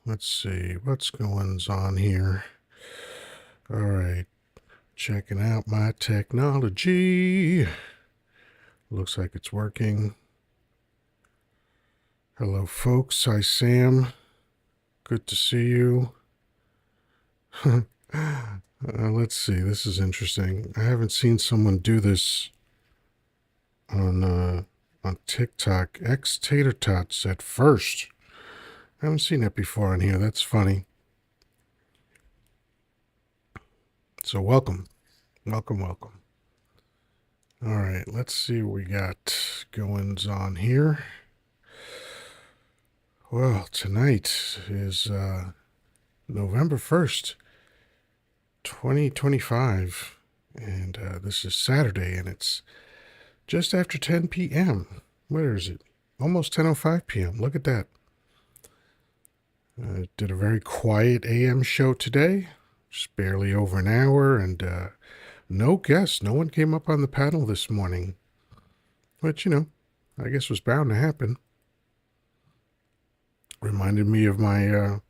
Let's see what's going on here. All right, checking out my technology. Looks like it's working. Hello, folks. Hi, Sam. Good to see you. Let's see. This is interesting. I haven't seen someone do this on TikTok. Ex Tater Tots at first. I haven't seen that before on here. That's funny. So welcome. Welcome. All right, let's see what we got goings on here. Well, tonight is November 1st, 2025, and this is Saturday, and it's just after 10 p.m. Where is it? Almost 10:05 p.m. Look at that. Did a very quiet AM show today, just barely over an hour, and no guests. No one came up on the panel this morning, which, I guess was bound to happen. Reminded me of my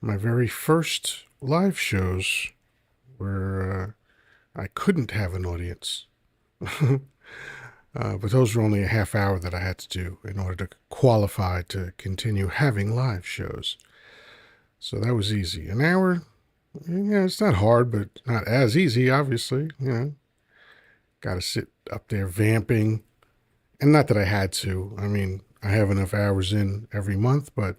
very first live shows where I couldn't have an audience. But those were only a half hour that I had to do in order to qualify to continue having live shows. So that was easy. An hour, yeah, it's not hard, but not as easy, obviously. Got to sit up there vamping. And not that I had to. I mean, I have enough hours in every month, but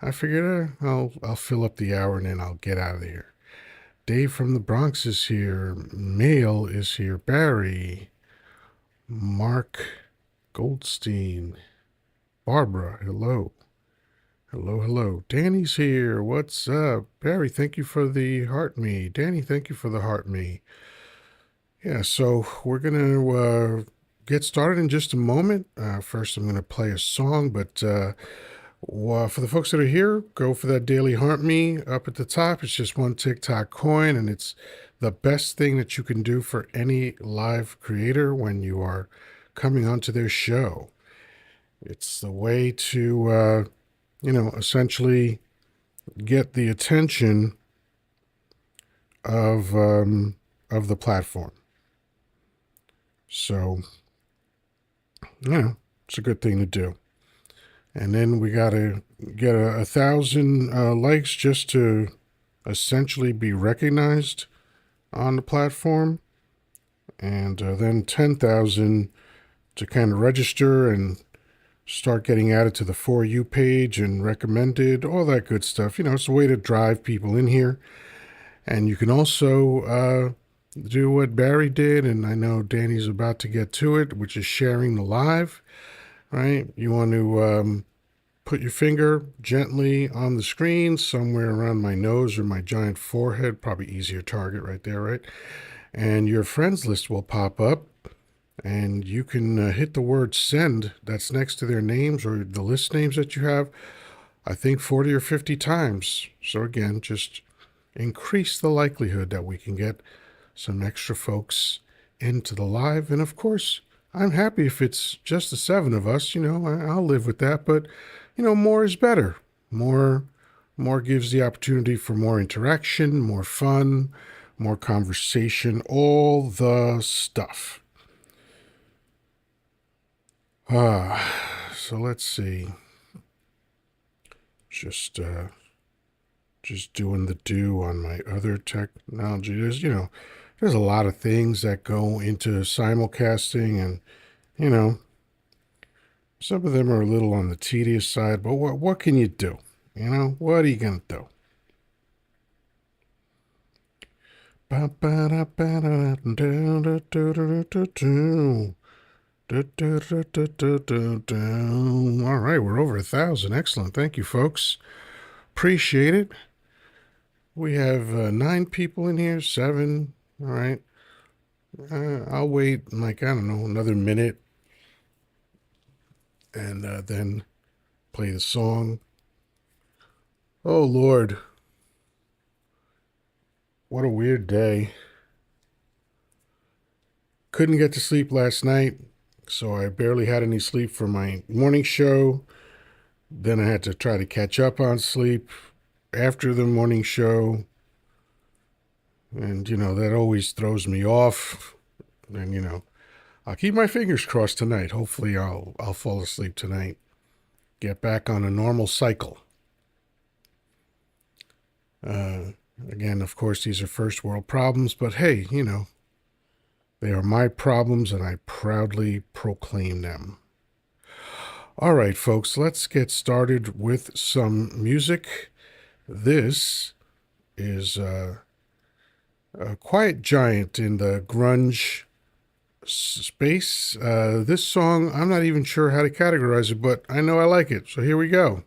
I figured I'll fill up the hour and then I'll get out of here. Dave from the Bronx is here. Mail is here. Barry. Mark Goldstein. Barbara, hello. Hello. Danny's here. What's up? Barry, thank you for the heart me. Danny, thank you for the heart me. Yeah, so we're going to get started in just a moment. First, I'm going to play a song, but for the folks that are here, go for that daily heart me up at the top. It's just one TikTok coin, and it's the best thing that you can do for any live creator when you are coming onto their show. It's the way to, essentially get the attention of the platform. So, it's a good thing to do. And then we got to get 1,000 likes just to essentially be recognized on the platform. And then 10,000 to kind of register and start getting added to the For You page and recommended, all that good stuff. It's a way to drive people in here. And you can also do what Barry did, and I know Danny's about to get to it, which is sharing the live, right? You want to put your finger gently on the screen, somewhere around my nose or my giant forehead, probably easier target right there, right? And your friends list will pop up. And you can hit the word send that's next to their names or the list names that you have, I think 40 or 50 times. So again, just increase the likelihood that we can get some extra folks into the live. And of course, I'm happy if it's just the 7 of us, I'll live with that. But, more is better. More gives the opportunity for more interaction, more fun, more conversation, all the stuff. So let's see. Just doing the do on my other technology. There's a lot of things that go into simulcasting, and some of them are a little on the tedious side. But what can you do? What are you gonna do? All right, we're over 1,000. Excellent. Thank you, folks. Appreciate it. We have 9 people in here, 7. All right. I'll wait another minute and then play the song. Oh, Lord. What a weird day. Couldn't get to sleep last night. So I barely had any sleep for my morning show. Then I had to try to catch up on sleep. after the morning show, and that always throws me off. And I'll keep my fingers crossed tonight. Hopefully, I'll fall asleep tonight. Get back on a normal cycle. Again, of course, these are first world problems, but hey, they are my problems, and I proudly proclaim them. All right, folks, let's get started with some music. This is a quiet giant in the grunge space. This song, I'm not even sure how to categorize it, but I know I like it. So here we go.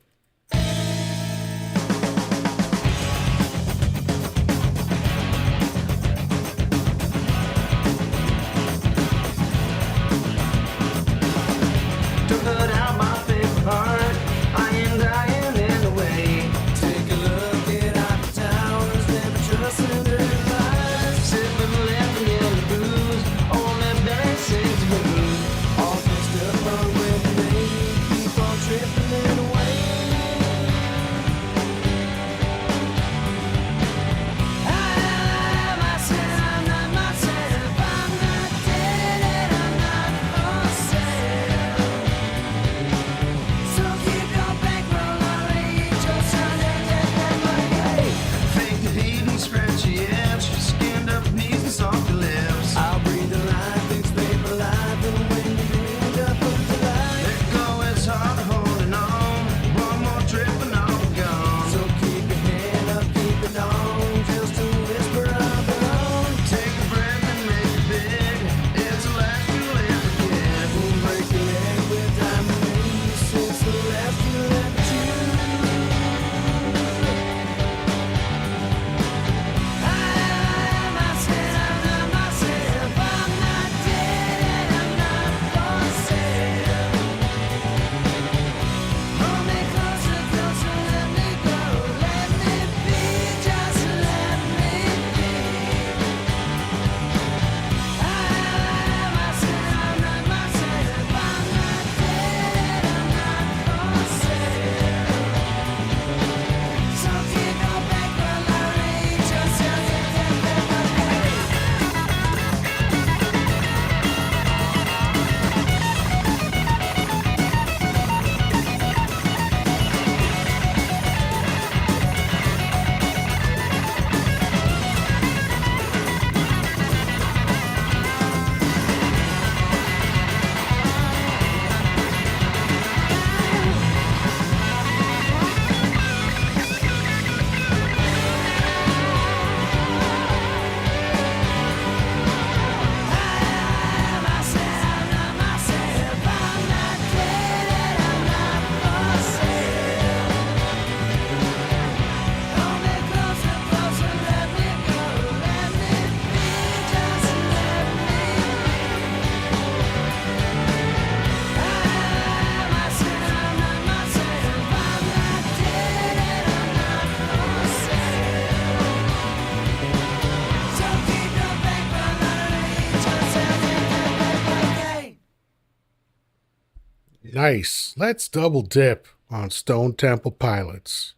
Nice. Let's double dip on Stone Temple Pilots.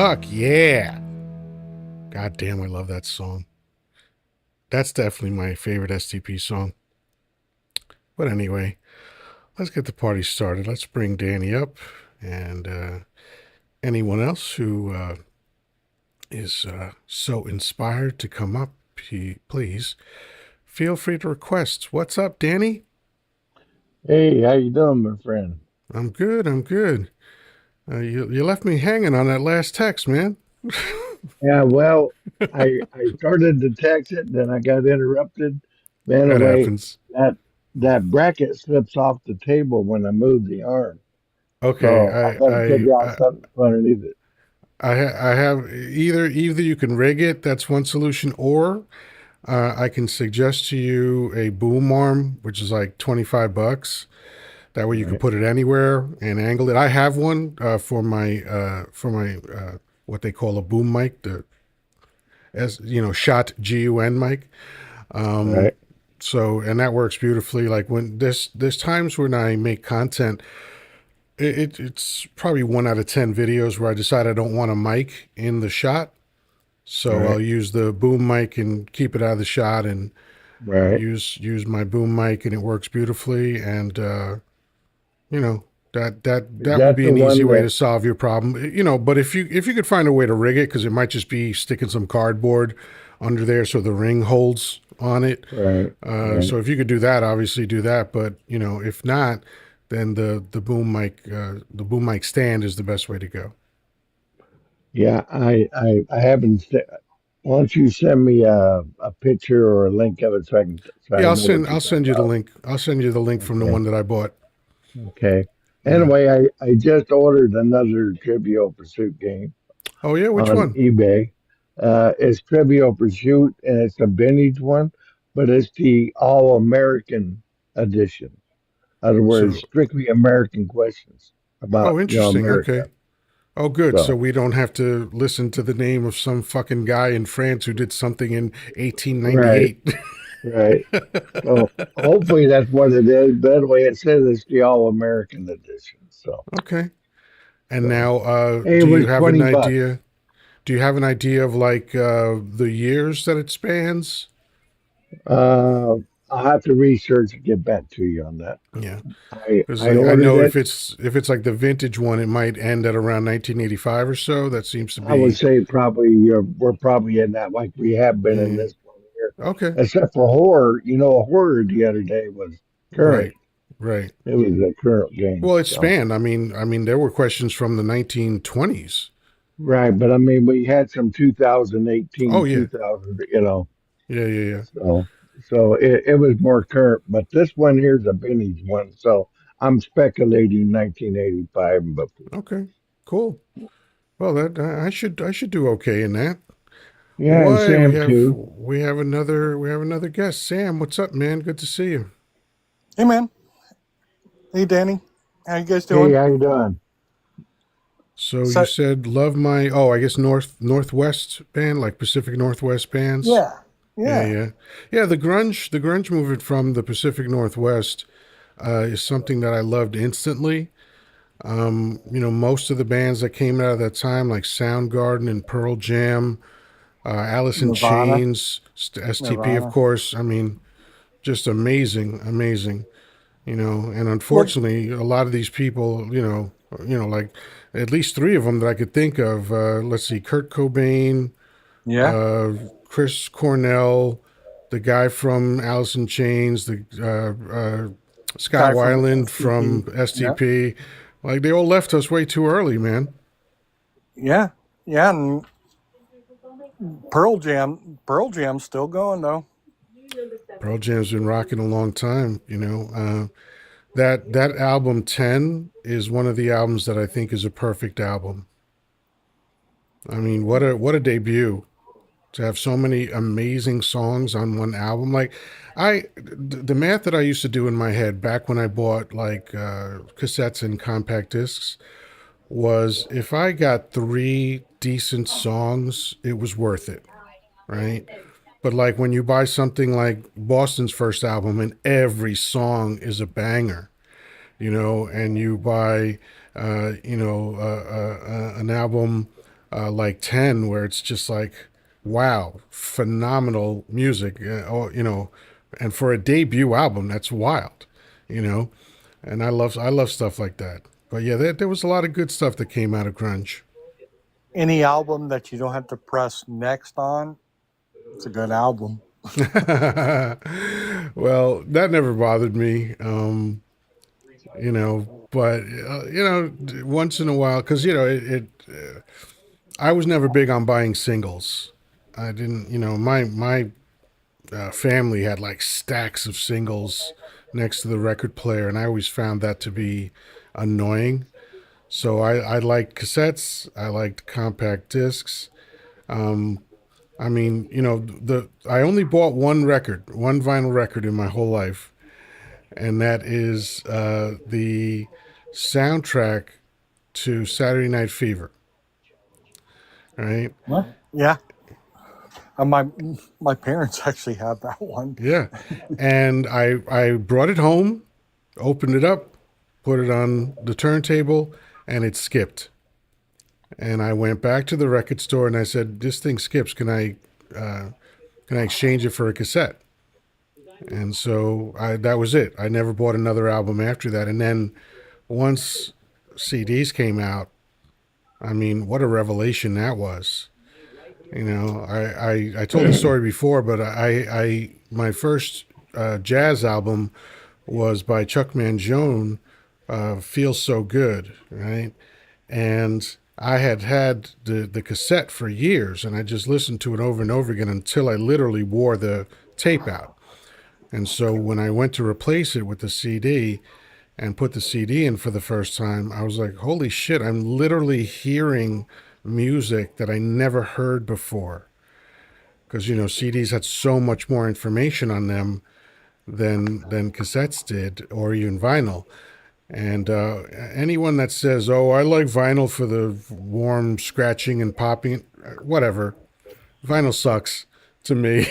Fuck yeah. God damn, I love that song. That's definitely my favorite STP song. But anyway, let's get the party started. Let's bring Danny up and anyone else who is so inspired to come up, please feel free to request. What's up, Danny? Hey, how you doing, my friend? I'm good. I'm good. You left me hanging on that last text, man. Yeah, well, I started to text it, then I got interrupted. But That anyway, happens. that that bracket slips off the table when I move the arm, Okay, so I got to figure out something underneath it. I have either you can rig it. That's one solution, or I can suggest to you a boom arm, which is like $25. That way you can Right, put it anywhere and angle it. I have one for my what they call a boom mic, the as you know shot GUN mic. Um, right, so and that works beautifully. Like when there's times when I make content, it's probably 1 out of 10 videos where I decide I don't want a mic in the shot. So I'll right, use the boom mic and keep it out of the shot and right. use my boom mic and it works beautifully. And you know Is that would that be the an easy one way that? to solve your problem. But if you could find a way to rig it, because it might just be sticking some cardboard under there so the ring holds on it. Right, right. So if you could do that, obviously do that. But if not, then the boom mic stand is the best way to go. Yeah, I haven't. Why don't you send me a picture or a link of it so Yeah, I know what you're I'll talking send you the about? link. I'll send you the link from the Okay. one that I bought. Okay. Yeah. Anyway, I just ordered another Trivial Pursuit game Oh yeah, which on one? eBay. It's Trivial Pursuit and it's a vintage one, but it's the All American edition. In other words, So strictly American questions about, oh, interesting. America. Okay. Oh, good. So So, we don't have to listen to the name of some fucking guy in France who did something in right, 1898. right. So hopefully that's what it is. But anyway, it says it's the All American edition. So, Okay. And so now, hey, it was 20 bucks. Do you have an idea of like the years that it spans? Uh, I'll have to research and get back to you on that. Yeah, because I like I ordered know it. if it's like the vintage one, it might end at around 1985 or so. That seems to I would be say probably we're probably in that like we have been in yeah. this one here, Okay. except for horror. A horror the other day was current. Right. Right. It was a current game. Well, it So spanned. I mean, there were questions from the 1920s. right, but I mean we had some Oh 2018, yeah. 2000. Yeah. Yeah. Yeah. So it was more current, but this one here's a vintage one. So I'm speculating 1985 and before. Okay. Cool. Well, that I should do okay in that. Yeah, and Why Sam too. we have another guest. Sam, what's up, man? Good to see you. Hey man, hey Danny, how you guys Hey, doing? how you doing? So you So said love my I guess Northwest band, like Pacific Northwest bands. yeah, Yeah, yeah, yeah, yeah. The grunge movement from the Pacific Northwest is something that I loved instantly. Most of the bands that came out of that time, like Soundgarden and Pearl Jam, Alice in Nirvana, Chains, STP, of Nirvana. course. I mean, just amazing, amazing. And Well, unfortunately, a lot of these people, like at least three of them that I could think of. Let's see, Kurt Cobain, yeah, uh, Chris Cornell, the guy from Alice in Chains, the Scott guy from Weiland STP. from Yeah, STP. Like they all left us way too early, man. yeah, yeah, and Pearl Jam's still going though. Pearl Jam's been rocking a long time. That album 10 is one of the albums that I think is a perfect album. I mean, what a debut to have so many amazing songs on one album. Like the math that I used to do in my head back when I bought like cassettes and compact discs was if I got three decent songs, it was worth it, right? But like when you buy something like Boston's first album and every song is a banger, and you buy, an album like 10 where it's just like, wow, phenomenal music. And for a debut album, that's wild, you know. And I love stuff like that. But yeah, there was a lot of good stuff that came out of grunge. Any album that you don't have to press next on, it's a good album. Well, that never bothered me. But once in a while, because I was never big on buying singles. I didn't, my family had like stacks of singles next to the record player, and I always found that to be annoying. So I liked cassettes. I liked compact discs. I mean, the I only bought one record, one vinyl record in my whole life, and that is the soundtrack to Saturday Night Fever. Right? What? Yeah, my parents actually have that one. Yeah, and I brought it home, opened it up, put it on the turntable, and it skipped. And I went back to the record store and I said, "This thing skips. Can I exchange it for a cassette?" And so that was it. I never bought another album after that. And then once CDs came out, I mean, what a revelation that was. I told the story before, but I my first jazz album was by Chuck Mangione, "Feels So Good," right? And I had the cassette for years, and I just listened to it over and over again until I literally wore the tape out. And so when I went to replace it with the CD and put the CD in for the first time, I was like, holy shit, I'm literally hearing music that I never heard before. Because, CDs had so much more information on them than cassettes did, or even vinyl. And anyone that says, "Oh, I like vinyl for the warm scratching and popping," whatever, vinyl sucks to me.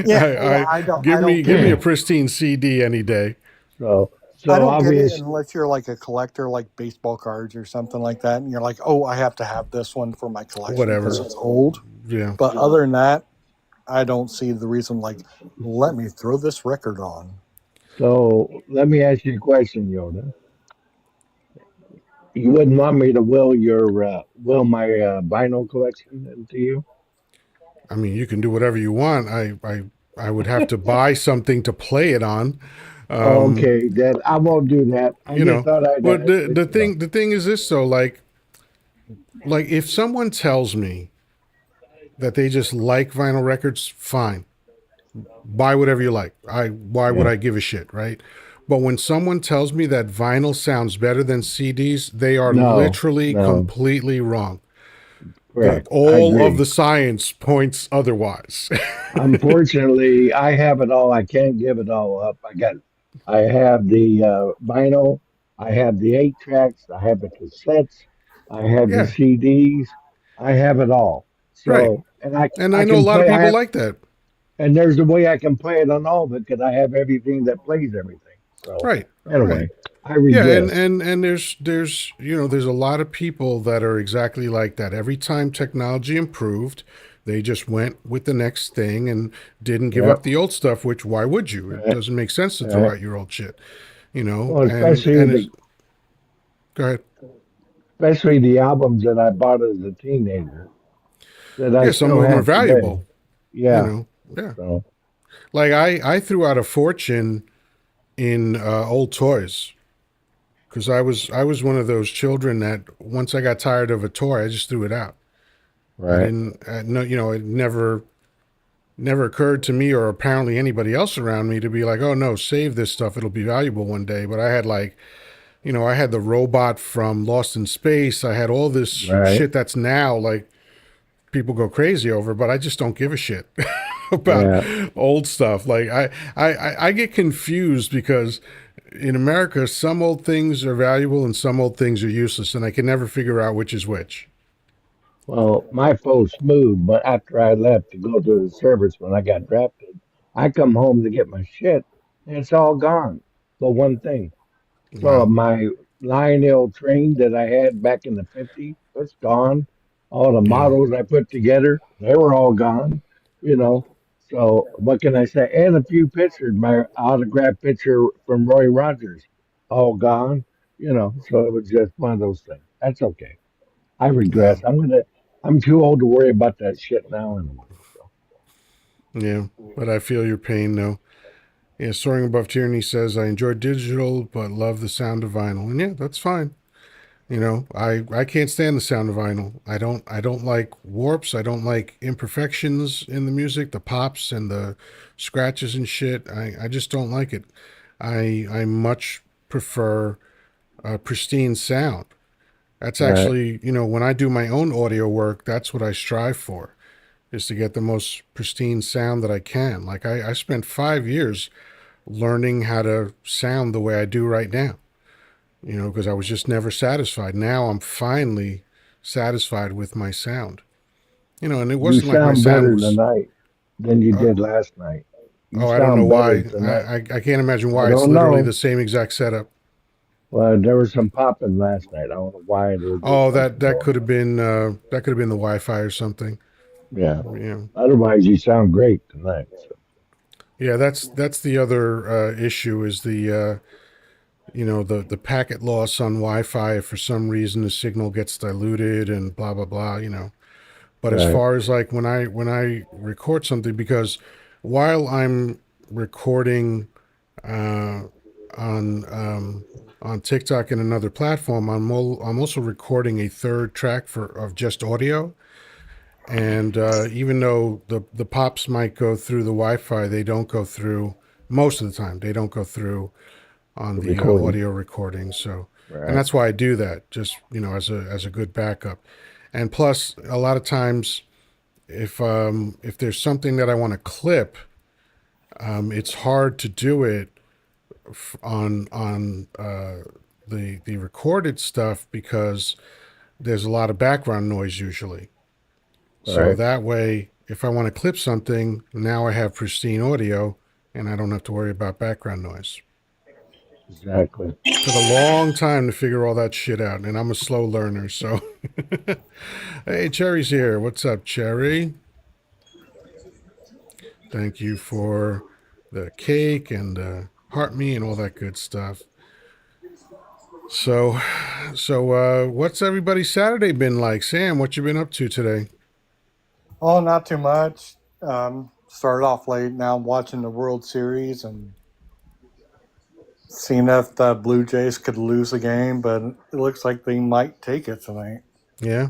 Yeah, I I don't give get me a it. pristine CD any day. so I so don't get it obvious. unless you're like a collector, like baseball cards or something like that, and you're like, oh, I have to have this one for my collection because Whatever. it's old. Yeah. But other than that, I don't see the reason. Like, let me throw this record on. So let me ask you a question, Yoda. You wouldn't want me to will my vinyl collection into you? I mean, you can do whatever you want. I would have to buy something to play it on. Um, Okay, then I won't do that. I you just know, thought I'd but ask the it. the thing the thing is this though, like if someone tells me that they just like vinyl records, fine. Buy whatever you like. Why would Yeah. I give a shit, right? But when someone tells me that vinyl sounds better than CDs, they are No, literally no, completely wrong. correct. I All of agree. the science points otherwise. Unfortunately, I have it all. I can't give it all up. I have the vinyl. I have the 8 tracks. I have the cassettes. I have the Yeah, CDs. I have it all. right. So, and And I I know a can lot of play. people like that. And there's a way I can play it on all of it because I have everything that plays everything. So, Right, right. anyway, I Yeah, and regress. and and there's a lot of people that are exactly like that. Every time technology improved, they just went with the next thing and didn't give up Yep. the old stuff. Which why would you? It Uh, doesn't make sense to throw uh, out your old shit, you know. well, And especially and it's the go ahead. especially the albums that I bought as a teenager that I Yeah, some still of them are have today. valuable, you Yeah. know. Yeah, So, like I threw out a fortune in old toys because I was one of those children that once I got tired of a toy, I just threw it out. I right, didn't no, it never occurred to me or apparently anybody else around me to be like, oh no, save this stuff, it'll be valuable one day. But I had like, I had the robot from Lost in Space. I had all this right. shit that's now like people go crazy over, but I just don't give a shit about Yeah. old stuff. Like I get confused because in America, some old things are valuable and some old things are useless, and I can never figure out which is which. Well, my folks moved, but after I left to go to the service when I got drafted, I come home to get my shit, and it's all gone. But one thing. So Wow. my Lionel train that I had back in the 50s, it's gone. all the Yeah. models I put together, they were all gone, you know. So what can I say? And a few pictures, my autographed picture from Roy Rogers, all gone, you know. So it was just one of those things. That's okay. I Yeah. regress. I'm too old to worry about that shit now anyway. So Yeah. But I feel your pain, though. Yeah, Soaring Above Tyranny says, I enjoy digital, but love the sound of vinyl. And yeah, that's fine. I can't stand the sound of vinyl. I don't like warps. I don't like imperfections in the music, the pops and the scratches and shit. I just don't like it. I much prefer pristine sound. That's right, actually, when I do my own audio work, that's what I strive for, is to get the most pristine sound that I can. Like I spent 5 years learning how to sound the way I do right now, because I was just never satisfied. Now I'm finally satisfied with my sound, and it you wasn't like my sound sound better was, tonight than you uh, did last night. You oh, I don't know sound better why. tonight. I can't imagine I why. It's don't literally the know. same exact setup. Well, there was some popping last night. I don't know why. There was just Oh, something that going could have on. been the Wi-Fi or something. Yeah. Yeah. Otherwise, you sound great tonight. So, Yeah, that's the other issue is the packet loss on Wi-Fi. If for some reason the signal gets diluted and blah blah blah. But as right. far as like when I record something, because while I'm recording uh, on on TikTok and another platform, I'm also recording a third track of just audio. And even though the pops might go through the Wi-Fi, they don't go through most of the time. They don't go through on The the recording. audio recording. So, and Right. that's why I do that, just as a good backup. And plus, a lot of times, if there's something that I want to clip, it's hard to do it on the recorded stuff because there's a lot of background noise usually. So Right. that way, if I want to clip something, now I have pristine audio and I don't have to worry about background noise. Exactly. Took a long time to figure all that shit out, and I'm a slow learner, so. Hey, Cherry's here. What's up, Cherry? Thank you for the cake and heart me and all that good stuff. So, what's everybody's Saturday been like? Sam, what you been up to today? Oh, not too much. Started off late. Now I'm watching the World Series and seeing if the Blue Jays could lose the game, but it looks like they might take it tonight. Yeah,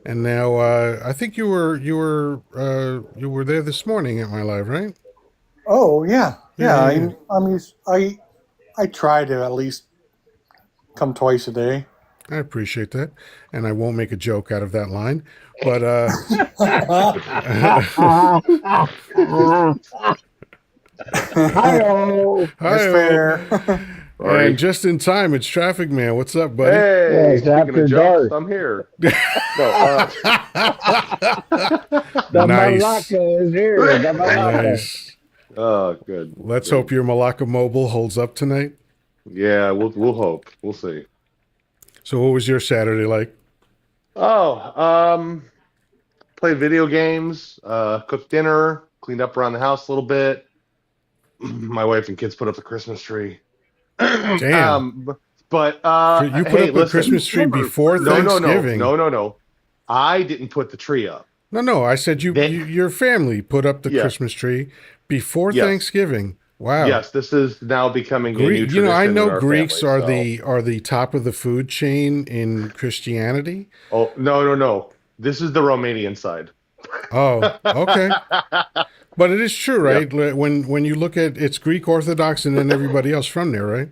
and now I think you were there this morning at my live, right? Oh yeah, Yeah, yeah. yeah, yeah. I try to at least come twice a day. I appreciate that, and I won't make a joke out of that line, but Hi-oh. That's hi. fair. And Sorry. just in time, it's Traffic Man. What's up, buddy? Yeah, Hey, it's speaking of after jokes, dark. I'm here. No, The Nice. Malacca is here. The Malacca. Nice. oh, good, Let's hope good. your Malacca Mobile holds up tonight. Yeah, we'll hope. We'll see. So, what was your Saturday like? Oh, played video games, cooked dinner, cleaned up around the house a little bit. My wife and kids put up the Christmas tree. Damn. um, but You put hey, up a listen. Christmas tree before No, no, no, Thanksgiving. no, no, no. I didn't put the tree up. No. I said They, your family put up the yeah, Christmas tree before yes. Thanksgiving. Wow. Yes, this is now becoming a new I tradition in know our Greeks family. are So, the top of the food chain in Christianity. oh no, no, no. This is the Romanian side. Oh, okay. But it is true, right? Yep. When you look at it's Greek Orthodox and then everybody else from there, right?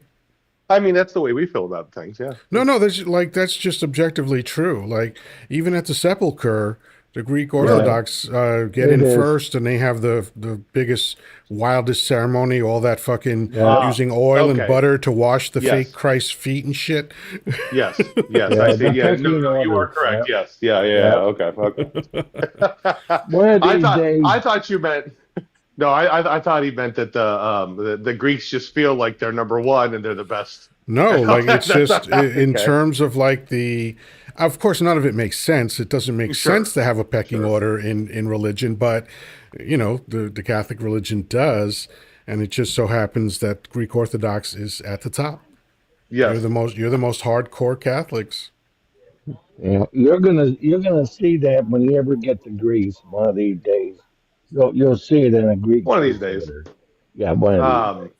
I mean, that's the way we feel about things. Yeah. No, that's just objectively true. Like even at the sepulcher, the Greek Really? Yeah, Orthodox get it in is. first, and they have the biggest, wildest ceremony. All that fucking Yeah, using oil and Okay. butter to wash the fake Yes. Christ's feet and shit. Yes. Yes. I yeah, see. the Yeah. No, pecking no, you are order. correct. Yeah, Yes. Yeah. Yeah. yeah. Yeah. Okay. Okay. One of I these thought days, I thought you meant no. I thought he meant that the Greeks just feel like they're number one and they're the best. No, like it's That's just not in okay. terms of like the. Of course, none of it makes sense. It doesn't make sense Sure, to have a pecking sure. order in religion, but the Catholic religion does, and it just so happens that Greek Orthodox is at the top. Yes. You're the most hardcore Catholics. Yeah, you're gonna see that when you ever get to Greece one of these days. You'll see it in a Greek One of these church days. over there. Yeah, one of these days. Um,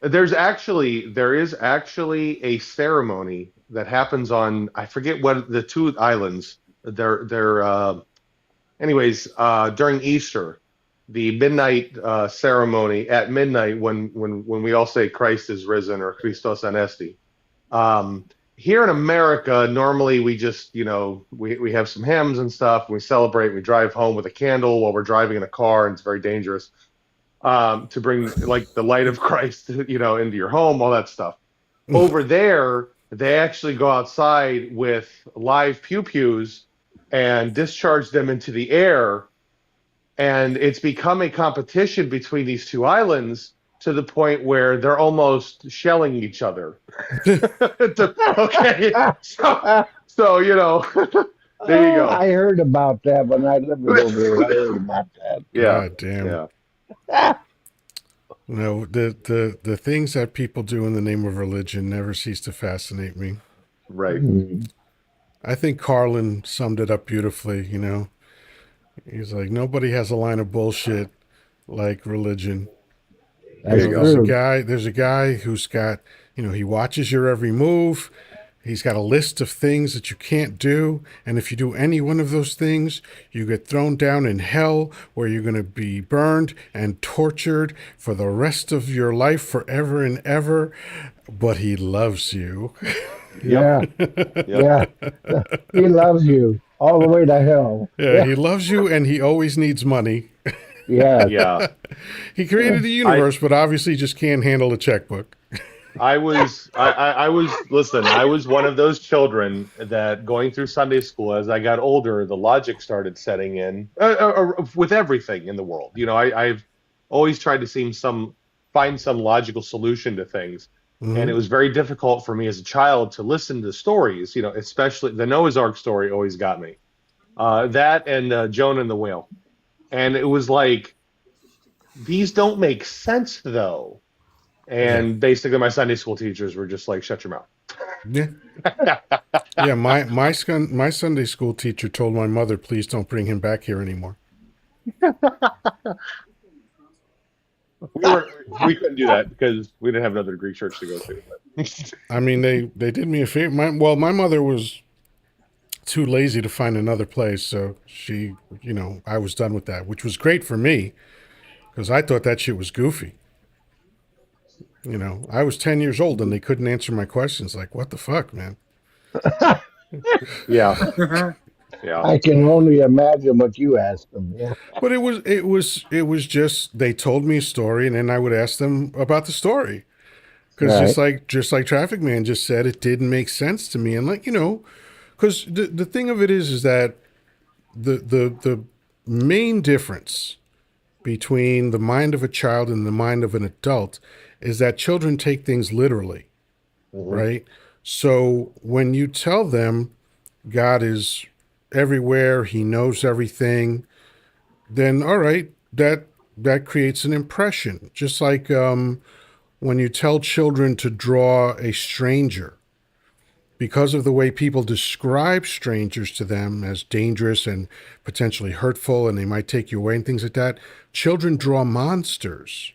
there is actually a ceremony that happens on, I forget what the two islands. They're anyways, during Easter, the midnight ceremony at midnight when we all say Christ is risen or Christos anesti. Um, Here in America, normally we just, we have some hymns and stuff. We celebrate. We drive home with a candle while we're driving in a car, and it's very dangerous to bring like the light of Christ, into your home, all that stuff. Over there, they actually go outside with live pew pews and discharge them into the air, and it's become a competition between these two islands to the point where they're almost shelling each other. Okay, so there you go. I heard about that when I lived over there. I heard about that. Yeah, God damn. yeah, The things that people do in the name of religion never cease to fascinate me. right. Mm, I think Carlin summed it up beautifully. He's like, nobody has a line of bullshit like religion. There that's you go. true. There's a guy who's got, he watches your every move. He's got a list of things that you can't do. And if you do any one of those things, you get thrown down in hell where you're going to be burned and tortured for the rest of your life forever and ever. But he loves you. Yep, Yeah, yep. yeah. He loves you all the way to hell. Yeah, Yeah, he loves you and he always needs money. yeah. Yeah. He created the I universe, but obviously just can't handle a checkbook. I was listen, I was one of those children that going through Sunday school as I got older, the logic started setting in with everything in the world. I've always tried to find some logical solution to things. And it Hmm. was very difficult for me as a child to listen to stories, especially the Noah's Ark story always got me. That and Jonah and the whale. And it was like, these don't make sense though. Yeah. And basically, my Sunday school teachers were just like, "Shut your Yeah. mouth." Yeah. My Sunday school teacher told my mother, please don't bring him back here anymore. We couldn't do that because we didn't have another Greek church to go to. But I mean, they did me a favor. My mother was too lazy to find another place. So I was done with that, which was great for me because I thought that shit was goofy. I was 10 years old and they couldn't answer my questions. Like, what the fuck, man? yeah, yeah, I can only imagine what you asked them. Yeah, But it was just they told me a story, and then I would ask them about the story because right, just like Traffic Man just said, it didn't make sense to me, and like because the thing of it is that the main difference between the mind of a child and the mind of an adult is that children take things literally, hmm, right? So when you tell them God is everywhere, He knows everything, then all right, that creates an impression. Just like when you tell children to draw a stranger, because of the way people describe strangers to them as dangerous and potentially hurtful, and they might take you away and things like that, children draw monsters.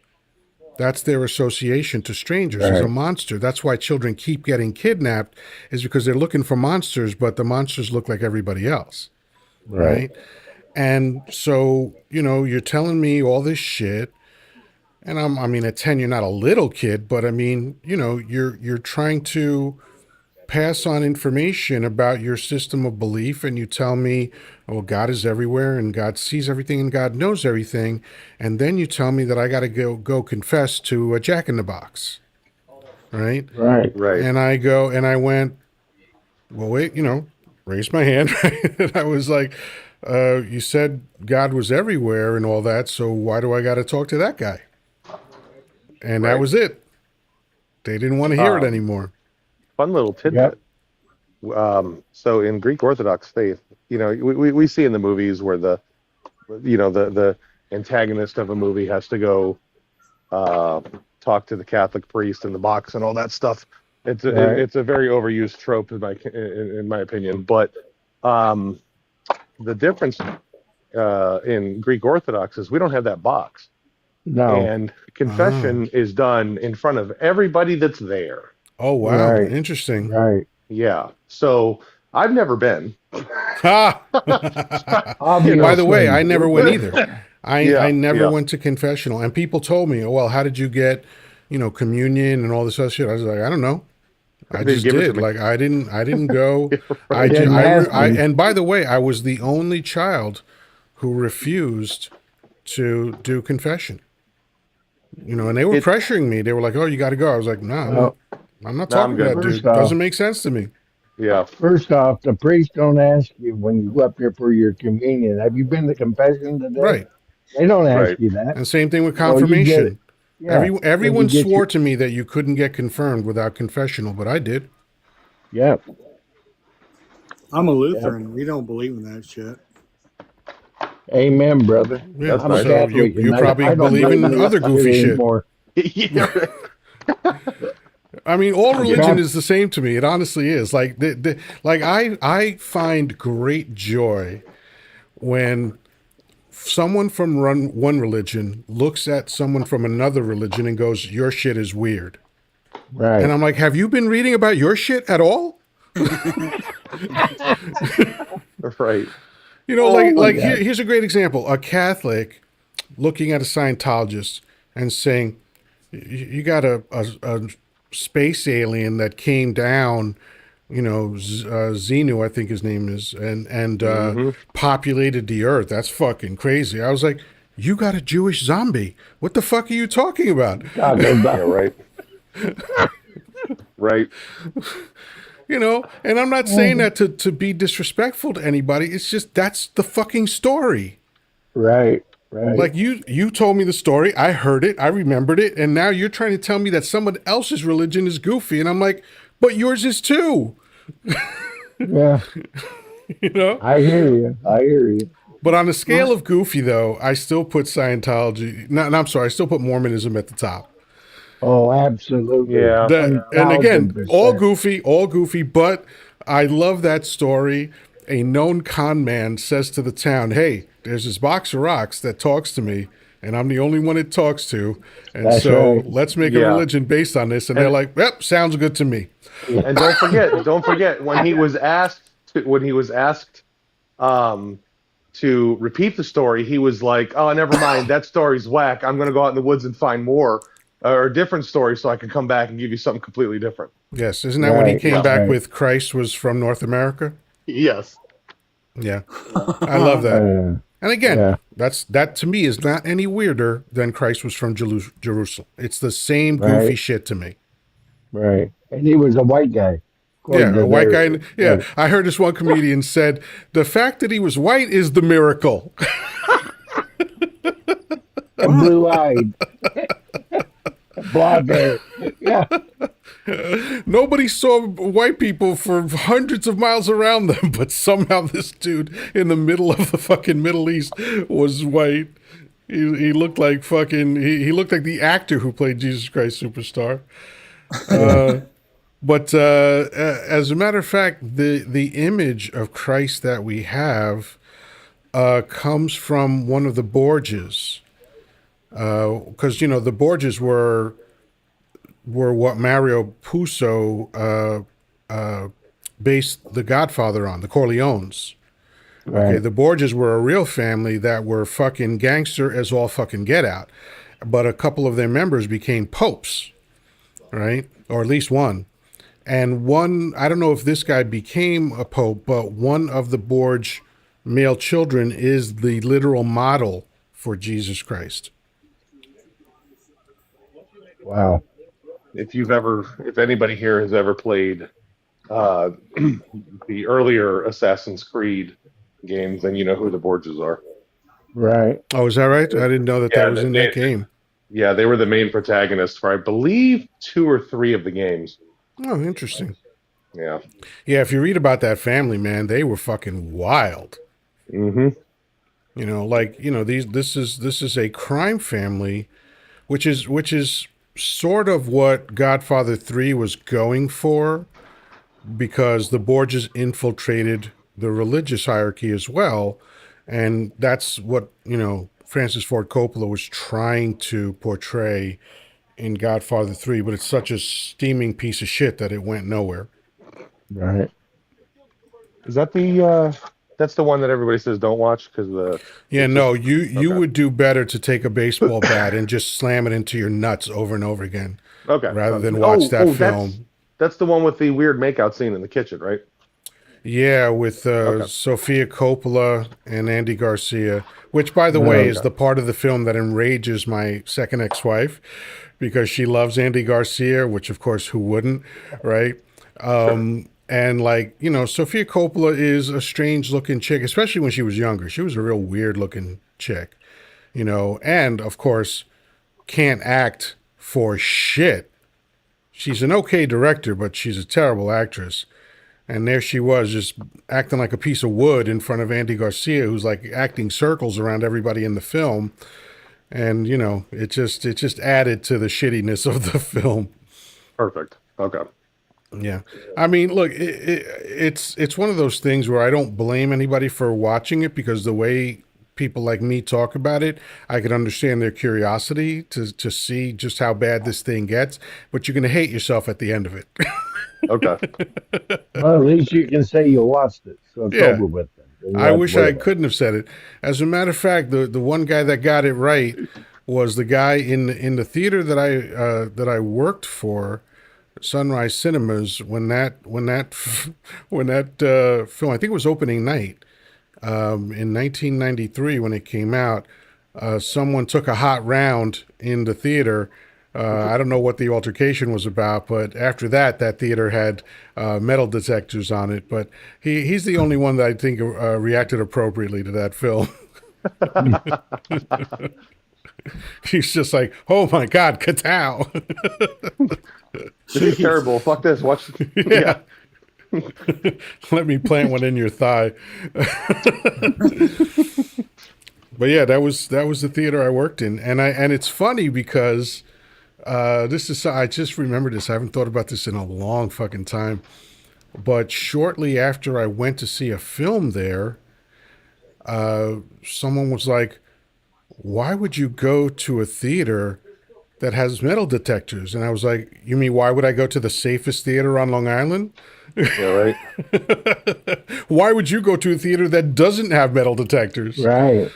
That's their association to strangers is a right, monster. That's why children keep getting kidnapped, is because they're looking for monsters, but the monsters look like everybody else, right, right? And so, you're telling me all this shit. And I mean, at 10, you're not a little kid, but I mean, you're trying to pass on information about your system of belief, and you tell me, oh, God is everywhere, and God sees everything, and God knows everything, and then you tell me that I got to go confess to a Jack in the Box, right? right. right. And I went, well, wait, raised my hand, right? And I was like, you said God was everywhere and all that, so why do I got to talk to that guy? And that Right. was it. They didn't want to hear it Um, anymore. fun little Yep. tidbit. So in Greek Orthodox faith, we see in the movies where the antagonist of a movie has to go uh, talk to the Catholic priest in the box and all that stuff. Right. It's a very overused trope in my opinion. But um, the difference in Greek Orthodox is we don't have that box, No. and Ah. confession is done in front of everybody that's there. Oh, wow. Right. Interesting. Right. Yeah. So I've never been. Ha! You By know. the way, Obviously. I never went either. I Yeah. never Yeah. went to confessional. And people told me, oh, well, how did you get, communion and all this other shit? I was like, I don't know. I They just give it to did. me. Like I didn't go. I Right. just, Didn't ask me. and by the way, I was the only child who refused to do confession. And they were It. pressuring me. They were like, "Oh, you got to go." I was like, "No, Well, I'm not No, I'm talking to good. that first dude. off, Doesn't make sense to me." Yeah. first off, the priest don't ask you when you go up there for your communion. Have you been to confession today? Right. They don't ask Right. you that. And same thing with So you get it. confirmation. Yeah. So you Everyone get your swore to me that you couldn't get confirmed without confessional, but I did. yeah. I'm a Yeah. Lutheran. We don't believe in that shit. Amen, brother. Yeah. That's I'm a nice. So Catholic you and probably I don't believe believe in in other that shit goofy shit. anymore. Yeah. I mean, all I'm religion Catholic. is the same to me. It honestly is. Like like I find great joy when someone from one religion looks at someone from another religion and goes, "Your shit is weird." And Right. I'm like, "Have you been reading about your shit at all?" Right. Oh my God. Here's a great example. A Catholic looking at a Scientologist and saying, you got a space alien that came down, Xenu, I think his name is, and Hmm. populated the Earth. That's fucking crazy. I was like, you got a Jewish zombie. What the fuck are you talking about? Talking Yeah. about Right. Right. And I'm not saying that to be disrespectful to anybody. It's just that's the fucking story. right. Right. Like you told me the story, I heard it, I remembered it, and now you're trying to tell me that someone else's religion is goofy, and I'm like, but yours is too, Yeah. you know. I hear you. I hear you. But on the scale of goofy, though, I still put Scientology. No, I'm sorry, I still put Mormonism at the top. Oh, absolutely. Yeah. And again, all 1000%. goofy, but I love that story. A known con man says to the town, "Hey, there's this box of rocks that talks to me, and I'm the only one it talks to. And That's so right. let's make a Yeah. religion based on this." And they're And like, "Yep, sounds good to me." and don't forget when he was asked to repeat the story, he was like, "Oh, never mind. That story's whack. I'm going to go out in the woods and find more or a different story so I can come back and give you something completely different." Yes, isn't that when he Right. came Yeah. back Right. with Christ was from North America? Yes. Yeah, I love that. And again, Yeah. that to me is not any weirder than Christ was from Jerusalem. It's the same goofy Right. shit to me. Right. And he was a white guy, according Yeah, to a white their. guy. Yeah, Yeah. I heard this one comedian said the fact that he was white is the miracle. And blue eyed, blonde hair. Yeah. Nobody saw white people for hundreds of miles around them, but somehow this dude in the middle of the fucking Middle East was white. He looked like fucking. He looked like the actor who played Jesus Christ Superstar. But as a matter of fact, the image of Christ that we have comes from one of the Borgias, because the Borgias were what Mario Puzo based The Godfather on, the Corleones. Okay, Right. the Borgias were a real family that were fucking gangster as all fucking get out, but a couple of their members became popes, right? Or at least one. And one, I don't know if this guy became a pope, but one of the Borg male children is the literal model for Jesus Christ. Wow. If anybody here has ever played uh, the earlier Assassin's Creed games, then you know who the Borgias are. Right. Oh, is that right? I didn't know that Yeah, was in that game. Yeah, they were the main protagonists for, I believe, 2 or 3 of the games. Oh, interesting. Yeah. Yeah, if you read about that family, man, they were fucking wild. Mm-hmm. You know, like, you know, this is a crime family, which is sort of what Godfather 3 was going for, because the Borgias infiltrated the religious hierarchy as well. And that's what, you know, Francis Ford Coppola was trying to portray in Godfather 3, but it's such a steaming piece of shit that it went nowhere. Right. Is that the that's the one that everybody says don't watch because the Yeah, it's no, just you okay. would do better to take a baseball bat and just slam it into your nuts over and over again Okay. rather than watch Oh, that oh, that's film. that's the one with the weird makeout scene in the kitchen, right? Yeah, with Okay. Sofia Coppola and Andy Garcia, which, by the way, is Okay. the part of the film that enrages my second ex-wife because she loves Andy Garcia, which, of course, who wouldn't, right? Sure. And like, you know, Sofia Coppola is a strange looking chick, especially when she was younger. She was a real weird looking chick, you know, and of course, can't act for shit. She's an okay director, but she's a terrible actress. And there she was, just acting like a piece of wood in front of Andy Garcia, who's like acting circles around everybody in the film. And you know, it just added to the shittiness of the film. Perfect. Okay. Yeah, I mean, look, it's one of those things where I don't blame anybody for watching it, because the way people like me talk about it, I could understand their curiosity to see just how bad this thing gets. But you're gonna hate yourself at the end of it. Okay. Well, at least you can say you watched it, so it's Yeah, over with then. Then you I don't have to wish worry I about couldn't have said it. As a matter of fact, the one guy that got it right was the guy in the theater that I worked for, Sunrise Cinemas, when that film, I think it was opening night in 1993 when it came out. Someone took a hot round in the theater. I don't know what the altercation was about, but after that, that theater had metal detectors on it. But he's the only one that I think reacted appropriately to that film. it. He's just like, "Oh my God, Katow!" This is Jeez. terrible. Fuck this. Watch. Yeah, Yeah. let me plant one in your thigh. But yeah, that was the theater I worked in, and it's funny because this is, I just remembered this. I haven't thought about this in a long fucking time. But shortly after I went to see a film there, someone was like, "Why would you go to a theater that has metal detectors?" And I was like, "You mean why would I go to the safest theater on Long Island? Yeah. Right. Why would you go to a theater that doesn't have metal detectors?" Right.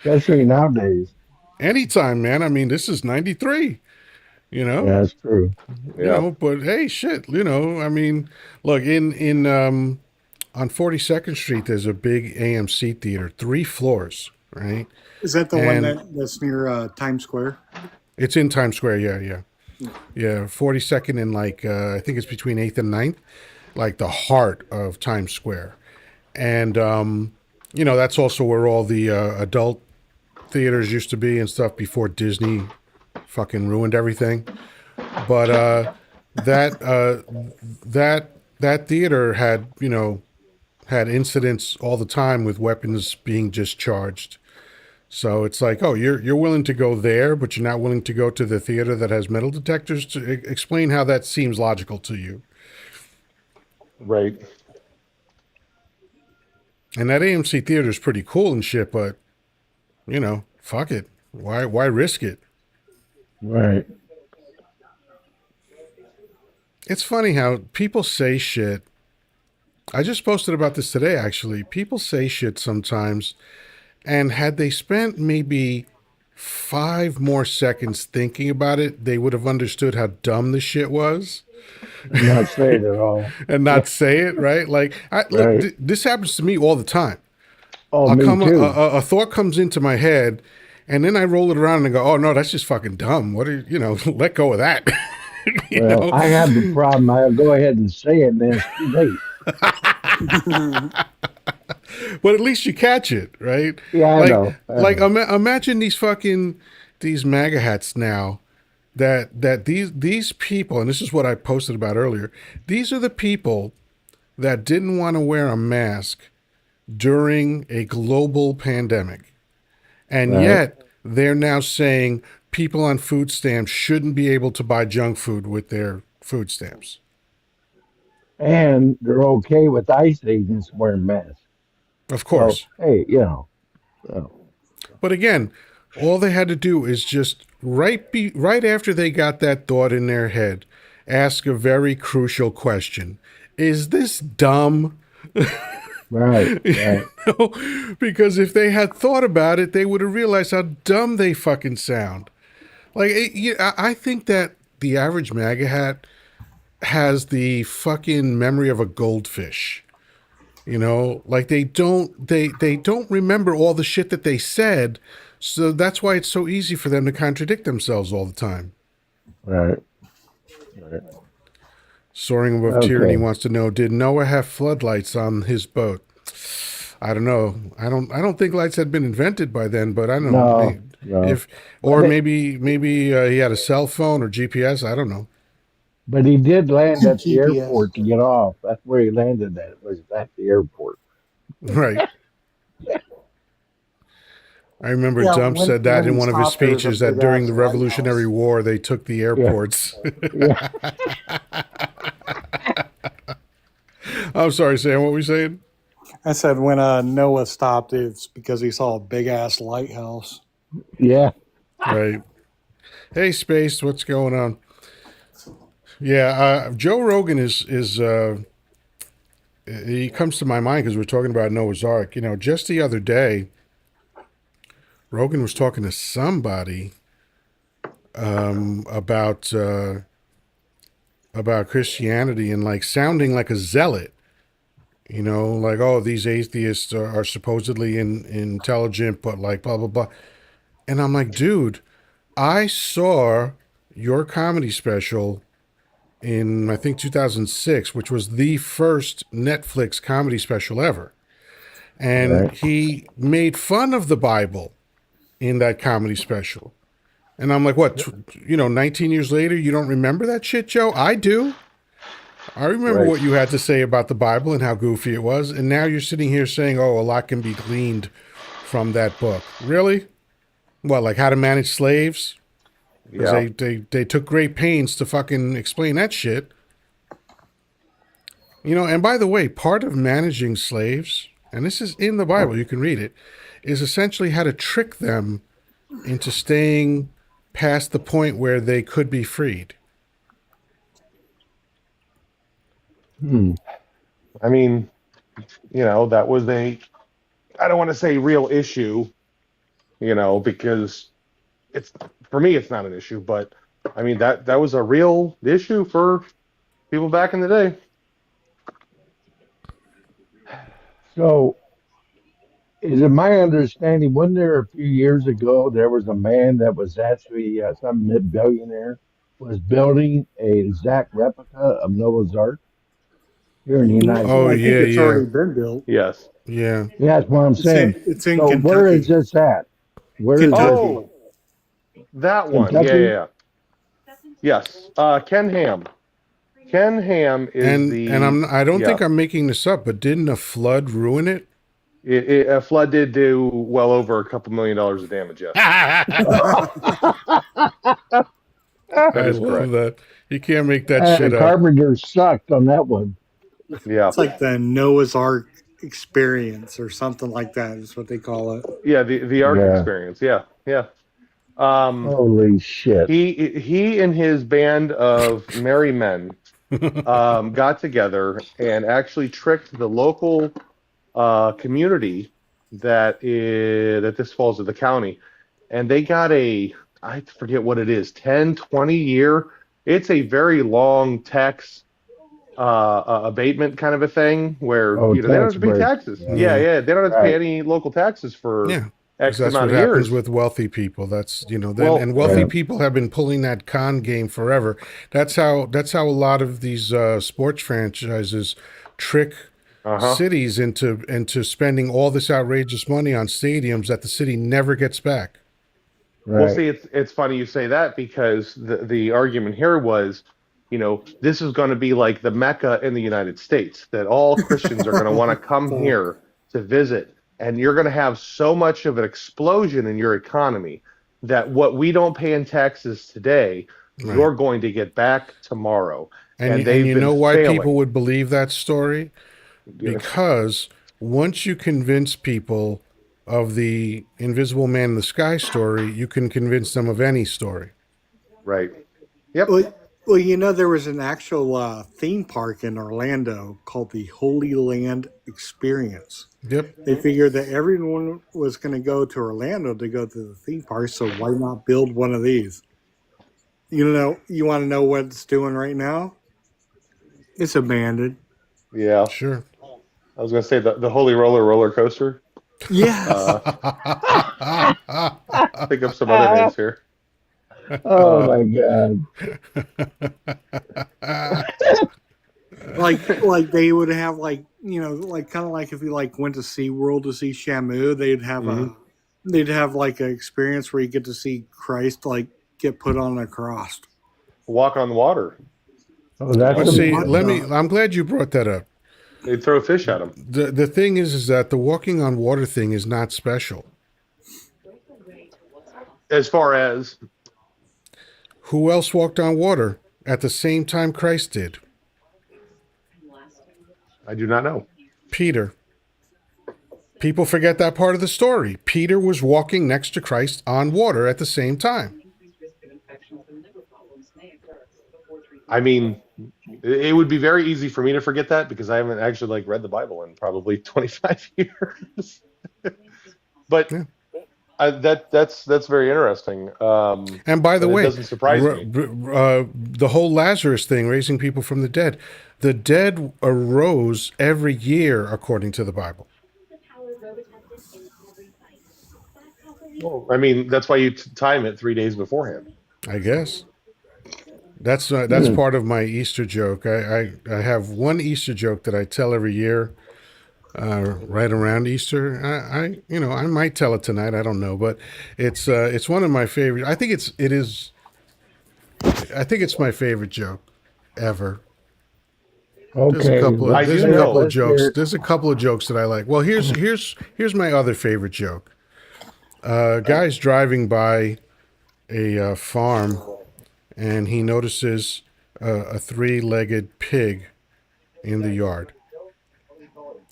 Especially nowadays. Anytime, man. I mean, this is 93, you know? Yeah, that's true. Yeah. But hey, shit, I mean, look, in on 42nd Street there's a big AMC theater, 3 floors, right? Is that the one And that's near Times Square? it's in Times Square, yeah, yeah. Yeah, 42nd and like I think it's between 8th and 9th, like the heart of Times Square. And that's also where all the adult theaters used to be and stuff before Disney fucking ruined everything. But that that theater had incidents all the time with weapons being discharged. So it's like, oh, you're willing to go there, but you're not willing to go to the theater that has metal detectors. To explain how that seems logical to you. Right. And that AMC theater is pretty cool and shit, but fuck it. Why risk it? Right. It's funny how people say shit. I just posted about this today, actually. People say shit sometimes, and had they spent maybe 5 more seconds thinking about it, they would have understood how dumb the shit was And not say it at all. and not say it, right? Like, look, Right. this happens to me all the time. Oh, I'll me come, too. a thought comes into my head, and then I roll it around and go, oh, no, that's just fucking dumb. What are let go of that. you Well, know? I have the problem. I'll go ahead and say it, and then it's too late. But at least you catch it, right? Yeah, I Like, know. I know. imagine these MAGA hats now. that these people, and this is what I posted about earlier, these are the people that didn't want to wear a mask during a global pandemic. And Right. yet they're now saying people on food stamps shouldn't be able to buy junk food with their food stamps. And they're okay with ICE agents wearing masks. Of So, course. hey, so, But again, all they had to do is just right after they got that thought in their head, ask a very crucial question. Is this dumb? right, right, Because if they had thought about it, they would have realized how dumb they fucking sound. Like, I think that the average MAGA hat has the fucking memory of a goldfish. Like they don't remember all the shit that they said, so that's why it's so easy for them to contradict themselves all the time. right, right. Soaring above tyranny Okay. wants to know: did Noah have floodlights on his boat? I don't know. I don't think lights had been invented by then, but I don't know No, no. if, But or maybe he had a cell phone or GPS. I don't know. but he did land at the GPS. airport to get off. That's where he landed at, was at the airport. Right. I remember Yeah, Dump said that when in he one of his stopped, there was a speeches that big during ass the Revolutionary lighthouse. War they took the Yeah, airports. yeah. I'm sorry, Sam. What were we saying? I said when Noah stopped, it's because he saw a big ass lighthouse. Yeah. Right. Hey, Space. What's going on? Yeah, Joe Rogan is he comes to my mind because we're talking about Noah's Ark. Just the other day, Rogan was talking to somebody about Christianity and like sounding like a zealot. Like, oh, these atheists are supposedly intelligent, but like blah blah blah. And I'm like, dude, I saw your comedy special in I think 2006, which was the first Netflix comedy special ever. And Right. he made fun of the Bible in that comedy special. And I'm like, what, 19 years later, you don't remember that shit, Joe? I do. I remember Right. what you had to say about the Bible and how goofy it was. And now you're sitting here saying, oh, a lot can be gleaned from that book. Really? What, like how to manage slaves? Because Yeah. they took great pains to fucking explain that shit. And by the way, part of managing slaves, and this is in the Bible, you can read it, is essentially how to trick them into staying past the point where they could be freed. Hmm. I mean, that was I don't want to say real issue, because it's, for me, it's not an issue, but I mean, that was a real issue for people back in the day. So, is it my understanding? Wasn't there a few years ago there was a man that was actually some billionaire was building a exact replica of Noah's Ark here in the United Oh, I think States? yeah, it's yeah, already been built. Yes. yeah. Yeah, that's what I'm saying. It's in So, where is Kentucky. this at? Where is this? Kentucky. Oh, that one. Yeah, yeah, Kentucky? yeah. Yes. Ken Ham. Ken Ham is And the, I don't yeah. think I'm making this up, but didn't a flood ruin it? A flood did do well over a couple $1 million of damage. Yes, that I is love correct. that. You can't make that The shit up. carpenter sucked on that one. Yeah, It's like the Noah's Ark experience or something like that is what they call it. yeah. The Ark Yeah. experience. Yeah, yeah. Um, Holy shit. he and his band of merry men got together and actually tricked the local community that this falls to the county, and they got I forget what it is, 10, 20 year. It's a very long tax abatement kind of a thing where Oh, they don't have tax to pay break. taxes. Yeah. Yeah, Yeah, yeah, they don't have to pay Right. any local taxes for yeah. Because X that's amount what of happens years. with wealthy people. That's then Well, and wealthy Yeah. people have been pulling that con game forever. That's how a lot of these sports franchises trick uh-huh. cities into spending all this outrageous money on stadiums that the city never gets back. Well, Right. see, it's funny you say that because the argument here was, this is going to be like the Mecca in the United States, that all Christians are going to want to come So, here to visit, and you're going to have so much of an explosion in your economy that what we don't pay in taxes today, Right. you're going to get back tomorrow. And And and they've you been know why people failing. would believe that story? Because once you convince people of the invisible man in the sky story, you can convince them of any story. Right. Yep. well, there was an actual theme park in Orlando called the Holy Land Experience. Yep. They figured that everyone was going to go to Orlando to go to the theme park, so why not build one of these? You want to know what it's doing right now? It's abandoned. Yeah. Sure. I was going to say the Holy Roller Coaster. Yes. Uh, think of some other names here. Oh Uh, my God. Like they would have like kind of like if you like went to SeaWorld to see Shamu, mhm. they'd have like an experience where you get to see Christ like get put on a cross. Walk on water. Oh, that's Well, Oh, see, what amazing. the? I'm glad you brought that up. They'd throw fish at them. The thing is that the walking on water thing is not special. As far as Who else walked on water at the same time Christ did? I do not know. Peter. People forget that part of the story. Peter was walking next to Christ on water at the same time. I mean, it would be very easy for me to forget that because I haven't actually like read the Bible in probably 25 years. But Yeah. that's very interesting. And by the And it way, doesn't surprise me. the whole Lazarus thing, raising people from the dead arose every year according to the Bible. Well, I mean, that's why you time it 3 days beforehand. I guess that's Hmm. part of my Easter joke. I have one Easter joke that I tell every year, right around Easter. I might tell it tonight. I don't know, but it's one of my favorite. I think it's my favorite joke ever. Okay, I There's do a couple know. of let's hear jokes. it. There's a couple of jokes that I like. Well, here's my other favorite joke. Guy's driving by a farm and he notices a three-legged pig in the yard.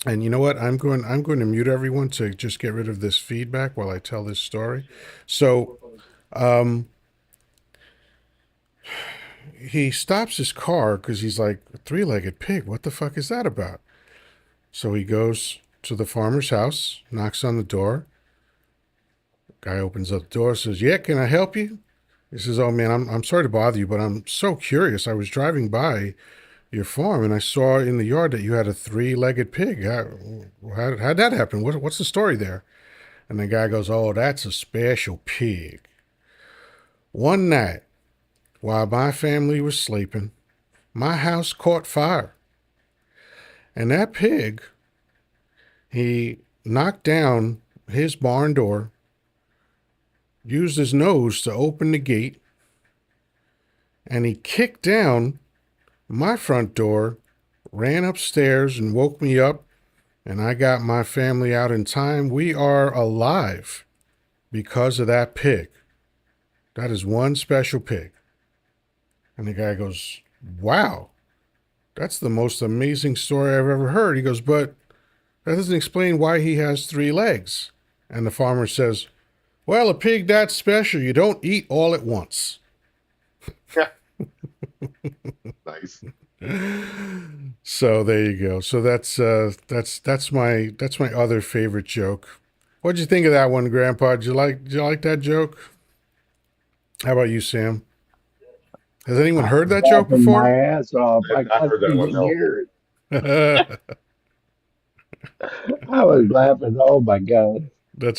And you know what? I'm going to mute everyone to just get rid of this feedback while I tell this story. So he stops his car because he's like, three-legged pig. What the fuck is that about? So he goes to the farmer's house, knocks on the door. Guy opens up the door, says, "Yeah, can I help you?" He says, "Oh man, I'm sorry to bother you, but I'm so curious. I was driving by your farm and I saw in the yard that you had a three-legged pig. How'd that happen? What's the story there?" And the guy goes, "Oh, that's a special pig. One night, while my family was sleeping, my house caught fire. And that pig, he knocked down his barn door, used his nose to open the gate, and he kicked down my front door, ran upstairs and woke me up, and I got my family out in time. We are alive because of that pig. That is one special pig." And the guy goes, "Wow, that's the most amazing story I've ever heard." He goes, "But that doesn't explain why he has three legs." And the farmer says, "Well, a pig that special, you don't eat all at once." Nice. So there you go. So that's my other favorite joke. What'd you think of that one, Grandpa? Did you like that joke? How about you, Sam? Has anyone I heard was that joke laughing my before? ass off. I I have not heard that couldn't one. even No. hear it. That's I was laughing. Oh my God.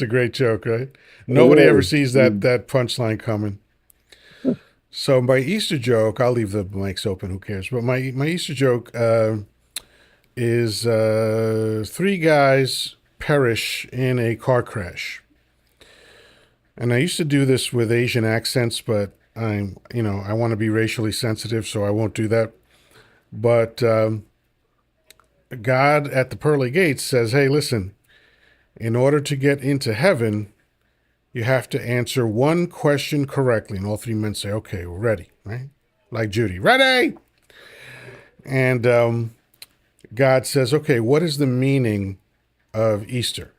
a great joke, right? It Nobody ever is. sees that punchline coming. So my Easter joke, I'll leave the mics open. Who cares? But my Easter joke is three guys perish in a car crash. And I used to do this with Asian accents, but I want to be racially sensitive, so I won't do that. But God at the pearly gates says, hey, listen, in order to get into heaven, you have to answer one question correctly. And all three men say, okay, we're ready, right? Like Judy, ready. And God says, okay, what is the meaning of Easter?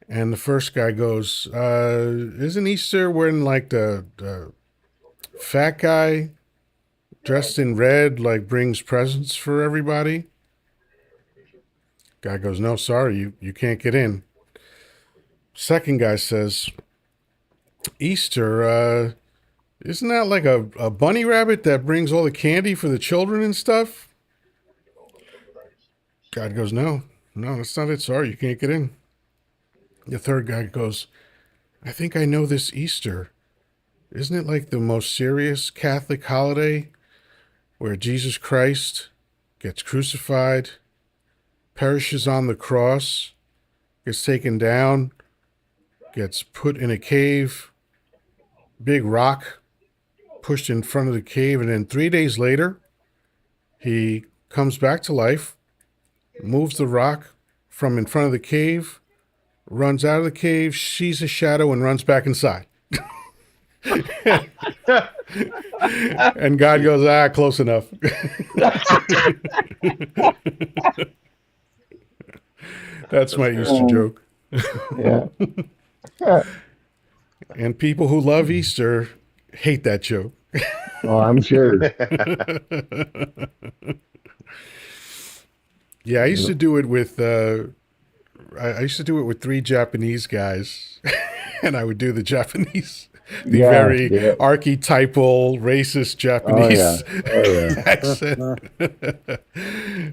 And the first guy goes, isn't Easter when like the fat guy dressed in red like brings presents for everybody? Guy goes, no, sorry, you can't get in. Second guy says, Easter, isn't that like a bunny rabbit that brings all the candy for the children and stuff? God goes, no, that's not it. Sorry, you can't get in. The third guy goes, I think I know this Easter. Isn't it like the most serious Catholic holiday where Jesus Christ gets crucified, perishes on the cross, gets taken down, gets put in a cave, big rock pushed in front of the cave, and then 3 days later, he comes back to life, moves the rock from in front of the cave, runs out of the cave, sees a shadow, and runs back inside. And God goes, close enough. That's my Easter joke. Yeah. And people who love Easter hate that joke. Oh, I'm sure. Yeah, I used to do it with I used to do it with three Japanese guys, and I would do the Japanese, the Yeah. very Yeah. archetypal racist Oh yeah. Japanese Oh yeah. accent,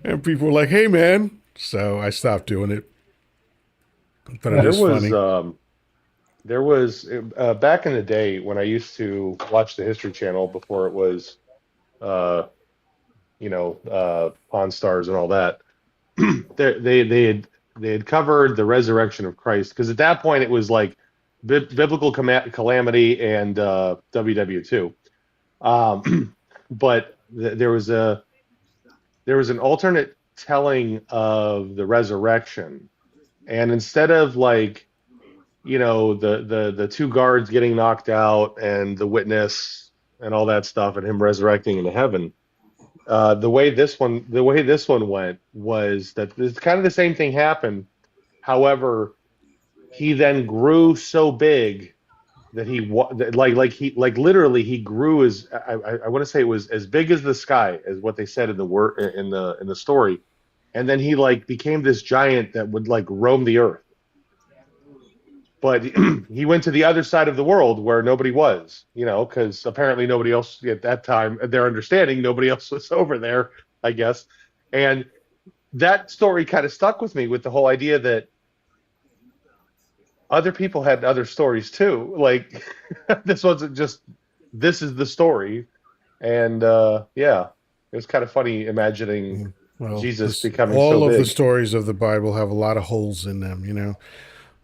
and people were like, "Hey, man!" So I stopped doing it, but it There is was funny. there was back in the day when I used to watch the History Channel before it was uh, Pawn Stars and all that. They had covered the resurrection of Christ because at that point it was like biblical calamity and WW2. But there was an alternate telling of the resurrection, and instead of like the two guards getting knocked out and the witness and all that stuff and him resurrecting into heaven, the way this one went was that it's kind of the same thing happened. However, he then grew so big that like literally he grew as I want to say it was as big as the sky, as what they said in the word in the story, and then he like became this giant that would like roam the earth. But he went to the other side of the world where nobody was, because apparently nobody else at that time, their understanding, nobody else was over there, I guess. And that story kind of stuck with me with the whole idea that other people had other stories too. Like this wasn't just this is the story. And yeah, it was kind of funny imagining Well, Jesus becoming so all of the big. stories of the Bible have a lot of holes in them.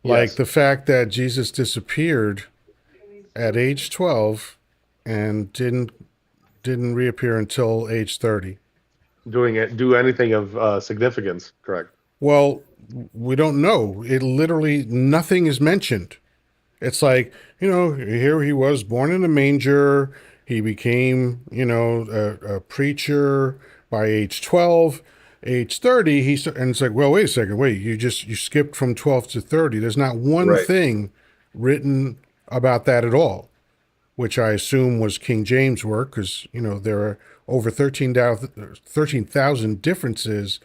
Like Yes, the fact that Jesus disappeared at age 12 and didn't reappear until age 30. do anything of significance, correct? Well, we don't know. It literally nothing is mentioned. It's like, here he was born in a manger. He became, a preacher by age 12. Age 30, and it's like, well, wait a second. Wait, you skipped from 12 to 30. There's not one Right. thing written about that at all, which I assume was King James' work because, there are over 13,000 differences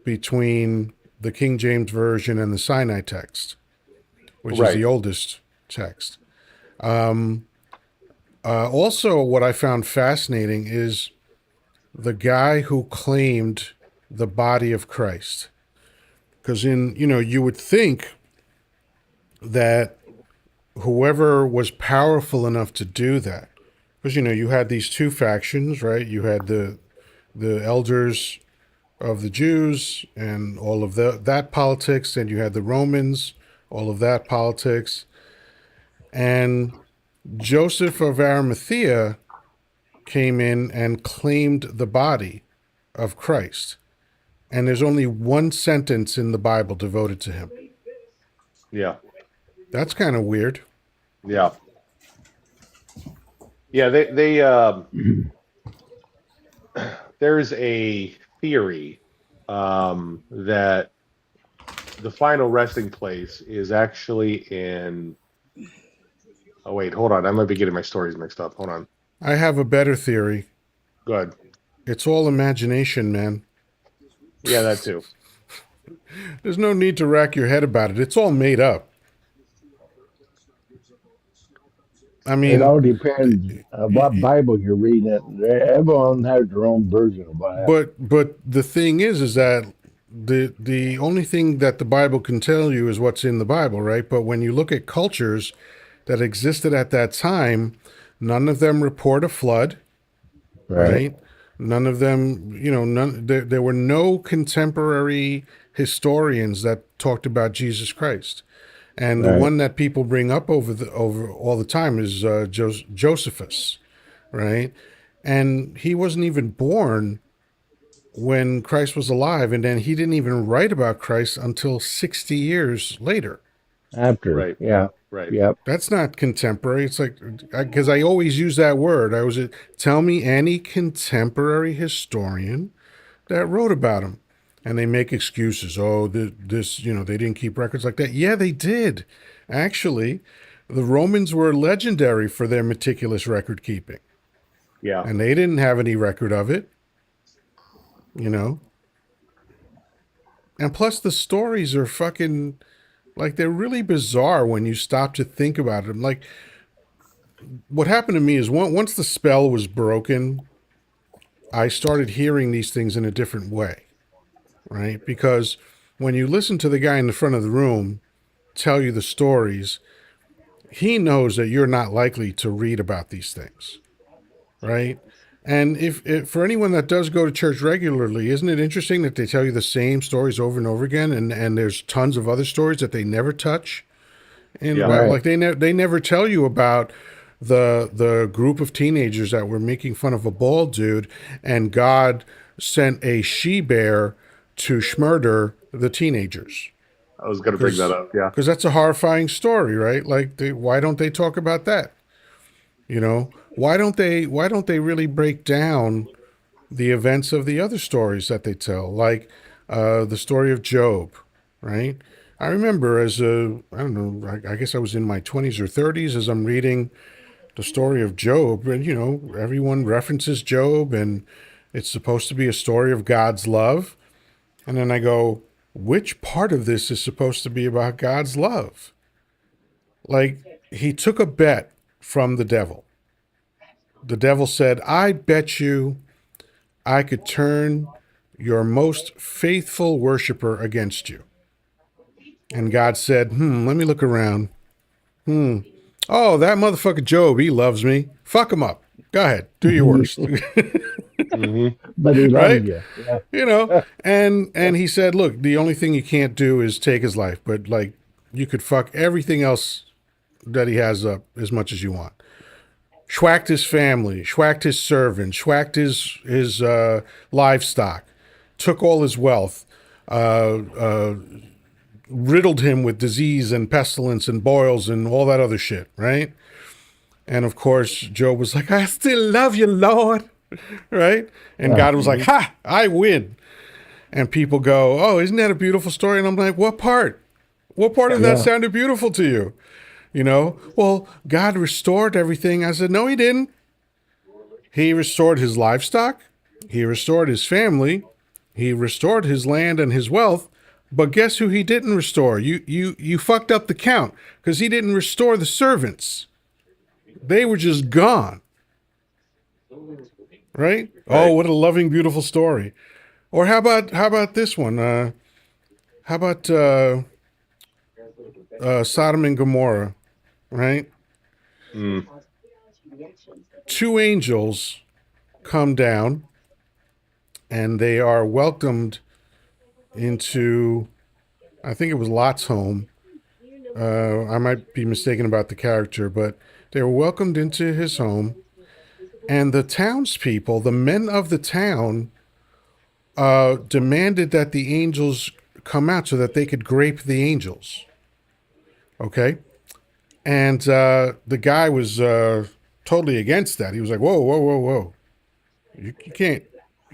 between the King James Version and the Sinai text, which is the Right. oldest text. Also, what I found fascinating is the guy who claimed the body of Christ. Because you would think that whoever was powerful enough to do that, because you had these two factions, right? You had the elders of the Jews and all of that politics, and you had the Romans, all of that politics, And Joseph of Arimathea came in and claimed the body of Christ. And there's only one sentence in the Bible devoted to him. Yeah. That's kind of weird. Yeah. Yeah. There's a theory that the final resting place is actually in. Oh wait, hold on. I might be getting my stories mixed up. Hold on. I have a better theory. Go ahead. It's all imagination, man. Yeah, that too. There's no need to rack your head about it. It's all made up. I It mean, all depends what Bible you're reading. Everyone has their own version of what happened. but the thing is that the only thing that the Bible can tell you is what's in the Bible, right? But when you look at cultures that existed at that time, none of them report a flood, Right, right? None of them, there were no contemporary historians that talked about Jesus Christ. And the right. one that people bring up over all the time is Josephus, right? And he wasn't even born when Christ was alive, and then he didn't even write about Christ until 60 years later. After, Right. yeah, Right. yep. That's not contemporary. It's like, because I always use that word. Tell me any contemporary historian that wrote about him. And they make excuses. Oh, they didn't keep records like that. Yeah, they did. Actually, the Romans were legendary for their meticulous record keeping. Yeah. And they didn't have any record of it, you know? And plus, the stories are fucking, like, they're really bizarre when you stop to think about them. Like, what happened to me is once the spell was broken, I started hearing these things in a different way, right? Because when you listen to the guy in the front of the room tell you the stories, he knows that you're not likely to read about these things, right? And if for anyone that does go to church regularly, isn't it interesting that they tell you the same stories over and over again, and there's tons of other stories that they never touch in the Yeah. Bible? Right. Like they never tell you about the group of teenagers that were making fun of a bald dude, and God sent a she bear to murder the teenagers. I was going to bring that up. Yeah. Because that's a horrifying story, right? Like, why don't they talk about that? Why don't they really break down the events of the other stories that they tell, like the story of Job, right? I remember I don't know, I guess I was in my 20s or 30s as I'm reading the story of Job, and everyone references Job, and it's supposed to be a story of God's love. And then I go, which part of this is supposed to be about God's love? Like, he took a bet from the devil. The devil said, I bet you I could turn your most faithful worshiper against you. And God said, let me look around. Oh, that motherfucker Job, he loves me. Fuck him up. Go ahead, do your worst. Hmm. But he loves Right? you. Yeah. And he said, look, the only thing you can't do is take his life, but like you could fuck everything else that he has up as much as you want. Schwacked his family, schwacked his servants, schwacked his livestock, took all his wealth, riddled him with disease and pestilence and boils and all that other shit, right? And of course, Job was like, I still love you, Lord, right? And God was like, ha, I win. And people go, oh, isn't that a beautiful story? And I'm like, what part? What part of that Yeah. sounded beautiful to you? Well, God restored everything. I said, no, he didn't. He restored his livestock. He restored his family. He restored his land and his wealth. But guess who he didn't restore? You fucked up the count because he didn't restore the servants. They were just gone. Right? Oh, Right. what a loving, beautiful story. Or how about this one? How about Sodom and Gomorrah? Right? Mm. Two angels come down and they are welcomed into, I think it was Lot's home, I might be mistaken about the character, but they were welcomed into his home, and the townspeople, the men of the town, demanded that the angels come out so that they could grape the angels. Okay, and the guy was totally against that. He was like, "Whoa, whoa, whoa, whoa! You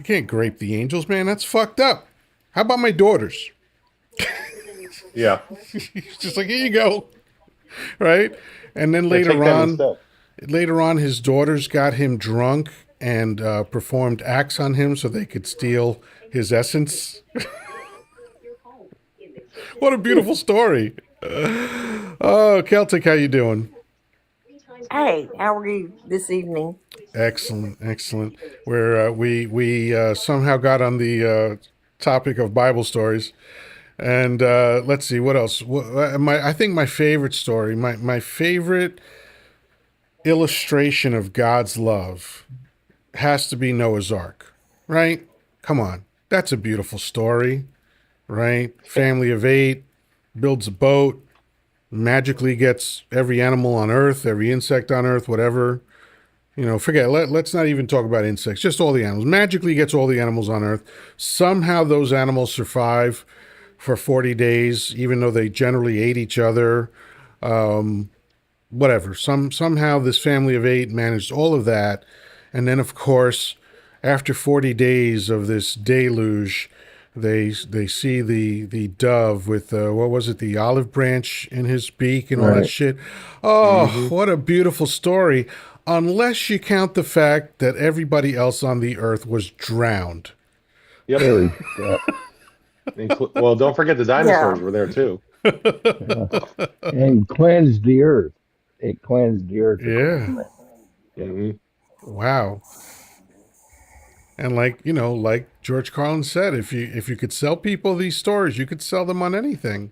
can't grape the angels, man. That's fucked up. How about my daughters?" Yeah. He's just like, "Here you go." Right? And then Yeah, take that instead. later on, his daughters got him drunk and performed acts on him so they could steal his essence. What a beautiful story. Oh, Celtic, how you doing? Hey, how are you this evening? Excellent, excellent. Where we somehow got on the topic of Bible stories, and let's see what else. I think my favorite story, my favorite illustration of God's love, has to be Noah's Ark, right? Come on, that's a beautiful story, right? Family of 8 builds a boat, magically gets every animal on Earth, every insect on Earth, whatever. Forget. Let's not even talk about insects. Just all the animals. Magically gets all the animals on Earth. Somehow those animals survive for 40 days, even though they generally ate each other. Whatever. Somehow this family of 8 managed all of that, and then of course, after 40 days of this deluge, they see the dove with what was it, the olive branch in his beak and all that Right. shit. Oh, Hmm. what a beautiful story! Unless you count the fact that everybody else on the earth was drowned. Yep. Very. Yeah. Well, don't forget the Yeah, dinosaurs were there too. Yeah. And cleansed the earth. It cleansed the earth Yeah. accordingly. Yeah. Hmm. Wow. And like George Carlin said, if you could sell people these stories, you could sell them on anything.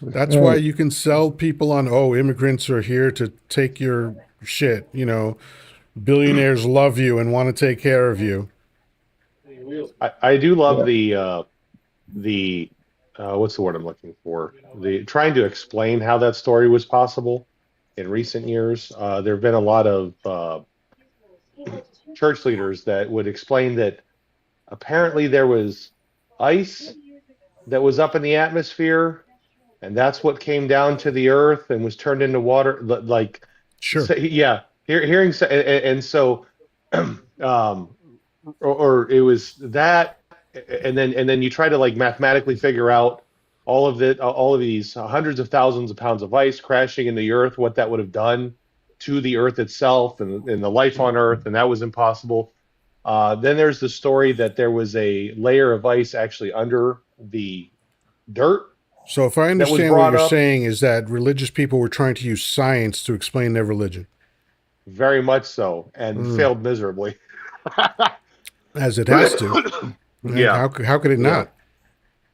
That's That's why right. you can sell people on, oh, immigrants are here to take your shit. Billionaires love you and want to take care of you. I do love Yeah. the what's the word I'm looking for? The trying to explain how that story was possible in recent years. There have been a lot of church leaders that would explain that apparently there was ice that was up in the atmosphere, and that's what came down to the earth and was turned into water. Like, Sure. so, yeah, hearing and so, or it was that, and then you try to like mathematically figure out all of these hundreds of thousands of pounds of ice crashing into the earth, what that would have done to the earth itself and the life on earth, and that was impossible. Then there's the story that there was a layer of ice actually under the dirt So if I that was understand what brought you're up. saying is that religious people were trying to use science to explain their religion, Very much so, and mm. failed miserably. As it has to. Right? Yeah, How could it yeah, not?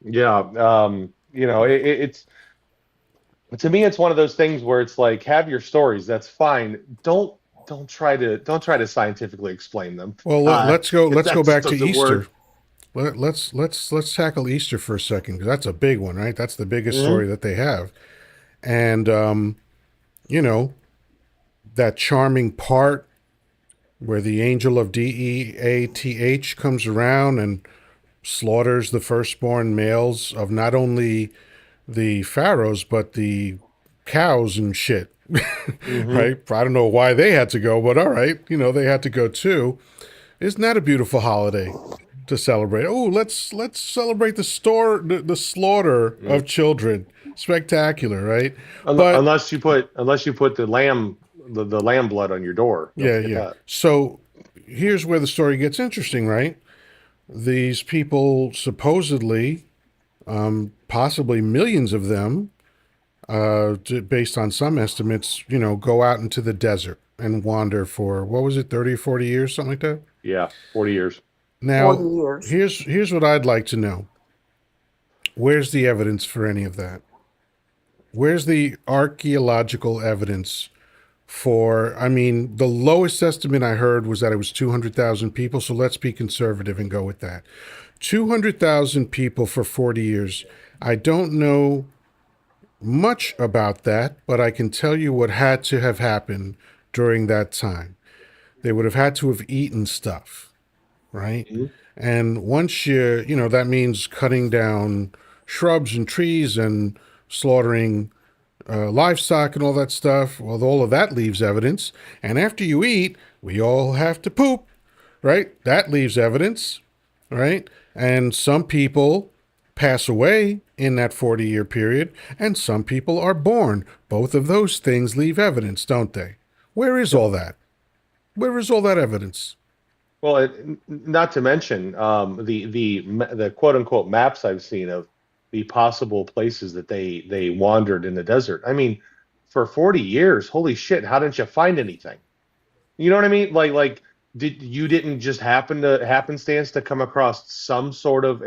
yeah. It's to me, it's one of those things where it's like, have your stories. That's fine. Don't try to scientifically explain them. Well, let's go. Because Let's go that just back to doesn't Easter. work. Let's tackle Easter for a second because that's a big one, right? That's the biggest Hmm. story that they have, and you know that charming part where the angel of Death comes around and slaughters the firstborn males of not only the pharaohs but the cows and shit. Hmm. Right? I don't know why they had to go, but all right, they had to go too. Isn't that a beautiful holiday to celebrate? Oh, let's celebrate the slaughter of children. Spectacular, right? But Unless you put the lamb blood on your door. Don't yeah, forget yeah. that. So here's where the story gets interesting, right? These people supposedly, possibly millions of them, based on some estimates, go out into the desert and wander for what was it, 30 or 40 years, something like that. Yeah, 40 years. 40 Now, years. here's what I'd like to know. Where's the evidence for any of that? Where's the archaeological evidence for, I mean, the lowest estimate I heard was that it was 200,000 people, so let's be conservative and go with that. 200,000 people for 40 years. I don't know much about that, but I can tell you what had to have happened during that time. They would have had to have eaten stuff, right? Mhm. And once that means cutting down shrubs and trees and slaughtering livestock and all that stuff. Well, all of that leaves evidence. And after you eat, we all have to poop, right? That leaves evidence, right? And some people pass away in that 40-year period, and some people are born. Both of those things leave evidence, don't they? Where is all that? Where is all that evidence? Well, not to mention the quote unquote maps I've seen of the possible places that they wandered in the desert. I mean, for 40 years, holy shit, how didn't you find anything? You know what I mean? Didn't just happenstance to come across some sort of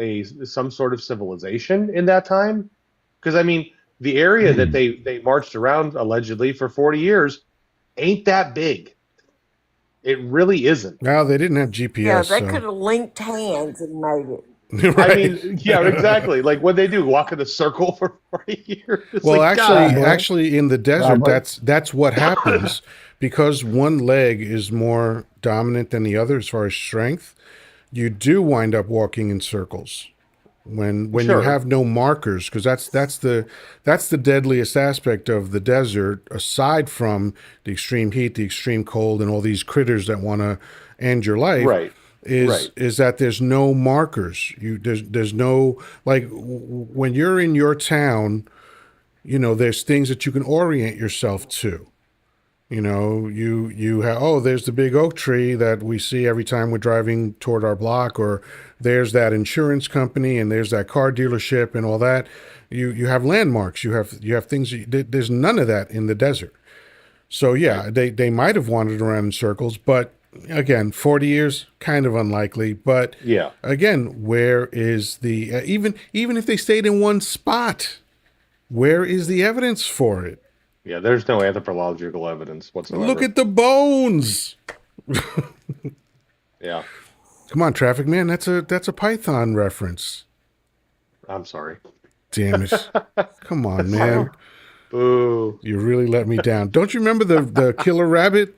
civilization in that time? Because I mean, the area that they marched around allegedly for 40 years ain't that big. It really isn't. Now, they didn't have Yeah, GPS, they so. could have linked hands and made it. I Right. mean, yeah, exactly. Like what they do, walk in a circle for 40 years. It's Well, like, actually, God. Probably. actually, in the desert, Probably. that's what happens because one leg is more dominant than the other as far as strength. You do wind up walking in circles when you Sure. have no markers, because that's the deadliest aspect of the desert, aside from the extreme heat, the extreme cold, and all these critters that want to end your life. Right. Is Right. is that there's no markers. There's no, like, when you're in your town, there's things that you can orient yourself to. You have, oh, there's the big oak tree that we see every time we're driving toward our block, or there's that insurance company, and there's that car dealership, and all that. You have landmarks. You have things. There's none of that in the desert. So Right. yeah, they might have wandered around in circles, but again, 40 years, kind of unlikely. But Yeah. again, where is the even if they stayed in one spot, where is the evidence for it? Yeah. There's no anthropological evidence Look whatsoever. at the bones. Yeah. Come on, Traffic Man. That's a Python reference. I'm sorry. Damn it. Come on, Oh, man. Boo. You really let me down. Don't you remember the killer rabbit?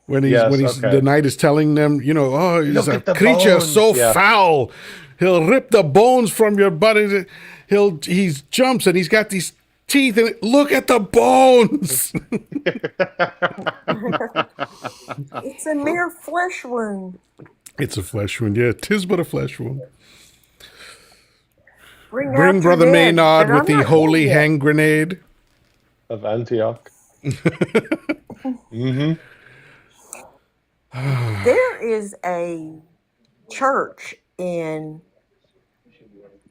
When Yes. he's the Okay. knight is telling them, oh, he's Look a at the creature so bones. Yeah. foul. He'll rip the bones from your body. He jumps and he's got these teeth, and look at the bones. it's a mere flesh wound. It's a flesh wound. Yeah, 'tis but a flesh wound. Bring Bring out your Brother dead, Maynard but with I'm the not dead holy yet. hand grenade. Of Antioch. Mm-hmm. There is a church in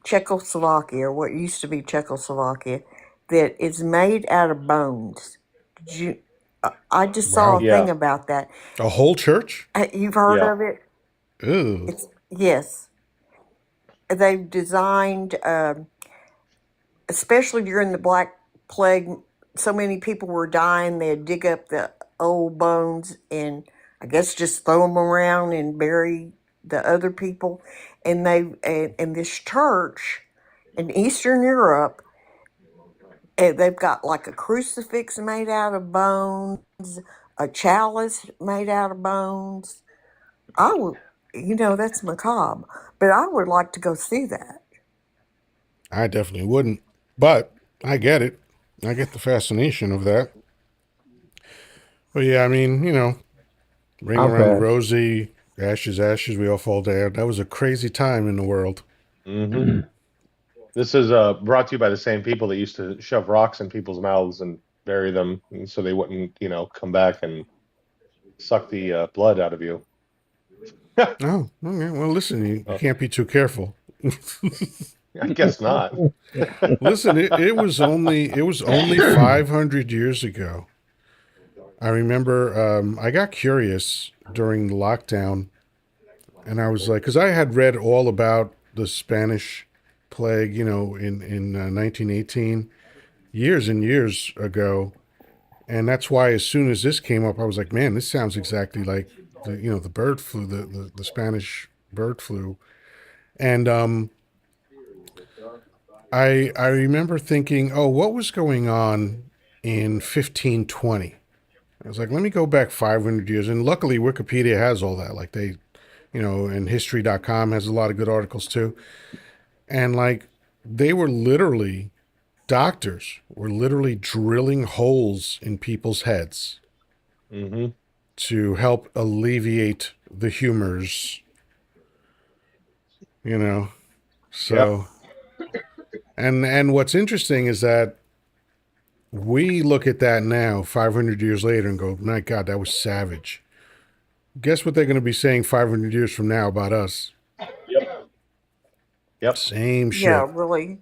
Czechoslovakia, or what used to be Czechoslovakia, that is made out of bones. Did you? I just saw Wow. a thing Yeah. about that. A whole church? You've heard Yeah. of it? Ew. It's yes. They've designed, especially during the Black Plague. So many people were dying. They'd dig up the old bones and I guess just throw them around and bury the other people. And and this church in Eastern Europe, they've got like a crucifix made out of bones, a chalice made out of bones. I would, that's macabre, but I would like to go see that. I definitely wouldn't. But I get it. I get the fascination of that. But yeah, I mean, ring I'll around the pass. rosy, ashes, ashes, we all fall down. That was a crazy time in the world. Mm-hmm. This is brought to you by the same people that used to shove rocks in people's mouths and bury them, so they wouldn't, come back and suck the blood out of you. Oh, okay. Well, listen, you Uh, can't be too careful. I guess not. Listen, it was only 500 years ago. I remember I got curious during the lockdown, and I was like, because I had read all about the Spanish plague, in 1918, years and years ago, and that's why as soon as this came up, I was like, man, this sounds exactly like the bird flu, the Spanish bird flu, and I remember thinking, oh, what was going on in 1520? I was like, let me go back 500 years. And luckily, Wikipedia has all that. Like, they, and history.com has a lot of good articles too. And like, they were literally, doctors were literally drilling holes in people's heads Hmm. to help alleviate the humors, you know. Yep. So, and what's interesting is that we look at that now, 500 years later, and go, my God, that was savage. Guess what they're going to be saying 500 years from now about us? Yep. Yep. Same Yeah, shit. really.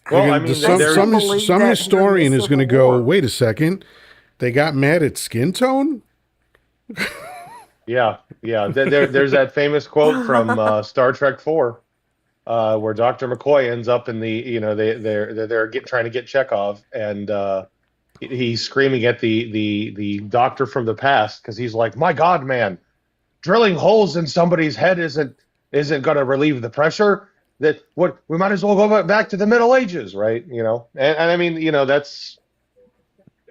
They're Well, I going to mean, They still some believe some that during the historian is going to Civil go, War. wait a second, they got mad at skin tone. yeah, yeah. There's that famous quote from Star Trek 4, where Dr. McCoy ends up in the, trying to get Chekhov, and he's screaming at the doctor from the past because he's like, "My God, man, drilling holes in somebody's head isn't going to relieve the pressure. That what we might as well go back to the Middle Ages, right? And I mean, that's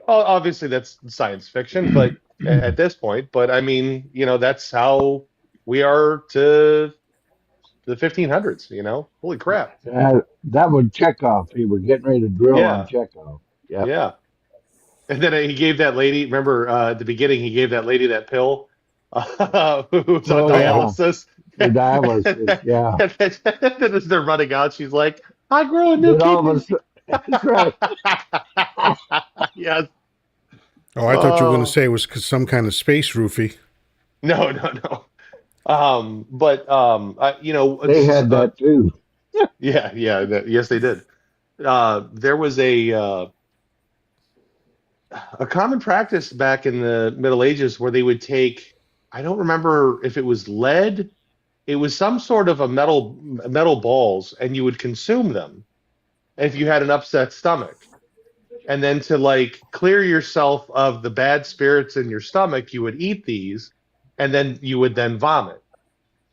obviously that's science fiction, but at this point, but I mean, that's how we are to the 1500s. Holy crap. That was Chekhov. He was getting ready to drill on Yeah, Chekhov. Yep. yeah. And then he gave that lady. Remember, at the beginning, he gave that lady that pill, who was on Oh yeah. dialysis. The and dialysis. Yeah. then as they're running out, she's like, "I grew a new Then all of a kidney." sudden, that's right. Yes. Oh, I thought you were going to Oh say it was some kind of space roofie. no, no, no. But They had that too. yeah, yeah. Yes, they did. There was a common practice back in the Middle Ages where they would take. I don't remember if it was lead. It was some sort of a metal balls, and you would consume them if you had an upset stomach. And then to like clear yourself of the bad spirits in your stomach, you would eat these, and then you would then vomit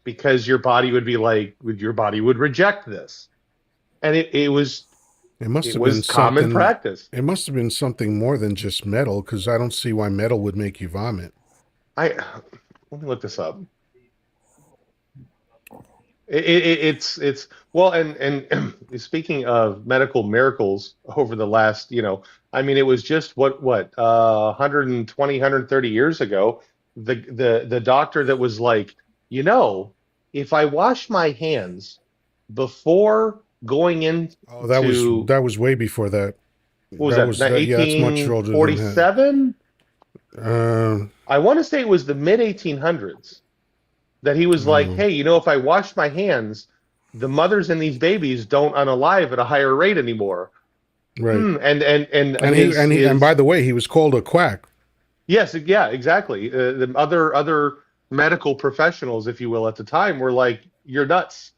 because your body would be like, your body would reject this, and it was It must it have been was common something. practice. It must have been something more than just metal, because I don't see why metal would make you vomit. I Let me look this up. It's well, and speaking of medical miracles over the last, I mean, it was just what 120 years ago, the doctor that was like, if I wash my hands before going Oh, that was into, way before that. what was That that, was that. Yeah, that's much older than that. 1847? Uh, I want to say it was the mid 1800s that he was like, oh, hey, if I wash my hands, the mothers in these babies don't unalive at a higher rate anymore. right. And And by the way, he was called a quack. yes, yeah, exactly. The other medical professionals, if you will, at the time were like, you're nuts.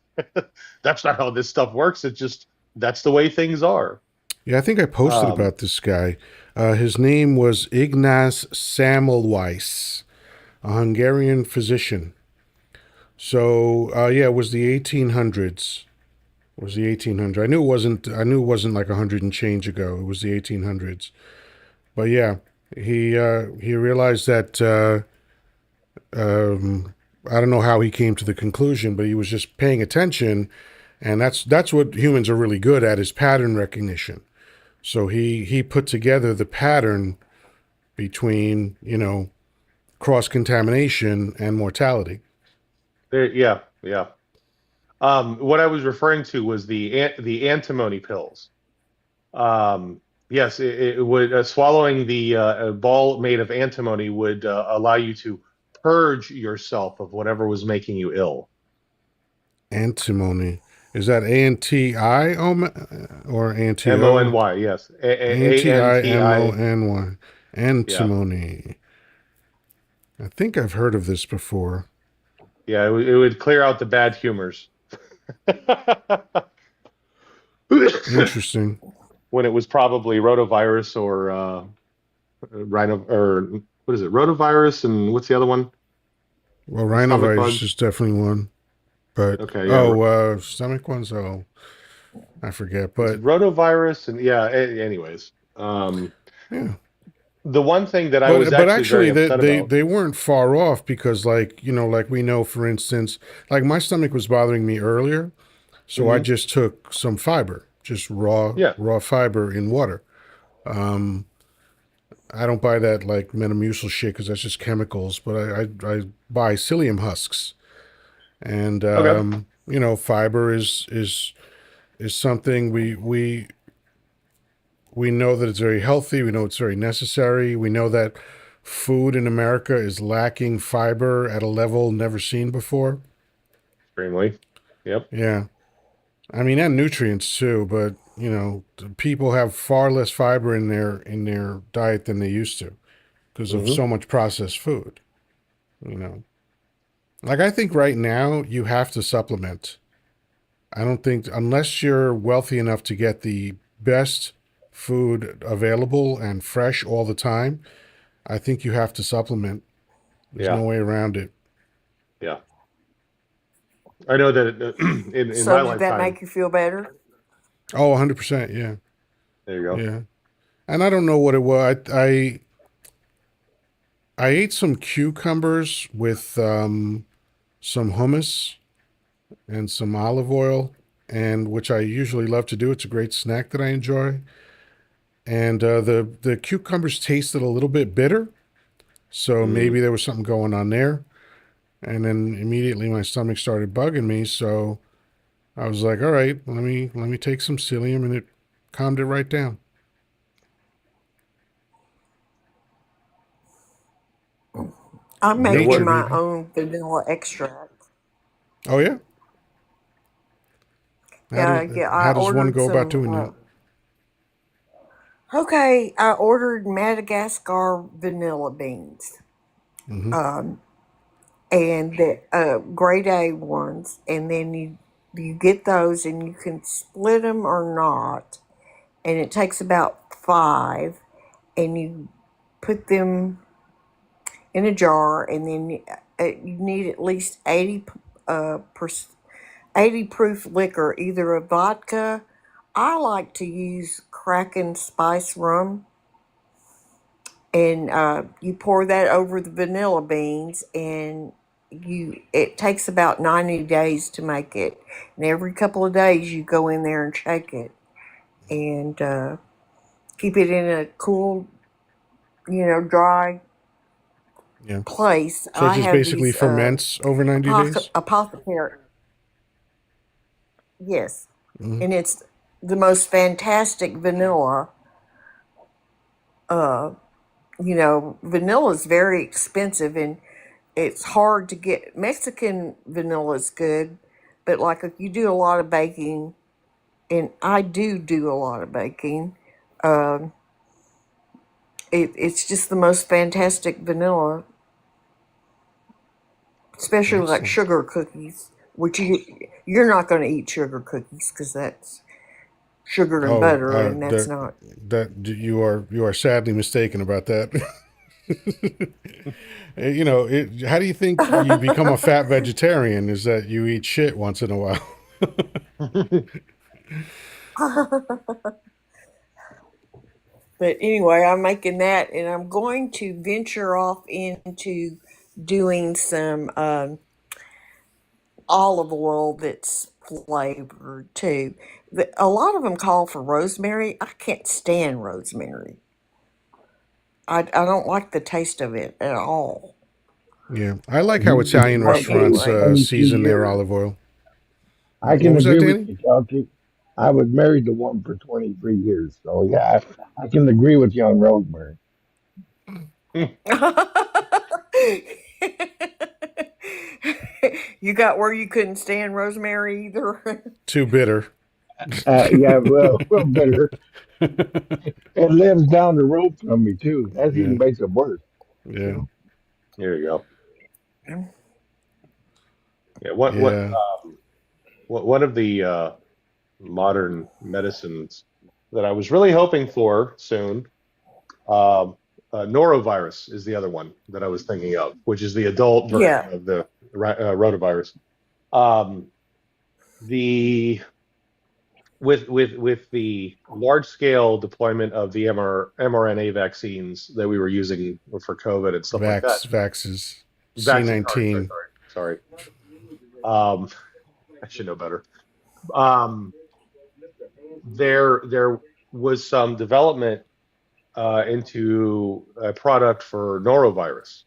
That's not how this stuff works. It's just that's the way things are. Yeah, I think I posted Um, about this guy. His name was Ignaz Semmelweis, a Hungarian physician. So yeah, it was the 1800s. It was the 1800s. I knew it wasn't. I knew it wasn't like 100 and change ago. It was the 1800s. But yeah, he realized that. I don't know how he came to the conclusion, but he was just paying attention, and that's what humans are really good at, is pattern recognition. So he put together the pattern between cross contamination and mortality. yeah, yeah. What I was referring to was the antimony pills. Yes, it would swallowing the a ball made of antimony would allow you to purge yourself of whatever was making you ill. Antimony, is that ANTI or ANTO? Mony, yes, ANTI. ANTIMONY. Yeah, Antimony. I think I've heard of this before. yeah, it would clear out the bad humors. Interesting. When it was probably rotavirus or rhino, or what is it? Rotavirus, and what's the other one? Well, The stomach rhinovirus bugs. is definitely one. But Okay, yeah. stomach ones. Oh, I forget. It's But rotavirus, and yeah. Anyways, yeah. the one thing that I was But actually actually, very upset about. they weren't far off because, like, like we know, for instance, like my stomach was bothering me earlier, so I Hmm. just took some fiber, just Yeah. raw fiber in water. Um, I don't buy that like Metamucil shit because that's just chemicals. But I buy psyllium husks, and Okay. fiber is something we know that it's very healthy. We know it's very necessary. We know that food in America is lacking fiber at a level never seen before. Extremely. Yep. Yeah. I mean, and nutrients too, but people have far less fiber in their diet than they used to because of Hmm. so much processed food, you know. Like I think right now you have to supplement. I don't think unless you're wealthy enough to get the best food available and fresh all the time, I think you have to supplement. There's Yeah. no way around it. Yeah. I know that in So my did that lifetime. make you feel better? Oh, 100%. Yeah. There you go. Yeah. And I don't know what it was. I ate some cucumbers with some hummus and some olive oil, and which I usually love to do. It's a great snack that I enjoy. And the cucumbers tasted a little bit bitter, so Mm. maybe there was something going on there. And then immediately my stomach started bugging me, so I was like, "All right, let me take some psyllium," and it calmed it right down. I'm It making Nature, worked. my baby. own vanilla extract. Oh yeah. Yeah, yeah. I How does one ordered go about some. doing that? Okay, I ordered Madagascar vanilla beans, Mm-hmm. um, and the grade A ones, and then you get those, and you can split them or not, and it takes about five, and you put them in a jar, and then you need at least 80 proof liquor, either a vodka. I like to use Kraken Spice rum, and you pour that over the vanilla beans, and it takes about 90 days to make it, and every couple of days you go in there and shake it, and keep it in a cool, dry Yeah. place. So it I just have basically these ferments over 90 days? apothecary. Yes, Hmm. and it's the most fantastic vanilla. uh Vanilla is very expensive, and it's hard to get. Mexican vanilla is good, but like if you do a lot of baking, and I do a lot of baking, um, it's just the most fantastic vanilla, especially like Excellent. sugar cookies, which you're not going to eat sugar cookies because that's sugar and Oh, butter, and that's not. you are sadly mistaken about that. How do you think you become a fat vegetarian? Is that you eat shit once in a while? But anyway, I'm making that, and I'm going to venture off into doing some olive oil that's flavored too. A lot of them call for rosemary. I can't stand rosemary. I don't like the taste of it at all. Yeah, I like how You've been Italian But married for restaurants anyway, 23 season their years. olive oil. I What can was that, agree with Danny? you, Chelsea. I was married to one for 23 years. So, yeah, I can agree with you on Rosemary. you got where you couldn't stand rosemary either. Too bitter. Yeah, well, better. It lives down the road from me, too. That Yeah, even makes it worse, you yeah, know. There you go. Yeah. yeah. What one of the modern medicines that I was really hoping for soon. Um, norovirus is the other one that I was thinking of, which is the adult version Yeah. of the rotavirus. Um, the with the large scale deployment of the mRNA vaccines that we were using for COVID and stuff like that. Vaxes. Vaccine, C19. sorry. I should know better. There was some development into a product for norovirus,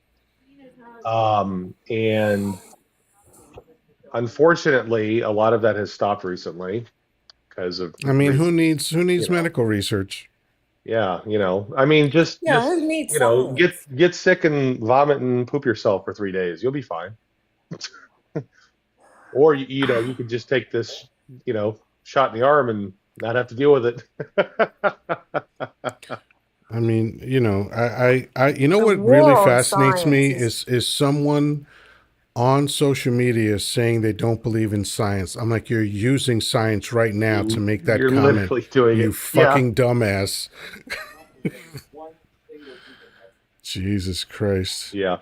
and unfortunately, a lot of that has stopped recently because of I mean, who reasons. needs medical research? Yeah, I mean, just Yeah, who needs science? get sick and vomit and poop yourself for 3 days. You'll be fine. Or you could just take this shot in the arm and not have to deal with it. I mean, you know The what really war on fascinates science me is is someone on social media saying they don't believe in science. I'm like, you're using science right now to make that You're comment. literally doing You it. Yeah. fucking dumbass. Jesus Christ. Yeah.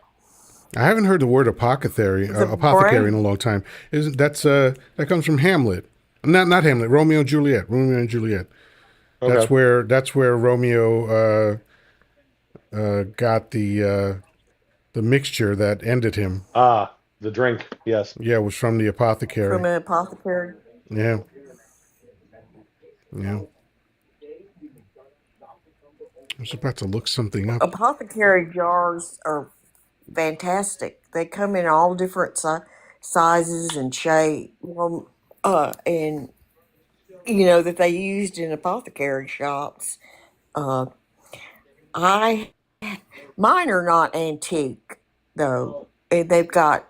I haven't heard the word apothecary the apothecary in a brain. long time. Isn't that comes from Hamlet? Not Hamlet. Romeo and Juliet. Romeo and Juliet. Okay. That's where Romeo got the mixture that ended him. Ah, the drink. Yes. Yeah, it was from the apothecary. From an apothecary. Yeah, yeah. I was about to look something up. Apothecary jars are fantastic. They come in all different sizes and shape. Well, and that they used in apothecary shops. Uh, I Mine are not antique though. And they've got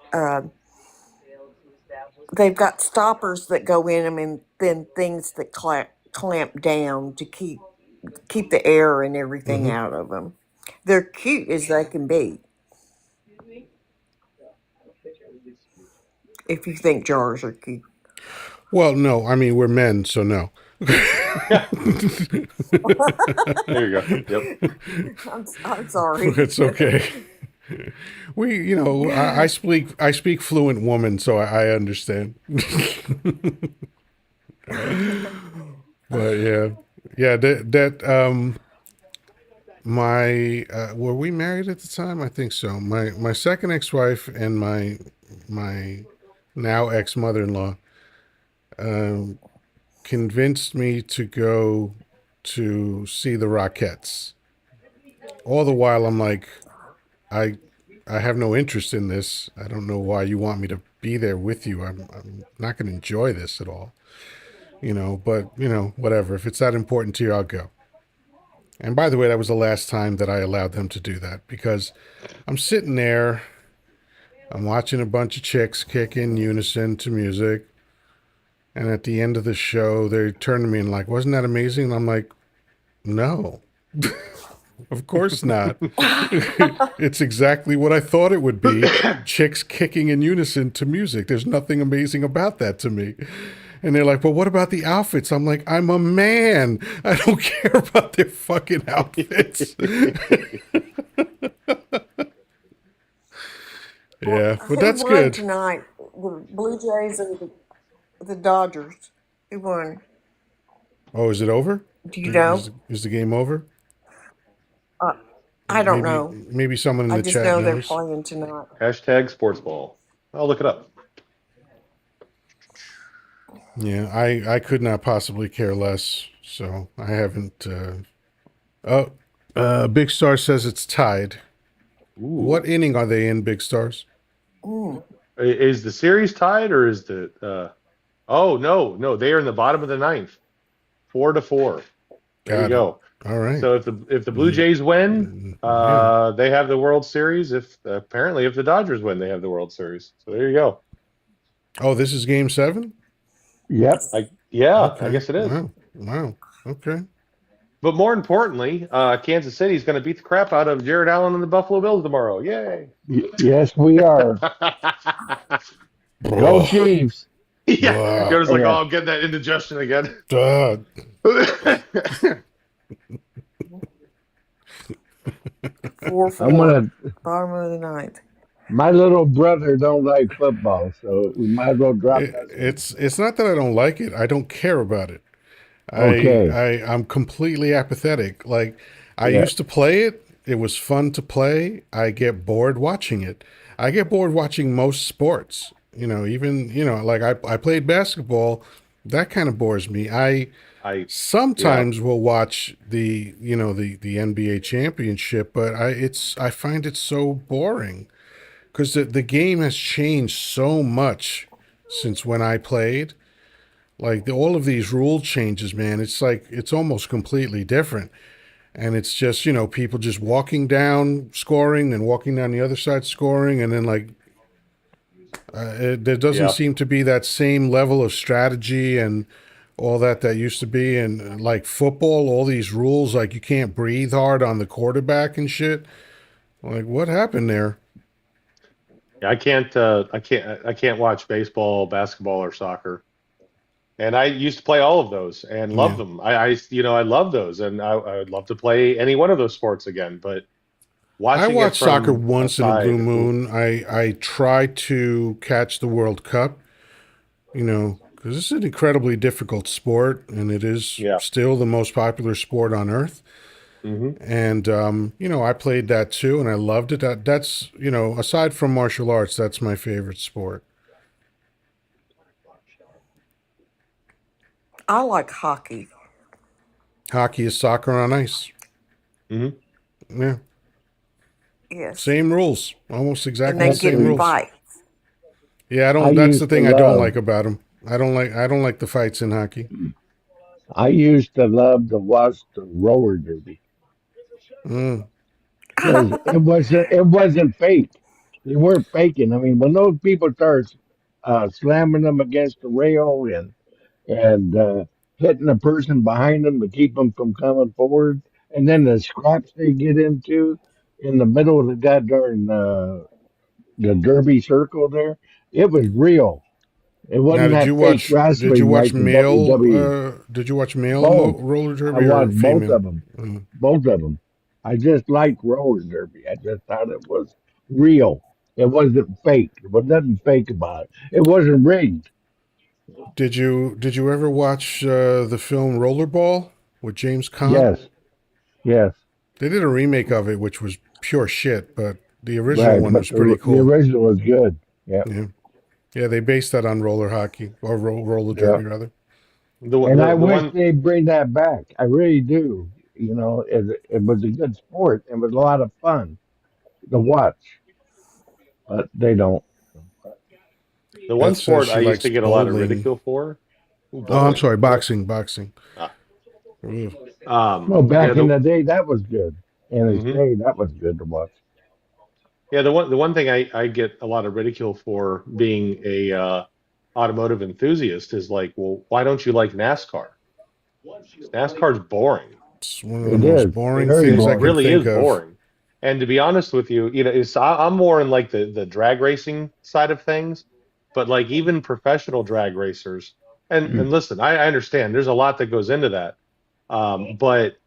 stoppers that go in them, and then things that clamp down to keep the air and everything Hmm. out of them. They're cute as they can be. If you think jars are cute. Well, no, I mean we're men, so no. Yeah. There you go. Yep. I'm sorry. It's okay. I speak fluent woman, so I understand. But yeah, my were we married at the time? I think so. My second ex-wife and my now ex-mother-in-law convinced me to go to see the Rockettes. All the while, I'm like, I I have no interest in this. I don't know why you want me to be there with you. I'm not going to enjoy this at all. But whatever. If it's that important to you, I'll go. And by the way, that was the last time that I allowed them to do that, because I'm sitting there, I'm watching a bunch of chicks kick in unison to music, and at the end of the show, they turn to me and like, "Wasn't that amazing?" And I'm like, "No, of course not." It's exactly what I thought it would be. Chicks kicking in unison to music. There's nothing amazing about that to me. And they're like, "Well, what about the outfits?" I'm like, "I'm a man. I don't care about their fucking outfits." Well, Yeah, but who that's won good. tonight? The Blue Jays or the Dodgers? Who won? Oh, is it over? Do you know? Is the game over? Uh, I don't know. Maybe someone in I the just chat know they're knows. playing tonight. Hashtag sports ball. I'll look it up. Yeah, I could not possibly care less. So I haven't. Oh, Big Star says it's tied. Ooh. What inning are they in, Big Stars? Is the series tied, or is the? Oh no, they are in the bottom of the ninth, 4-4. There you Got it. go. All right. So if the Blue Jays win, Yeah. they have the World Series. If the Dodgers win, they have the World Series. So there you go. Oh, this is Game 7. Yep. I Okay. guess it is. Wow. Okay. But more importantly, Kansas City is going to beat the crap out of Jared Allen and the Buffalo Bills tomorrow. Yay! Yes, we are. Go Ugh. Chiefs. Yeah, Ugh. you're just like, Yeah. oh, I'm getting that indigestion again. Duh. 4-4. I'm gonna Bottom of the ninth. My little brother don't like football, so we might as well drop that one. It's not that I don't like it. I don't care about it. Okay. I'm completely apathetic. Like I Yeah. used to play it. It was fun to play. I get bored watching it. I get bored watching most sports. Even like I played basketball. That kind of bores me. I I yeah. sometimes will watch the NBA championship, but I find it so boring because the game has changed so much since when I played. Like all of these rule changes, man, it's like it's almost completely different. And it's just, people just walking down, scoring, and walking down the other side, scoring. And then, like, there doesn't Yeah. seem to be that same level of strategy and all that used to be. And, like, football, all these rules, like, you can't breathe hard on the quarterback and shit. Like, what happened there? I can't watch baseball, basketball, or soccer. And I used to play all of those and love Yeah. them. I love those, and I would love to play any one of those sports again. But I watching it watch soccer from a once in a blue side, oof, moon. I try to catch the World Cup, because it's an incredibly difficult sport, and it is yeah, still the most popular sport on earth. hmm And I played that too, and I loved it. That's aside from martial arts, that's my favorite sport. I like hockey. Hockey is soccer on ice. hmm Yeah, Yes. same rules, almost And exactly they the get same in Actually, rules. fight. Yeah, I I don't. That's the used to thing I don't love. like about them. I don't like the fights in hockey. I used to love to watch the roller derby Mm. because it wasn't fake. They weren't faking. I mean, when those people start slamming them against the rail and hitting the person behind them to keep them from coming forward, and then the scraps they get into in the middle of the goddamn the derby circle there, it was real. It Now, wasn't did you that fake watch? Did you wrestling watch like the male? WWE. Did you watch male Both. roller I derby or watched both female? of them. Mm. Both of them. I just liked roller derby. I just thought it was real. It wasn't fake. There was nothing fake about it. It wasn't rigged. Did you ever watch the film Rollerball with James Caan? Yes. Yes. They did a remake of it, which was pure shit, but the original Right. one But was pretty the cool. original was good. Yeah. Yeah, yeah, they based that on roller hockey or roller Yeah. derby rather. And I the wish one they'd bring that back. I really do. It was a good sport. It was a lot of fun to watch, but they don't. the one Beth says sport she I used likes to get a lot of bowling. ridicule for. Ooh, Oh, I'm bowling. sorry, What? boxing, boxing. Ah, Ugh. Well, yeah. back in the day, that was good. And they Mhm. say that was good to watch. Yeah, the one thing I get a lot of ridicule for being a automotive enthusiast is like, well, why don't you like NASCAR? NASCAR's boring. It's one of the It most is boring very It things I can boring. really is think of. boring. And to be honest with you, I'm more in like the drag racing side of things, but like even professional drag racers, and listen, I understand there's a lot that goes into that. But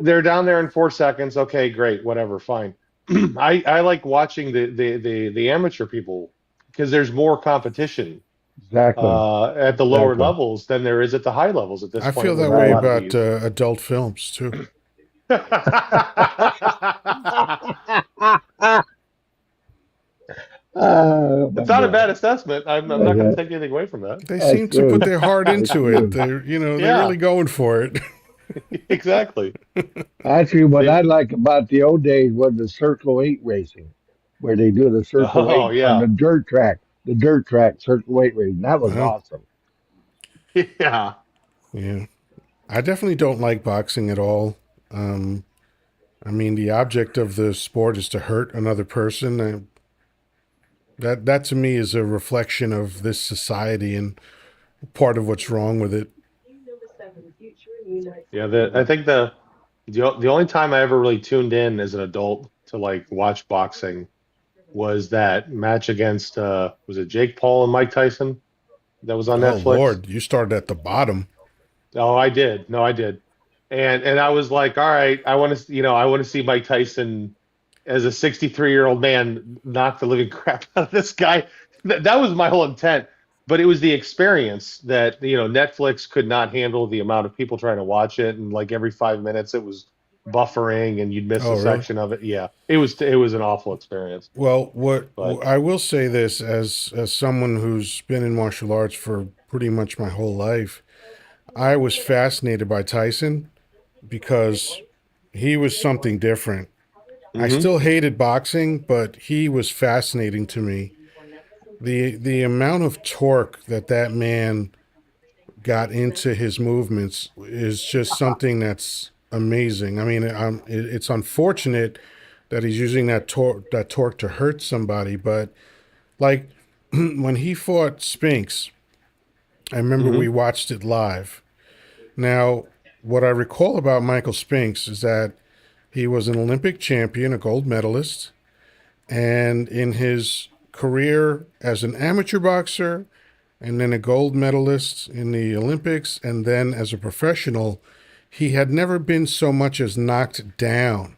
they're down there in 4 seconds. Okay, great, whatever, fine. I like watching the amateur people because there's more competition Exactly. at the lower Exactly. levels than there is at the high levels at this I feel point with that a way Right. lot of about these. adult films too. It's My not a God. bad assessment. I'm not going to Okay. take anything away from that. They That's seem to put true. their heart That's into it. true. They're Yeah, really going for it. exactly. Actually, what They, I like about the old days was the Circle 8 racing, where they do the Circle oh 8 on yeah, the dirt track Circle 8 racing. That was Well, awesome. yeah. yeah, I definitely don't like boxing at all. Um, I mean, the object of the sport is to hurt another person. That to me is a reflection of this society and part of what's wrong with it. Yeah, I Yeah. think the only time I ever really tuned in as an adult to like watch boxing was that match against was it Jake Paul and Mike Tyson that was on Oh Netflix? Lord, you started at the bottom. Oh, I did. No, I did. And I was like, all right, I want to see Mike Tyson as a 63-year-old man, knock the living crap out of this guy. That was my whole intent. But it was the experience that, Netflix could not handle the amount of people trying to watch it, and like every 5 minutes it was buffering, and you'd miss Oh, a really? section of it. Yeah, it was an awful experience. Well, But I will say this as someone who's been in martial arts for pretty much my whole life, I was fascinated by Tyson because he was something different. I hmm still hated boxing, but he was fascinating to me. The amount of torque that man got into his movements is just something that's amazing. I mean, it's unfortunate that he's using that torque to hurt somebody, but like when he fought Spinks, I remember we hmm watched it live. Now, what I recall about Michael Spinks is that he was an Olympic champion, a gold medalist, and in his career as an amateur boxer, and then a gold medalist in the Olympics, and then as a professional, he had never been so much as knocked down.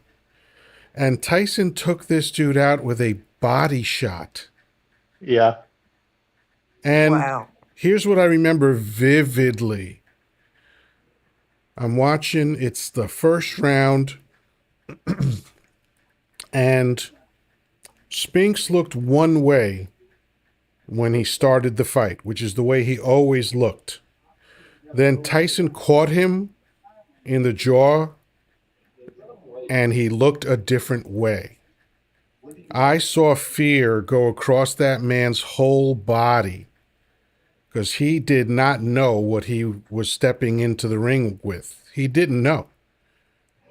And Tyson took this dude out with a body shot. yeah, And Wow. here's what I remember vividly. I'm watching, it's the first round, and Spinks looked one way when he started the fight, which is the way he always looked. Then Tyson caught him in the jaw and he looked a different way. I saw fear go across that man's whole body because he did not know what he was stepping into the ring with. He didn't know.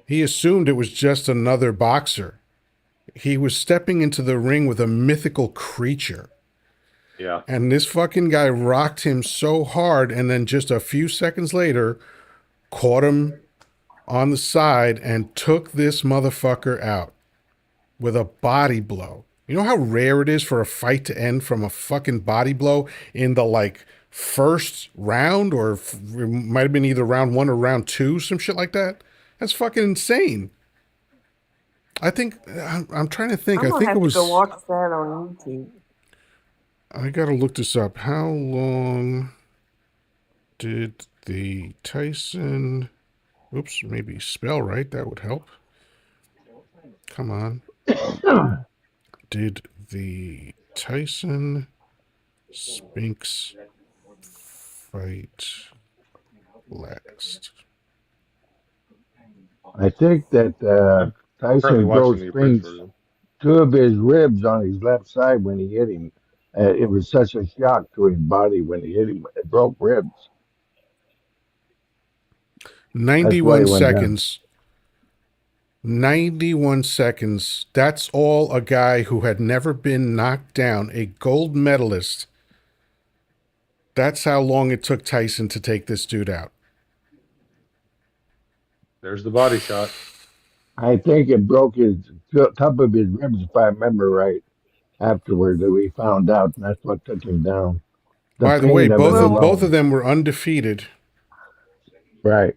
He assumed it was just another boxer. He was stepping into the ring with a mythical creature. yeah. And this fucking guy rocked him so hard, and then just a few seconds later, caught him on the side and took this motherfucker out with a body blow. You know how rare it is for a fight to end from a fucking body blow in the like first round, or it might have been either round one or round two, some shit like that? That's fucking insane. I think I'm trying to think. I'm I gonna think it have to go was. watch that on YouTube. I gotta look this up. How long did the Tyson? Oops, maybe spell right. That would help. Come on. Did the Tyson Spinks fight last? I think that I'm currently Tyson watching broke the abridged Spinks version. two of his ribs on his left side when he hit him. It was such a shock to his body when he hit him. It broke ribs. That's why he 91 went down. seconds. 91 seconds. That's all a guy who had never been knocked down, a gold medalist. That's how long it took Tyson to take this dude out. There's the body shot. I think it broke his top of his ribs, if I remember right. Afterward, that we found out, and that's what took him down. The By the way, pain of it Well, both of alone. them were undefeated. Right.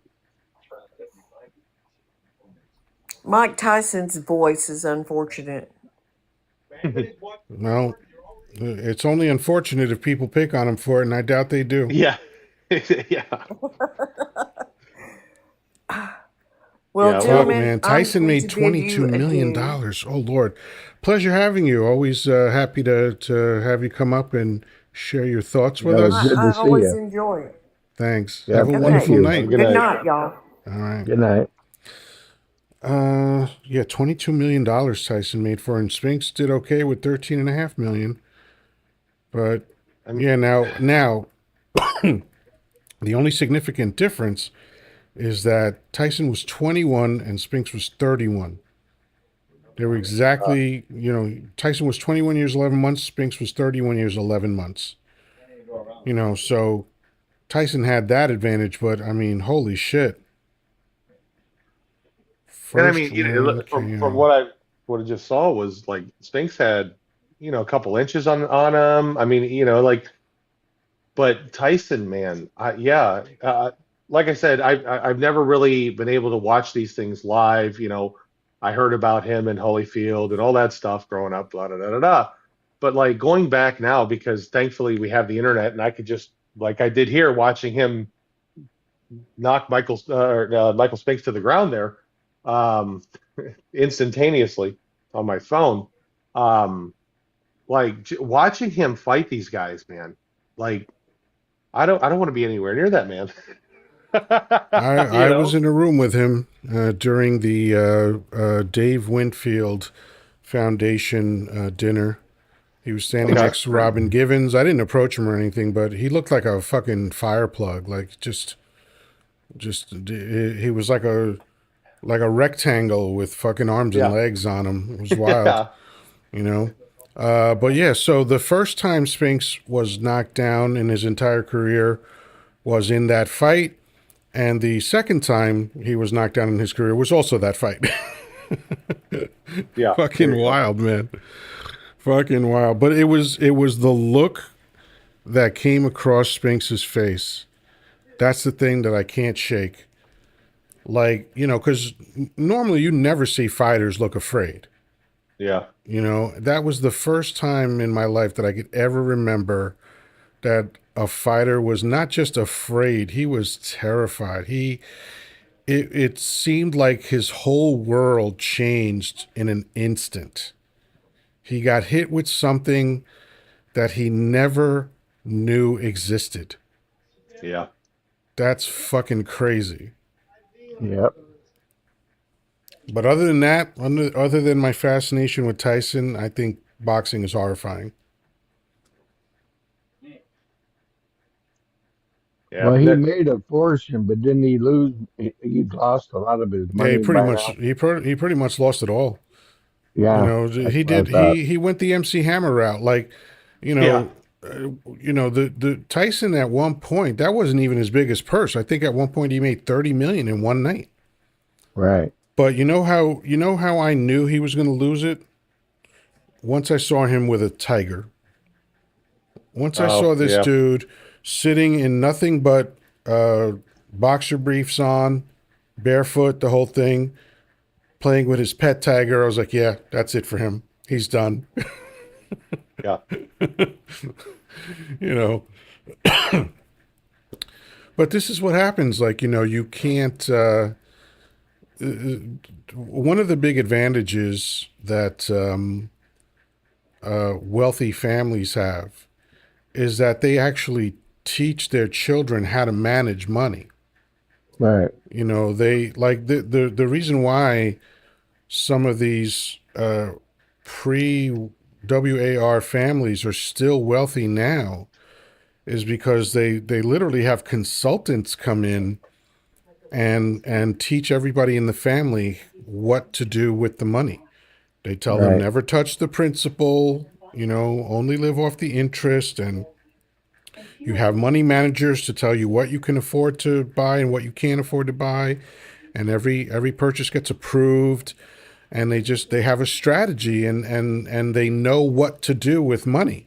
Mike Tyson's voice is unfortunate. Well, it's only unfortunate if people pick on him for it, and I doubt they do. Yeah, yeah, Well, yeah. Fuck, Well, gentlemen, man. I'm Tyson going made to bid $22 you million. adieu. dollars. Oh, Lord. Pleasure having you. Always happy to have you come up and share your thoughts Yeah, with it was us. good to I see always you. enjoy it. Thanks. Have Yep. a Thank Okay. wonderful you. have a night. good Good night. night, y'all. All right. Good night. Yeah, $22 million Tyson made for him. Spinks did okay with 13.5 million. But I'm, yeah, now the only significant difference is that Tyson was 21 and Spinks was 31. They were exactly, Tyson was 21 years, 11 months. Spinks was 31 years, 11 months. So Tyson had that advantage, but I mean, holy shit. and I First mean, round from KO. what I just saw was like Spinks had, a couple inches on him. I mean, but Tyson, man, yeah, like I said, I've never really been able to watch these things live. I heard about him in Holyfield and all that stuff growing up, blah, blah, blah, blah, blah. But like going back now, because thankfully we have the internet and I could just, like I did here, watching him knock Michael Spinks to the ground there, um, instantaneously on my phone. Um, like watching him fight these guys, man. Like I don't want to be anywhere near that man. I You was know? in a room with him during the Dave Winfield Foundation dinner. He was standing Okay. next to Robin Givens. I didn't approach him or anything, but he looked like a fucking fire plug. Like he was like a rectangle with fucking arms and Yeah. legs on him. It was wild, Yeah. you know. But yeah, so the first time Spinks was knocked down in his entire career was in that fight, and the second time he was knocked down in his career was also that fight. Yeah. There Fucking you go. wild, man. Fucking wild. But it was the look that came across Spinks's face. That's the thing that I can't shake. Like, because normally you never see fighters look afraid. Yeah. That was the first time in my life that I could ever remember that a fighter was not just afraid, he was terrified. It seemed like his whole world changed in an instant. He got hit with something that he never knew existed. Yeah. That's fucking crazy. Yep. But other than that, other than my fascination with Tyson, I think boxing is horrifying. Yeah. Well, he That, made a fortune, but didn't he lose? He lost a lot of his Yeah, he money pretty by much now. he pretty much lost it all. Yeah, that's He what I did thought. he went the MC Hammer route. Like, you yeah. know, the Tyson at one point that wasn't even his biggest purse. I think at one point he made 30 million in one night. Right. But you know how I knew he was going to lose it? Once I saw him with a tiger. Once I Oh, saw this yeah. dude sitting in nothing but boxer briefs on, barefoot, the whole thing, playing with his pet tiger, I was like, yeah, that's it for him. He's done. Yeah. you know. But this is what happens. Like, you can't. One of the big advantages that wealthy families have is that they actually teach their children how to manage money. Right. They like the reason why some of these pre WAR families are still wealthy now is because they literally have consultants come in and teach everybody in the family what to do with the money. They tell them Right. never touch the principal, only live off the interest, and you have money managers to tell you what you can afford to buy and what you can't afford to buy, and every purchase gets approved, and they have a strategy, and they know what to do with money.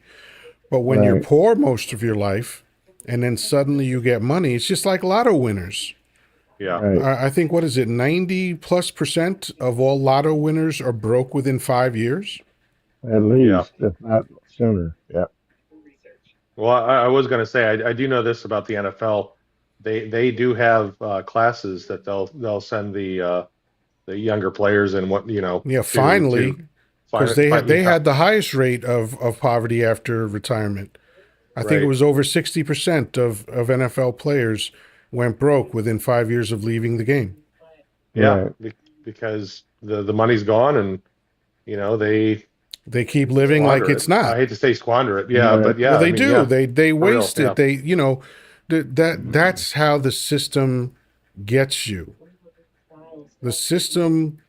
But when you're Right. poor most of your life and then suddenly you get money, it's just like lotto winners. Yeah. Right. I think, what is it, 90+% of all lotto winners are broke within 5 years? At Yeah. least, if not sooner. Yeah. Well, I was going to say I do know this about the NFL. They do have classes that they'll send the younger players and what Yeah, to finally, because find find they yeah, had the highest rate of poverty after retirement. I think it right. was over 60% of NFL players went broke within 5 years of leaving the game. Yeah, Right. because the money's gone and they They keep living like squander it's it. I not. hate to say squander it. Yeah, Right. but Well, yeah, I they mean, do. yeah, They for real. waste Yeah. it. That's how the system gets you. The system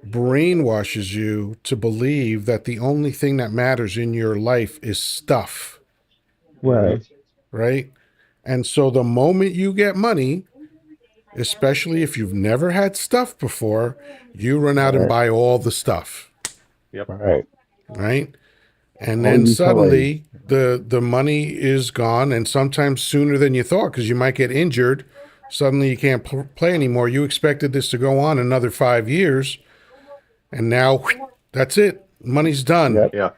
brainwashes you to believe that the only thing that matters in your life is stuff, Right. right? And so the moment you get money, especially if you've never had stuff before, you run out and Right. buy all the stuff, Yep. Right. right? And All then you toys. suddenly the money is gone, and sometimes sooner than you thought, because you might get injured. Suddenly you can't play anymore. You expected this to go on another 5 years, And now that's it. Money's done. Yep. Yeah.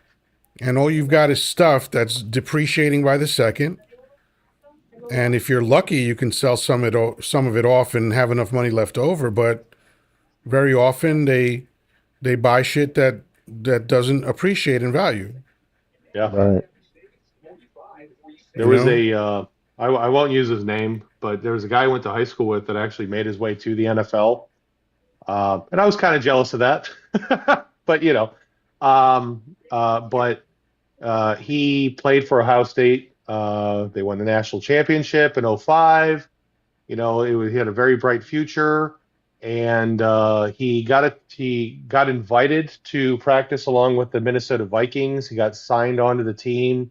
And all you've got is stuff that's depreciating by the second. And if you're lucky, you can sell some of it off and have enough money left over. But very often they buy shit that doesn't appreciate in value. Yeah. Right. There You was know, I won't use his name, but there was a guy I went to high school with that actually made his way to the NFL. And I was kind of jealous of that. But, but he played for Ohio State. They won the national championship in '05. He had a very bright future. And he got invited to practice along with the Minnesota Vikings. He got signed onto the team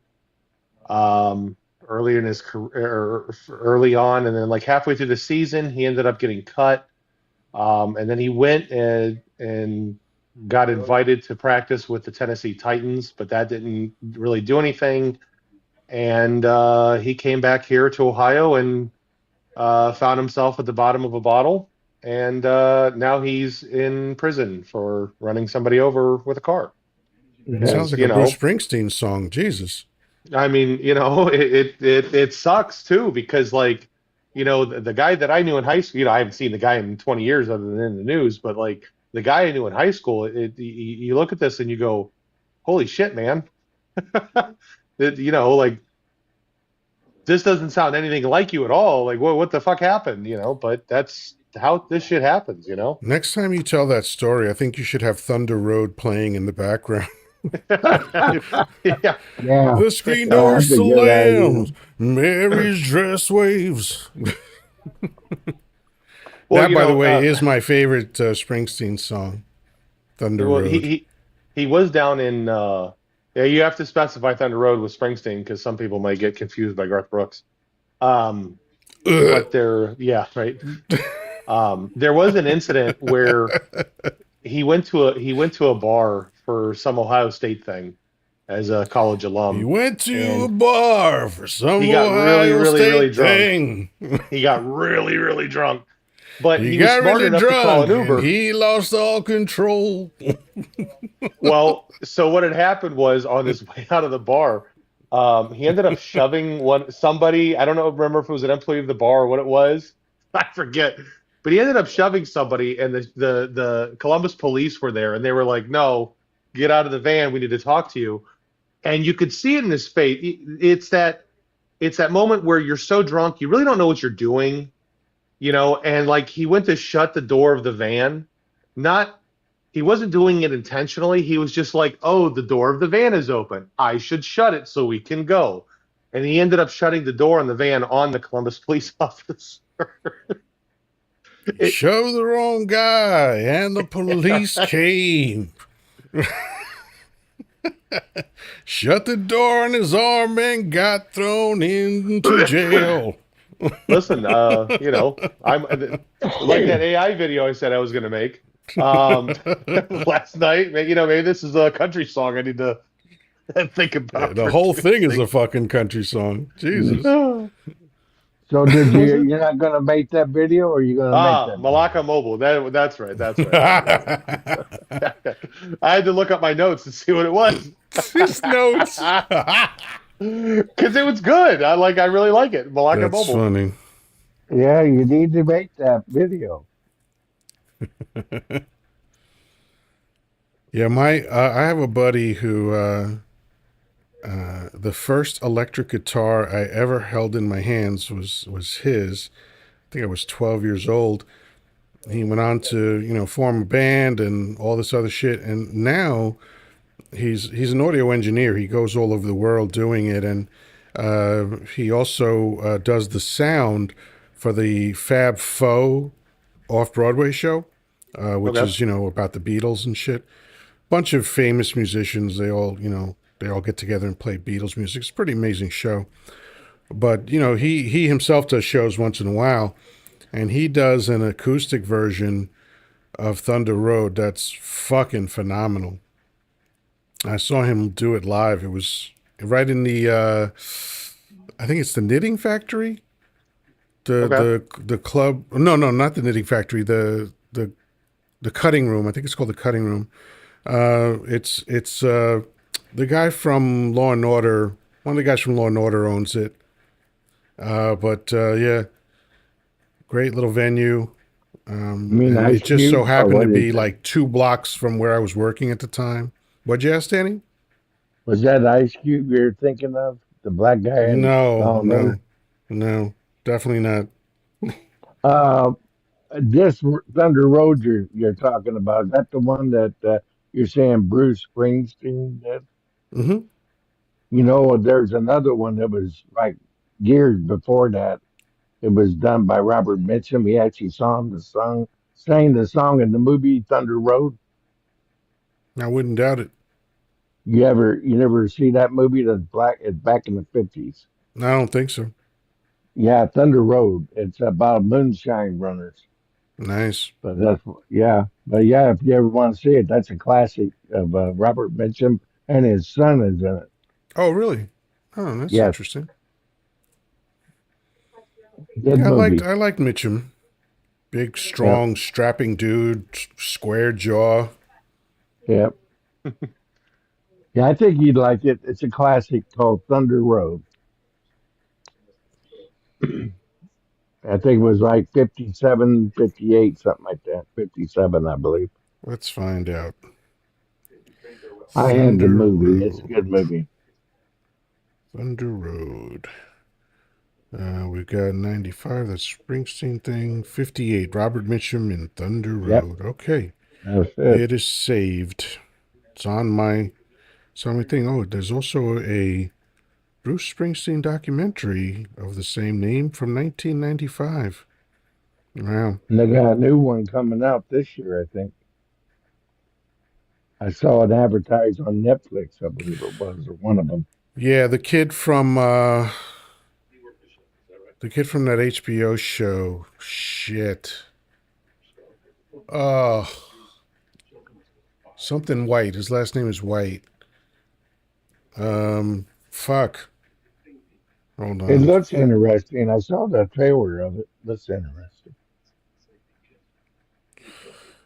early in his career, early on, and then like halfway through the season, he ended up getting cut. And then he went and got invited to practice with the Tennessee Titans, but that didn't really do anything. And he came back here to Ohio and found himself at the bottom of a bottle. And now he's in prison for running somebody over with a car. sounds As like a Bruce Springsteen song. Jesus. I mean, it sucks too because like, the guy that I knew in high school, I haven't seen the guy in 20 years other than in the news, but like the guy I knew in high school, you look at this and you go, holy shit, man. Like this doesn't sound anything like you at all. Like what the fuck happened, but that's how this shit happens. Next time you tell that story, I think you should have Thunder Road playing in the background. Yeah. Yeah. The screen door That's a good idea. slams. Mary's dress waves. Well, That, by the way, is my favorite Springsteen song. Thunder well, Road. he was down in yeah, you have to specify Thunder Road with Springsteen because some people might get confused by Garth Brooks. But yeah, right. There was an incident where he went to a bar for some Ohio State thing as a college alum. He went to and a bar for some he got Ohio really, State really drunk. thing. He got really, really drunk. But He he was got smart really enough to call drunk an Uber. and he lost all control. Well, so what had happened was on his way out of the bar, he ended up shoving somebody. I don't know, remember if it was an employee of the bar or what it was. I forget. But he ended up shoving somebody, and the Columbus police were there, and they were like, "No, get out of the van. We need to talk to you." And you could see it in his face. It's that moment where you're so drunk, you really don't know what you're doing, and like he went to shut the door of the van. He wasn't doing it intentionally. He was just like, oh, the door of the van is open. I should shut it so we can go. And he ended up shutting the door on the van on the Columbus police officer. Shove the wrong guy, and the police came. Shut the door on his arm and got thrown into jail. Listen, I'm like that AI video I said I was going to make last night. Maybe this is a country song I need to think about. The whole thing is a fucking country song. Jesus. So you're not gonna make that video, or are you gonna make that? Malacca Mobile. That's right. That's right. I had to look up my notes to see what it was. His notes. Because it was good. I really like it. Malacca That's Mobile. funny. Yeah, you need to make that video. Yeah, I have a buddy who the first electric guitar I ever held in my hands was his. I think I was 12 years old. He went on to form a band and all this other shit, and now he's an audio engineer. He goes all over the world doing it, and he also does the sound for the Fab Four off-Broadway show, which is about the Beatles and shit. Bunch of famous musicians. They all get together and play Beatles music. It's a pretty amazing show. But he himself does shows once in a while, and he does an acoustic version of Thunder Road that's fucking phenomenal. I saw him do it live. It was right in the I think it's the Knitting Factory. The club. No, not the Knitting Factory. The the cutting room. I think it's called the cutting room. It's the guy from Law and Order. One of the guys from Law and Order owns it. But yeah, great little venue. You mean And Ice it just so Cube or happened to what is be that? like 2 blocks from where I was working at the time. What'd you ask, Danny? Was that Ice Cube you're thinking of? The black guy in No, Law and no, Order? no, definitely not. Uh, this Thunder Road you're talking about, is that the one that you're saying Bruce Springsteen did? Hmm. You know, there's another one that was like years before that. It was done by Robert Mitchum. He actually sang the song in the movie Thunder Road. I wouldn't doubt it. You never see that movie? That's black. It's back in the 50s. I don't think so. Yeah, Thunder Road. It's about moonshine runners. Nice. But yeah, if you ever want to see it, that's a classic of Robert Mitchum, and his son is in it. Oh, really? Oh, that's Yes, interesting. good Yeah, movie. I liked Mitchum. Big, Yep, strong, strapping dude, square jaw. yep. Yeah, I think you'd like it. It's a classic called Thunder Road. I think it was like 57, 58, something like that. 57, I believe. Let's find out. I had the Thunder movie. It's a good Road. movie. Thunder Road. We've got 95. That's Springsteen thing. 58. Robert Mitchum in Thunder Yep, Road. Okay, that's it. it is saved. It's on my thing. Oh, there's also a Bruce Springsteen documentary of the same name from 1995. Wow. And they got a new one coming out this year, I think. I saw it advertised on Netflix, I believe it was, or one of them. Yeah, the kid from that HBO show. Shit. Oh, something White. His last name is White. Fuck. Hold It on. looks interesting. I saw the trailer of it. Looks interesting.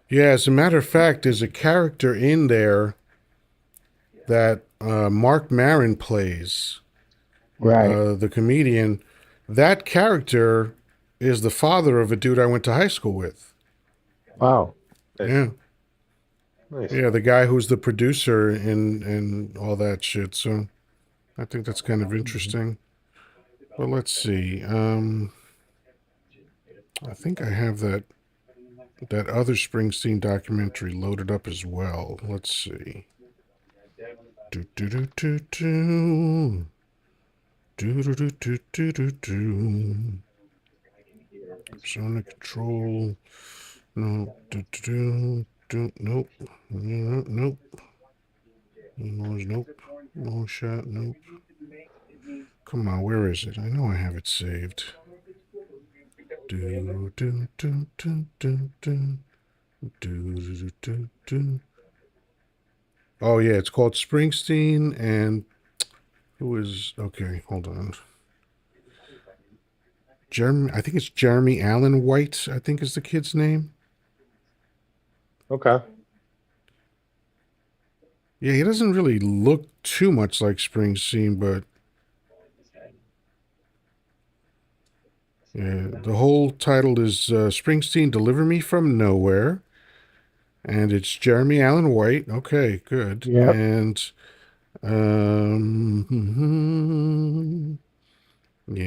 Yeah, as a matter of fact, there's a character in there that Mark Maron plays, Right. the comedian. That character is the father of a dude I went to high school with. Wow. Nice. Yeah. Nice. Yeah, the guy who's the producer and all that shit. So I think that's kind of interesting. But let's see. I think I have that other Springsteen documentary loaded up as well. Let's see. Do do do do do. Do do do do do do do. Sonic Control. No. Do do do do. Nope. Nope. Nope. No shot. Nope. Come on, where is it? I know I have it saved. Do do do do do do do do do. Oh yeah, it's called Springsteen and who is okay? Hold on. Jeremy, I think it's Jeremy Allen White. I think is the kid's name. Okay. Yeah, he doesn't really look too much like Springsteen, but yeah, the whole title is Springsteen Deliver Me from Nowhere. And it's Jeremy Allen White. Okay, good. Yep. And yeah,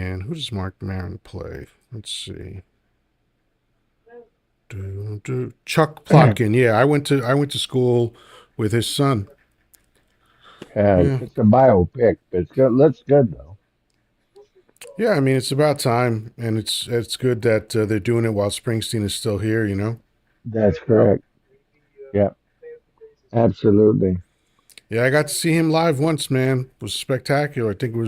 and who does Mark Maron play? Let's see. Chuck Plotkin. Yeah, I went to school with his son. Yeah. It's a biopic, but it's good. Looks good though. Yeah, I mean it's about time, and it's good that they're doing it while Springsteen is still here. You know. That's correct. Yep. Absolutely. Yeah, I got to see him live once, man. It was spectacular. I think it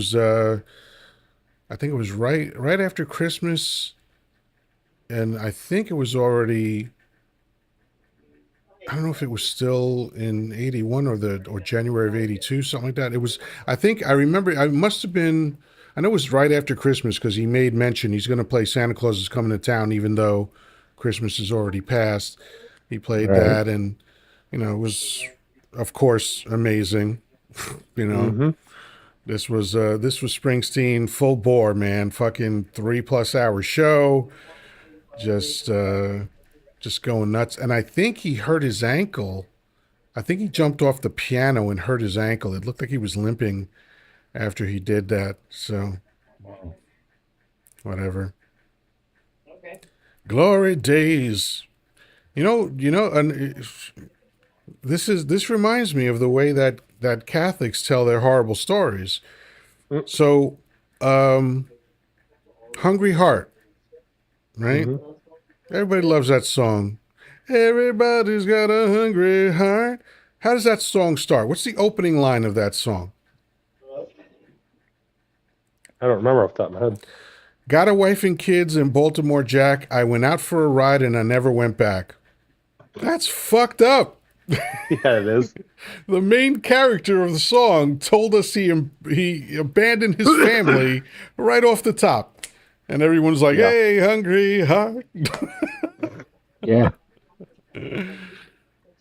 was right after Christmas, and I think it was already. I don't know if it was still in '81 or January of '82, something like that. It was. I think I remember. I must have been. I know it was right after Christmas because he made mention he's going to play Santa Claus is Coming to Town, even though Christmas is already passed. He played Right. that, and it was, of course, amazing. You know, Mm-hmm. this was Springsteen full bore, man. Fucking 3+ hour show, just just going nuts. And I think he hurt his ankle. I think he jumped off the piano and hurt his ankle. It looked like he was limping after he did that. So whatever. Glory days. And this reminds me of the way that Catholics tell their horrible stories. So, Hungry Heart, right? Mm-hmm. Everybody loves that song. Everybody's got a hungry heart. How does that song start? What's the opening line of that song? I don't remember off the top of my head. Got a wife and kids in Baltimore, Jack. I went out for a ride and I never went back. That's fucked up. Yeah, it is. The main character of the song told us he abandoned his family right off the top. And everyone's like, Yeah. hey, hungry heart. Yeah.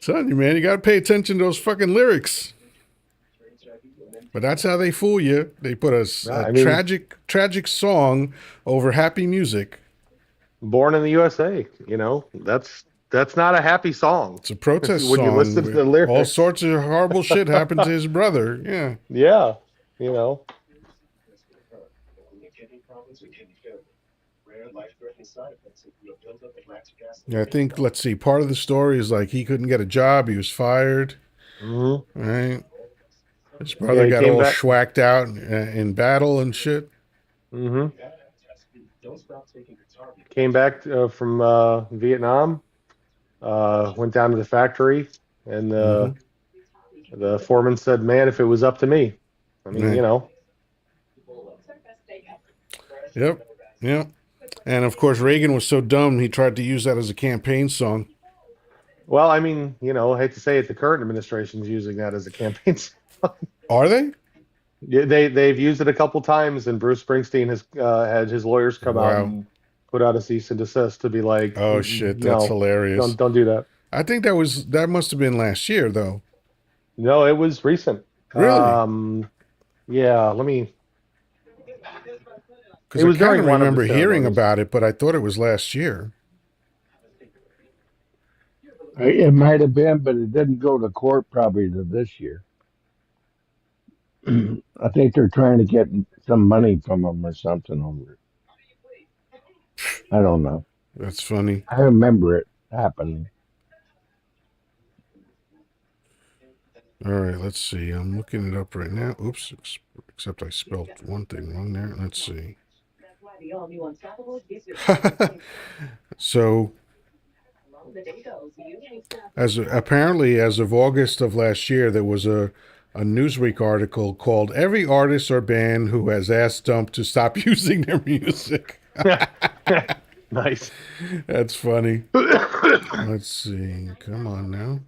Telling you, man, you got to pay attention to those fucking lyrics. But that's how they fool you. They put a I mean, tragic song over happy music. Born in the USA, that's not a happy song. It's a protest When you song. listen to the lyrics. All sorts of horrible shit happened to his brother. Yeah. Yeah, Yeah, I think, let's see, part of the story is like he couldn't get a job. He was fired. hmm Right. His Yeah, brother he got came all back. schwacked out in battle and shit. hmm Came back from Vietnam. Went down to the factory, and Mm-hmm. the foreman said, "Man, if it was up to me, I mean, Right. Yep. Yep. And of course, Reagan was so dumb he tried to use that as a campaign song. Well, I mean, I hate to say it, the current administration's using that as a campaign song. Are they? Yeah, they've used it a couple times, and Bruce Springsteen has had his lawyers come out Wow. and put out a cease and desist to be like, Oh shit, that's no, hilarious. don't do that. I think that must have been last year though. No, it was recent. Really? Yeah, let me. Because It I was kind of during one of the remember hearing ceremonies. about it, but I thought it was last year. It might have been, but it didn't go to court probably to this year. I think they're trying to get some money from them or something over it. I don't know. That's funny. I remember it happening. All right, let's see. I'm looking it up right now. Oops, except I spelled one thing wrong there. Let's see. So, apparently, as of August of last year, there was a Newsweek article called "Every Artist or Band Who Has Asked Dump to Stop Using Their Music." Nice. That's funny. Let's see. Come on now.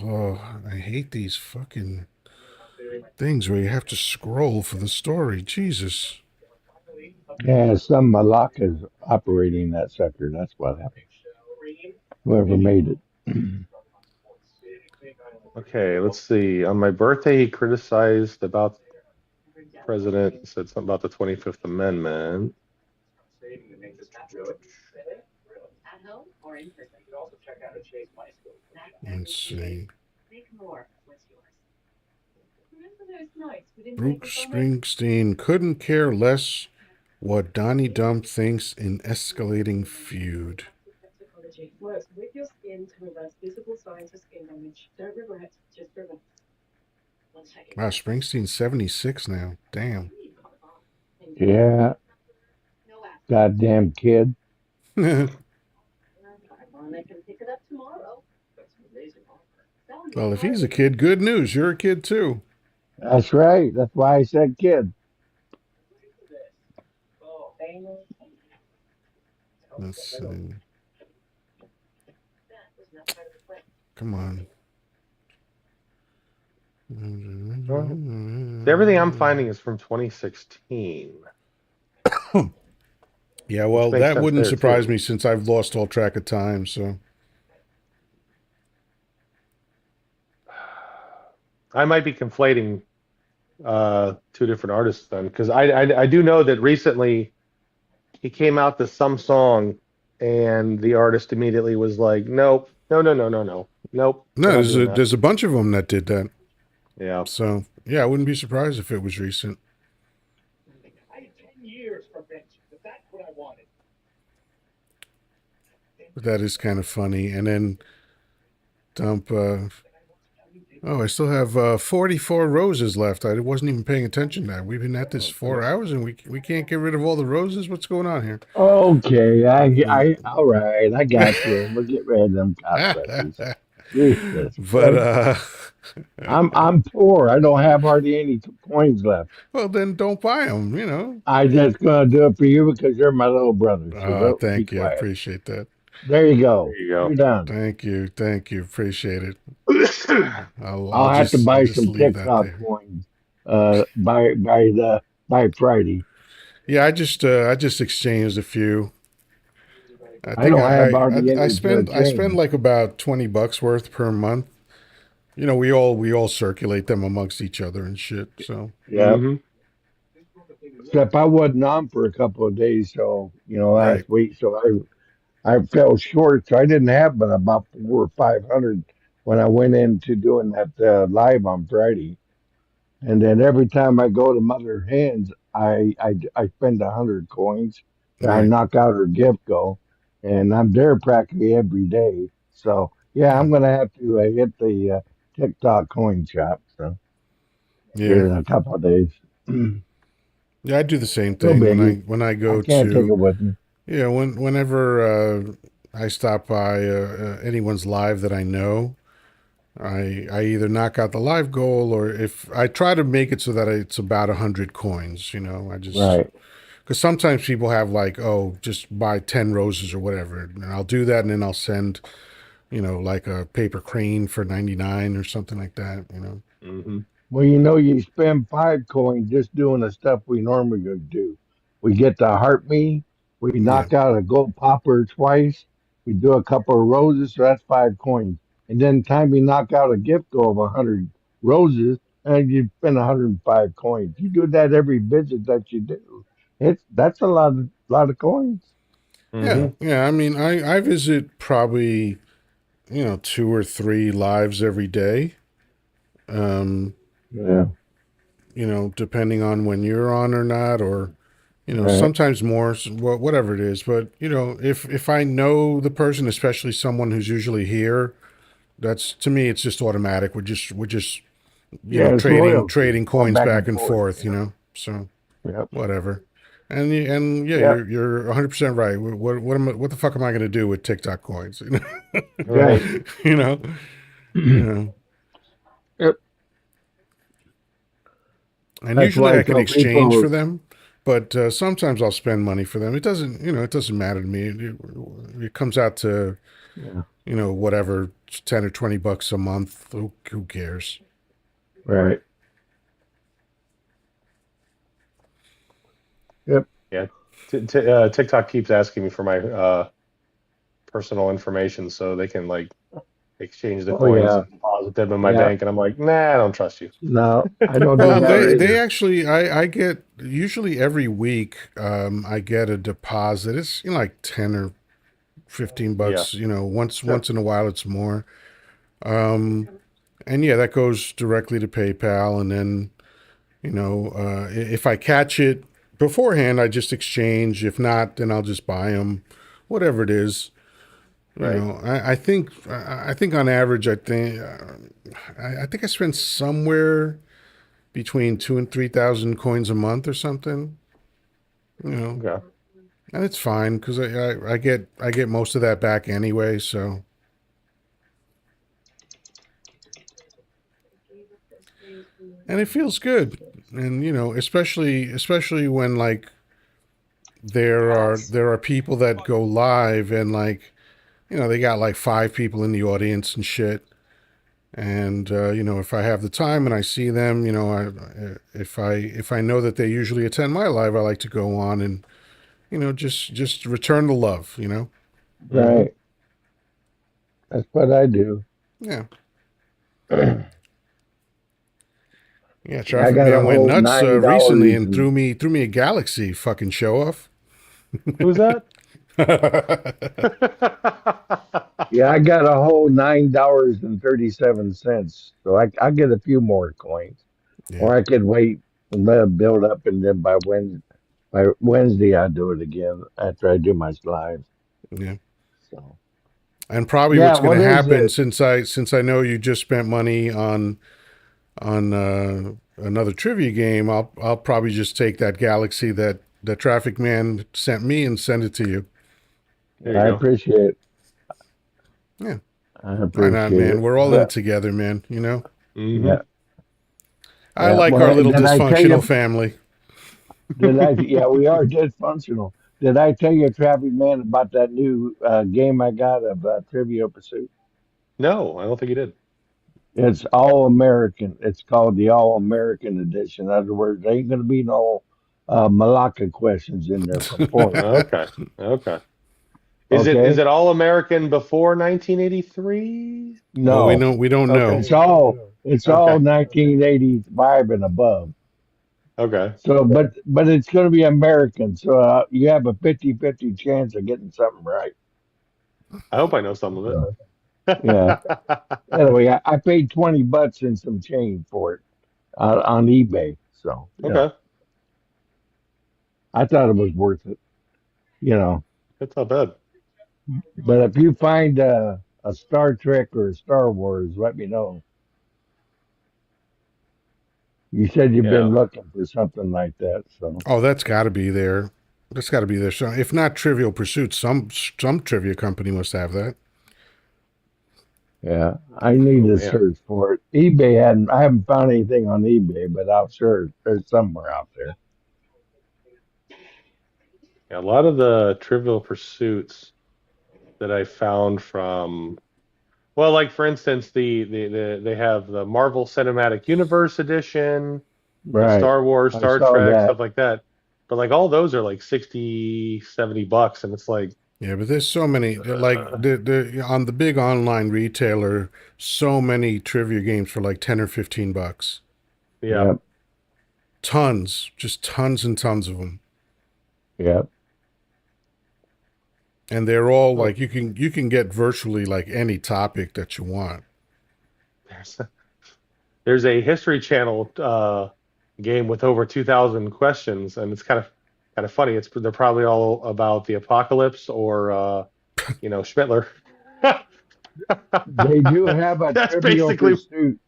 Oh, I hate these fucking things where you have to scroll for the story. Jesus. Yeah, some Malakas operating that sector. That's what happened. Whoever made it. Okay, let's see. On my birthday, he criticized about the president, said something about the 25th Amendment. Let's see. Bruce Springsteen couldn't care less what Donnie Dump thinks in escalating feud. Wow, Springsteen's 76 now. Damn. Yeah, goddamn kid. Well, if he's a kid, good news. You're a kid too. That's right. That's why I said kid. Let's see. Come on. Everything I'm finding is from 2016. Yeah, which well, makes that sense wouldn't there surprise too. me since I've lost all track of time. So I might be conflating two different artists then, because I do know that recently he came out to some song, and the artist immediately was like, "Nope, no, no, no, no, no, nope, we're no, not doing that." there's a bunch of them that did that. Yeah. So yeah, I wouldn't be surprised if it was recent. But that is kind of funny. And then dump. Oh, I still have 44 roses left. I wasn't even paying attention to that. We've been at this Oh 4 hours and we can't get rid of all the roses. What's going on here? Okay, Um, all right, I got you. We'll get rid of them cobwebbers. Jesus but Christ. I'm poor. I don't have hardly any coins left. well, then don't buy them. You know. I just gonna do it for you because you're my little brother. So don't be Thank you. I quiet. appreciate that. There you there go. you You're go. done. Thank you. Appreciate it. I'll have to I'll buy just some leave that TikTok there. coins by Friday. Yeah, I just exchanged a few. I I think don't have hardly I any to spend change. like about $20 worth per month. You know, we all circulate them amongst each other and shit. So Yeah. Hmm. Except I wasn't on for a couple of days, so right. last week, so I fell short, so I didn't have but about 400 or 500 when I went into doing that live on Friday. And then every time I go to Mother Hands, I spend 100 coins. I Right. knock out her gift go, and I'm there practically every day. So yeah, Yeah. I'm gonna have to hit the TikTok coin shop. So Yeah. here in a couple of days. No Yeah, I do the same thing biggie. when I I go can't take to it with me. yeah, whenever I stop by anyone's live that I know, I either knock out the live goal or if I try to make it so that it's about 100 coins. You know, I just Right. because sometimes people have like, oh, just buy 10 roses or whatever, and I'll do that, and then I'll send, you know, like a paper crane for 99 or something like that. You know, Hmm. Well, you spend 5 coins just doing the stuff we normally would do. We get the heart me, we yeah, knock out a gold popper twice, we do a couple of roses, so that's 5 coins. And then time you knock out a gift go of 100 roses, and you spend 105 coins. You do that every visit that you do. That's a lot of coins. yeah, Hmm. yeah. I mean, I visit probably, you know, 2 or 3 lives every day. Um, Yeah, you know, depending on when you're on or not, or you know, right. sometimes more, whatever it is. But you know, if I know the person, especially someone who's usually here, that's to me, it's just automatic. We're just you know Yeah, it's loyalty trading going coins back back and and forth. forth. You Yeah, know, so yep, whatever. And yeah, yep, you're 100% right. What the fuck am I going to do with TikTok coins? Right. right. You know, you know. Yep. And That's usually why I I can tell exchange for people. them, but sometimes I'll spend money for them. It doesn't, you know, it doesn't matter to me. It comes out to, Yeah, you know, whatever, 10 or 20 bucks a month. Who cares? right. Yep. Yeah. TikTok keeps asking me for my personal information so they can like exchange the Oh coins yeah. and deposit them in my Yeah. bank, and I'm like, nah, I don't trust you. No, I don't do Well, that they either. actually, I get usually every week, I get a deposit. It's you know, like 10 or 15 bucks. Yeah. You know, Sure. once in a while it's more. Um, and yeah, that goes directly to PayPal, and then you know, if I catch it beforehand, I just exchange. If not, then I'll just buy them, whatever it is. You Right. know, I think on average, I think I spend somewhere between 2 and 3 thousand coins a month or something. You know, Okay. and it's fine because I get most of that back anyway. So and it feels good, and you know, especially when like there are people that go live and like you know they got like 5 people in the audience and shit. And you know, if I have the time and I see them, you know, if I know that they usually attend my live, I like to go on and just return the love. Hmm. Right. That's what I do. Yeah, Yeah, yeah. I Traffic got a Man went whole nuts recently $9 and and threw me a Galaxy fucking show off. Who's that? yeah, I got a whole $9.37. So I get a few more coins. Yeah, Or I could wait and let it build up, and then by Wednesday I do it again after I do my slides. yeah. So And probably yeah, what's going what to is happen it? since I know you just spent money on another trivia game, I'll probably just take that Galaxy that Traffic Man sent me and send it to you. There you I go. appreciate Yeah, I why not, appreciate man? it. We're all in it together, man. Hmm. Yeah, I yeah. like our Well, little did I tell dysfunctional you? family. Did I? Yeah, we are dysfunctional. Did I tell you, Traffic Man, about that new game I got of Trivia Pursuit? No, I don't think he did. It's all American. It's called the All American Edition. In other words, there ain't going to be no Malacca questions in there from Florida. Okay. Okay. Is Okay? it all American before 1983? Well, we No, don't we don't Okay. know. it's all Okay. 1985 and above. Okay. So, but it's going to be American. So you have a 50-50 chance of getting something right. I hope I know some of So, yeah. it. Anyway, I paid $20 and some change for it on eBay. So, Okay. I thought it was worth it. You know, That's not bad. but if you find a Star Trek or a Star Wars, let me know. You said you've Yeah. been looking for something like that. So, Oh, that's got to be there. That's got to be there. So, if not Trivial Pursuit, some trivia company must have that. yeah, I need Oh to man. search for it. I haven't found anything on eBay, but I'm sure there's somewhere out there. Yeah, a lot of the Trivial Pursuits that I found from, well, like for instance, they have the Marvel Cinematic Universe edition, the Right. Star Wars, I Star saw Trek, that. stuff like that. But like all those are like 60, $70, and it's like, Yeah, but there's so many. Like the on the big online retailer, so many trivia games for like 10 or 15 bucks. yeah. Yep. Tons, just tons and tons of them, Yep. and they're all Oh, like you can get virtually like any topic that you want. there's there's a History Channel game with over 2,000 questions, and it's kind of funny. They're probably all about the apocalypse or Schmittler. They do have a That's Trivial basically Pursuit.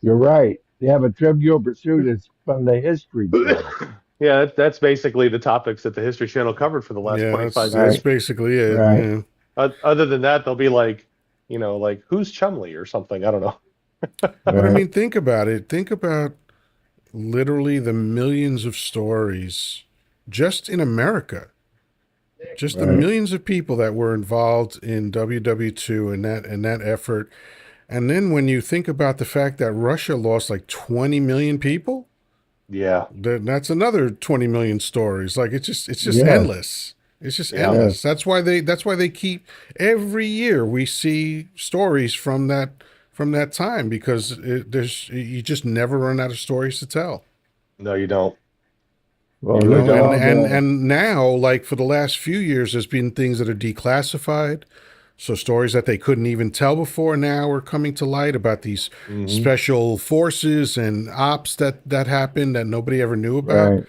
You're right. They have a Trivial Pursuit. It's from the History Channel. yeah, that's basically the topics that the History Channel covered for the last Yeah, that's 25 that's Right. years. basically it. Right. Yeah. Other than that, they'll be like, like who's Chumley or something. I don't know. But I Right. mean, think about it. Think about literally the millions of stories just in America. Just the Right. millions of people that were involved in WW2 and that effort. And then when you think about the fact that Russia lost like 20 million people, Yeah, that's another 20 million stories. Like it's just Yes. endless. It's just yeah, endless. Yes. That's why they keep every year we see stories from that time because you just never run out of stories to tell. no, you don't. You Well, You really look know, at don't. and all and the and now, like for the last few years, there's been things that are declassified. So stories that they couldn't even tell before now are coming to light about these Hmm. special forces and ops that happened that nobody ever knew about. right.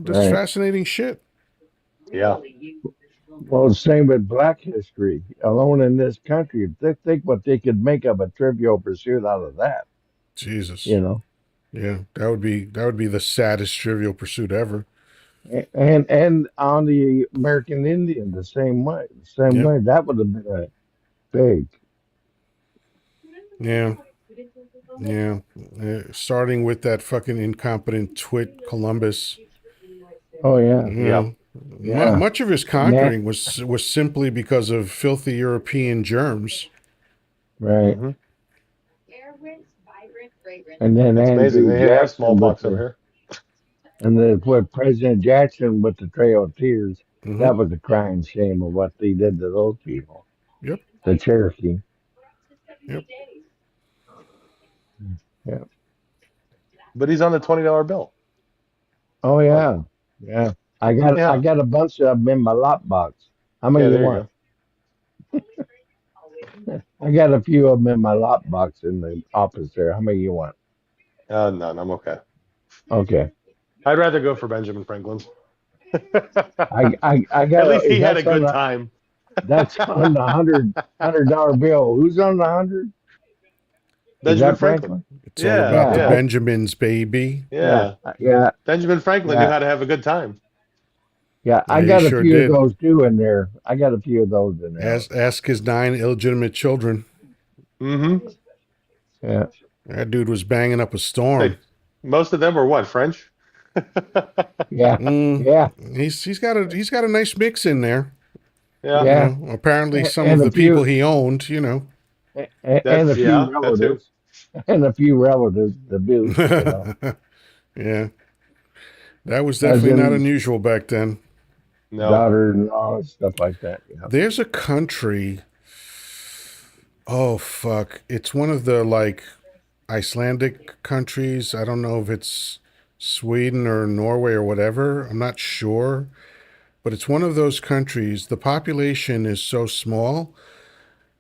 Just Right. fascinating shit. Yeah. Well, same with Black history. Alone in this country, think what they could make of a Trivial Pursuit out of that. Jesus. You know, Yeah, that would be the saddest Trivial Pursuit ever. and on the American Indian the same way. The same Yep. way that would have been a big. Yeah. Yeah. Starting with that fucking incompetent twit Columbus. Oh yeah. You Yeah. know, Yeah. much of his Nah, conquering was simply because of filthy European germs. right. Hmm. And then It's amazing. Andrew They have Jackson with smallpox over the here. And then with President Jackson with the Trail of Tears, Mm-hmm. that was a crying shame of what they did to those people. Yep. The Cherokee. Yep. Yeah. But he's on the $20 bill. Oh Look. yeah. Yeah. I Yeah. got a bunch of them in my lockbox. How many Yeah, you there you want? go. I got a few of them in my lockbox in the office there. How many you want? None. I'm okay. Okay. I'd rather go for Benjamin Franklin's. I At got least he had a that's on good the time. $100 bill. Who's on the 100? Is Benjamin that Franklin. Franklin? It's all Yeah, about the Yeah. yeah, Benjamins, baby. Yeah. yeah. Yeah. Benjamin Franklin knew Yeah. how to have a good time. Yeah. I Yeah, he got a sure few of did. those too in there. I got a few of those in there also. Ask his 9 illegitimate children. Mm-hmm. Yeah. That dude was banging up a storm. Like most of them were what, French? Yeah. Mm, Yeah. he's got a nice mix in there. Yeah, You Yeah. know, apparently some And of a the people few he owned. You know, and a few that too. relatives. And a few relatives to boot. yeah, that was definitely not Cousins, unusual back then. No. daughter-in-law, stuff like that. Yeah. There's a country. Oh fuck! It's one of the like Icelandic countries. I don't know if it's Sweden or Norway or whatever. I'm not sure, but it's one of those countries. The population is so small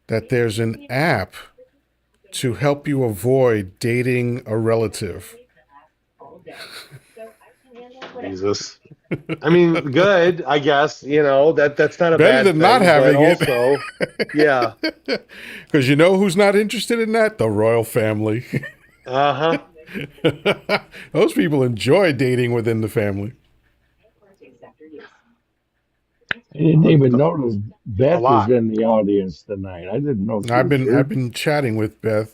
that there's an app to help you avoid dating a relative. Jesus. I mean, good, I guess. That's not a Better bad than not thing, but having it. also, yeah. Because you know who's not interested in that? The royal family. Uh-huh. Those people enjoy dating within the family. I didn't A, even notice a Beth was lot. in the audience tonight. I didn't know she I've was been here. I've been chatting with Beth.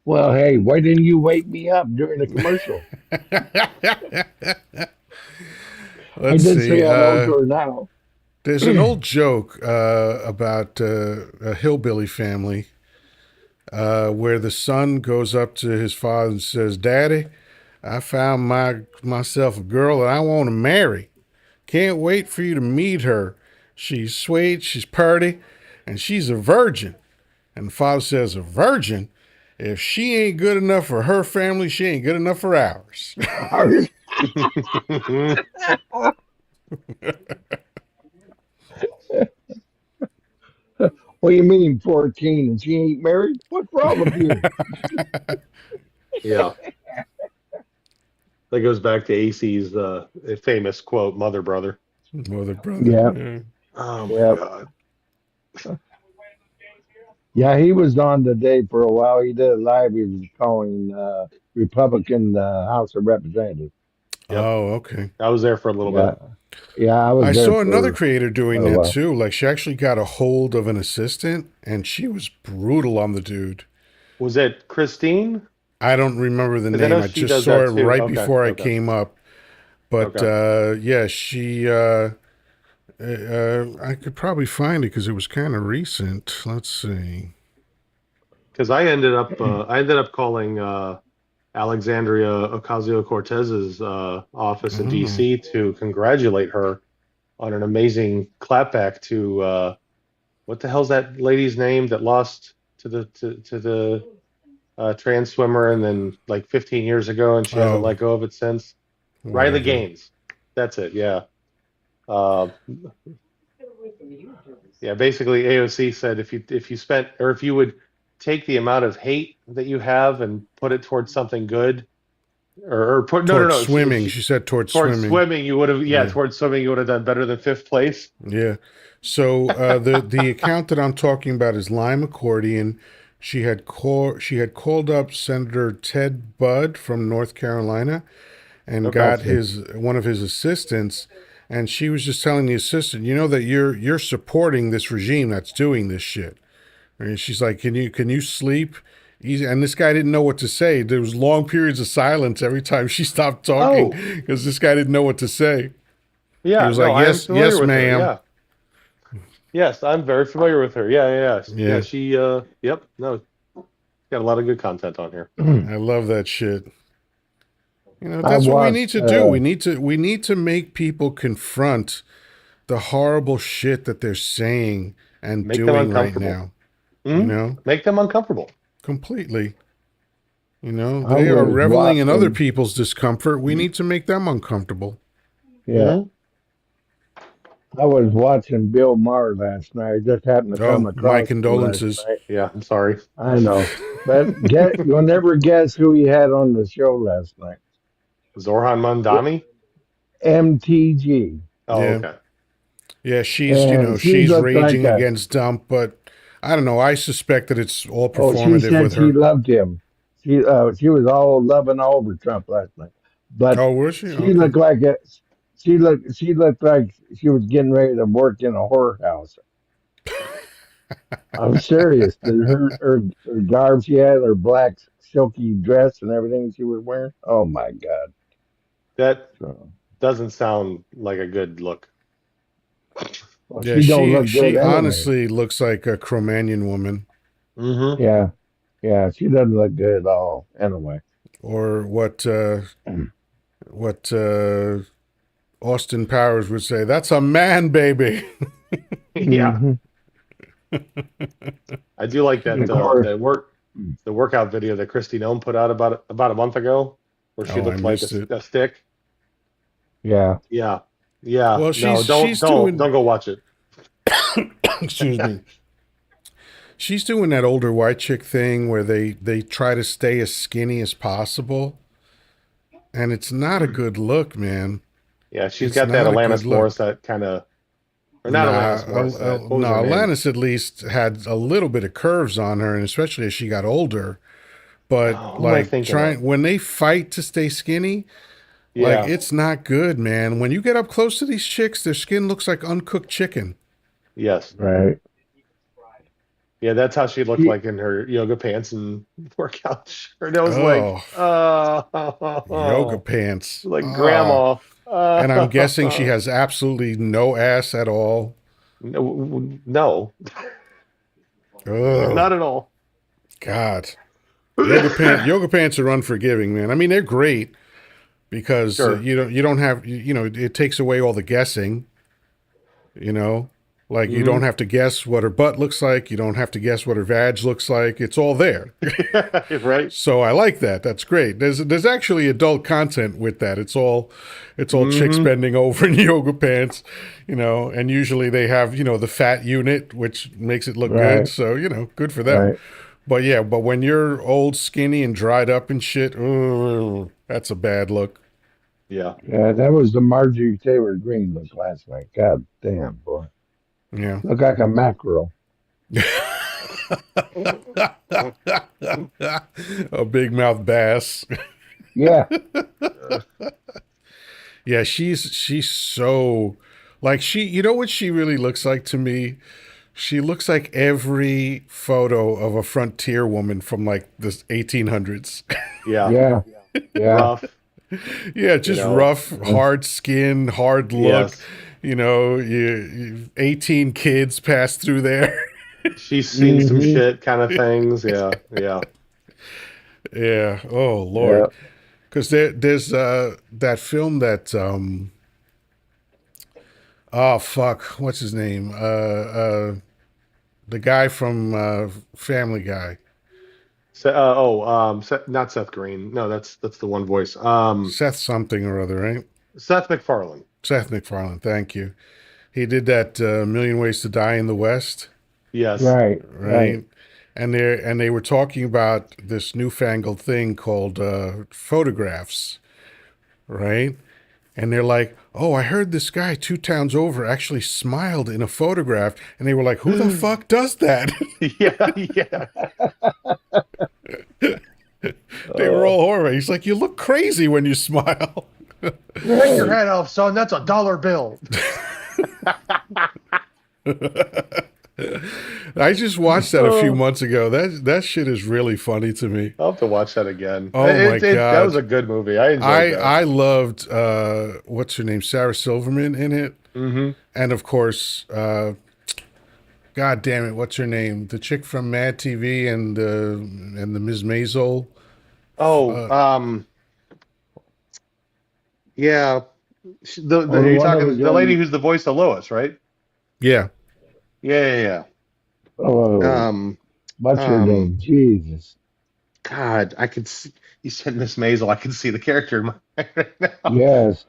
Well, hey, why didn't you wake me up during the commercial? I Let's did say see. hello to her now. There's an old joke about a hillbilly family where the son goes up to his father and says, "Daddy, I found myself a girl that I want to marry. Can't wait for you to meet her. She's sweet, she's purty, and she's a virgin." And the father says, "A virgin? If she ain't good enough for her family, she ain't good enough for ours." What do you mean 14 and she ain't married? What's wrong with you? Yeah. That goes back to AC's famous quote, "Mother, brother." Mother, brother. Yeah, Yeah. Oh my yeah. God. Yeah, he was on today for a while. He did it live. He was calling Republican House of Representatives. Yep. Oh, okay. I was there for a little Yeah, bit. yeah, I was I there saw another for creator doing quite a that while. too. Like she actually got a hold of an assistant and she was brutal on the dude. Was it Christine? I don't remember the Because I name. know I she just does saw that it too. right Okay. before I Okay. came up. But Okay. yeah, she. I could probably find it because it was kind of recent. Let's see. Because I ended up calling Alexandria Ocasio-Cortez's office in Oh, DC to congratulate her on an amazing clapback to what the hell's that lady's name that lost to the trans swimmer and then like 15 years ago and she hasn't oh, let go of it since. Riley whatever. Gaines. That's it. Yeah. Uh, yeah. Basically, AOC said if you spent or if you would take the amount of hate that you have and put it towards something good or put no no Towards no swimming. She said towards towards swimming. swimming you would have Yeah. towards swimming you would have done better than fifth place. Yeah. So the account that I'm talking about is Lime Accordion. She had called up Senator Ted Budd from North Carolina and Okay. got Gotcha. one of his assistants, and she was just telling the assistant, you know that you're supporting this regime that's doing this shit. And she's like, can you sleep? Easy. And this guy didn't know what to say. There was long periods of silence every time she stopped talking Oh because this guy didn't know what to say. He yeah, was no, like, I am yes, familiar yes, with her. ma'am. Yeah, yes, I'm very familiar with her. Yeah, yeah, yeah. Yeah, She yep, no, got a lot of good content on here. I love that shit. You know, I that's what we need watched. to do. We need to make people confront the horrible shit that they're saying and Make them doing right uncomfortable. now. You Hmm. know, Make them uncomfortable. completely. You know, I they are was reveling in other watching. people's discomfort. We need to make them uncomfortable. Yeah, Hmm. I was watching Bill Maher last night. I just happened to come Oh, my across him last condolences. night. Yeah, I'm sorry. I know, but you'll never guess who he had on the show last night. Zorhan Mandani. MTG, Oh, Yeah. okay. Yeah, she's, you and know, she she's looked like raging a. against Dump, but I don't know. I suspect that it's all Oh, she performative said with she her. loved him. She was all loving all over Trump last night, but Oh, was she? she Okay. looked like a. She looked like she was getting ready to work in a whorehouse. I'm serious. Her garb she had, her black silky dress and everything she was wearing. Oh my God! That So, doesn't sound like a good look. well, Yeah, she don't she look good she anyway. honestly looks like a Cro-Magnon woman, Hmm. Yeah, yeah, she doesn't look good at all anyway. or what Austin Powers would say. That's a man, baby. Yeah, Hmm. I do like And that of course, the workout video that Christy Nome put out about a month ago, where she Oh, I looked like missed it. a stick. yeah. Yeah, yeah. Well, No, she's doing. don't go watch it. Excuse me. She's doing that older white chick thing where they try to stay as skinny as possible, and it's not a good look, man. Yeah, she's It's got that not a good Alanis look. Morissette kind of, or not Nah, Alanis Morissette. What no, was her name? Alanis at least had a little bit of curves on her, and especially as she got older. But Oh, who am I like thinking of? trying when they fight to stay skinny, like Yeah, it's not good, man. When you get up close to these chicks, their skin looks like uncooked chicken. yes, Right. yeah. That's how she looked She, like in her yoga pants and workout shirt. I was like, Oh, yoga oh, pants. like Ah, grandma. and I'm guessing she has absolutely no ass at all. No, no, Oh not at all. God, yoga pants are unforgiving, man. I mean, they're great because Sure. you don't have it takes away all the guessing. You know, like you don't Hmm. have to guess what her butt looks like. You don't have to guess what her vag looks like. It's all there. Right. So I like that. That's great. There's actually adult content with that. It's all chicks Hmm. bending over in yoga pants, and usually they have, the fat unit, which makes it look good. right, So, good for them. right. But when you're old, skinny, and dried up and shit, ooh, that's a bad look. Yeah. Yeah, that was the Marjorie Taylor Greene look last night. God damn, boy. Yeah. Look like a mackerel. A big mouth bass. Yeah, Yeah, she's so like you know what she really looks like to me? She looks like every photo of a frontier woman from like the 1800s. Yeah. yeah, yeah. Rough. Yeah, You just know. rough, hard skin, hard look. Yes. 18 kids pass through there. She's seen some Hmm. shit kind of things. Yeah. Yeah. Yeah. Oh Yeah. Lord. Because there's that film that oh fuck, what's his name? The guy from Family Guy, Not Seth Green. No, that's the one voice. Seth something or other, right? Seth MacFarlane. Seth MacFarlane. Thank you. He did that Million Ways to Die in the West, Yes. Right, right. right? And they were talking about this newfangled thing called photographs, right? And they're like, "Oh, I heard this guy 2 towns over actually smiled in a photograph," and they were like, "Who the fuck does that?" Yeah. Yeah. They were Uh, all horrified. He's like, "You look crazy when you smile." Take your right. head off, son. That's $1 bill. I just watched that a few Oh, months ago. That shit is really funny to me. I'll have to watch that again. Oh my That was god. a good movie. I enjoyed I that. I loved what's her name? Sarah Silverman in it. Hmm. And of course, god damn it, what's her name? The chick from Mad TV and the Ms. Maisel. Oh, Uh, Yeah, Oh, the you're one that was talking the lady on. who's the voice of Lois, right? Yeah, Yeah. Oh, Um, what's her um, name? Jesus. God, I could see, you said Miss Maisel. I can see the character in my mind right now. Yes,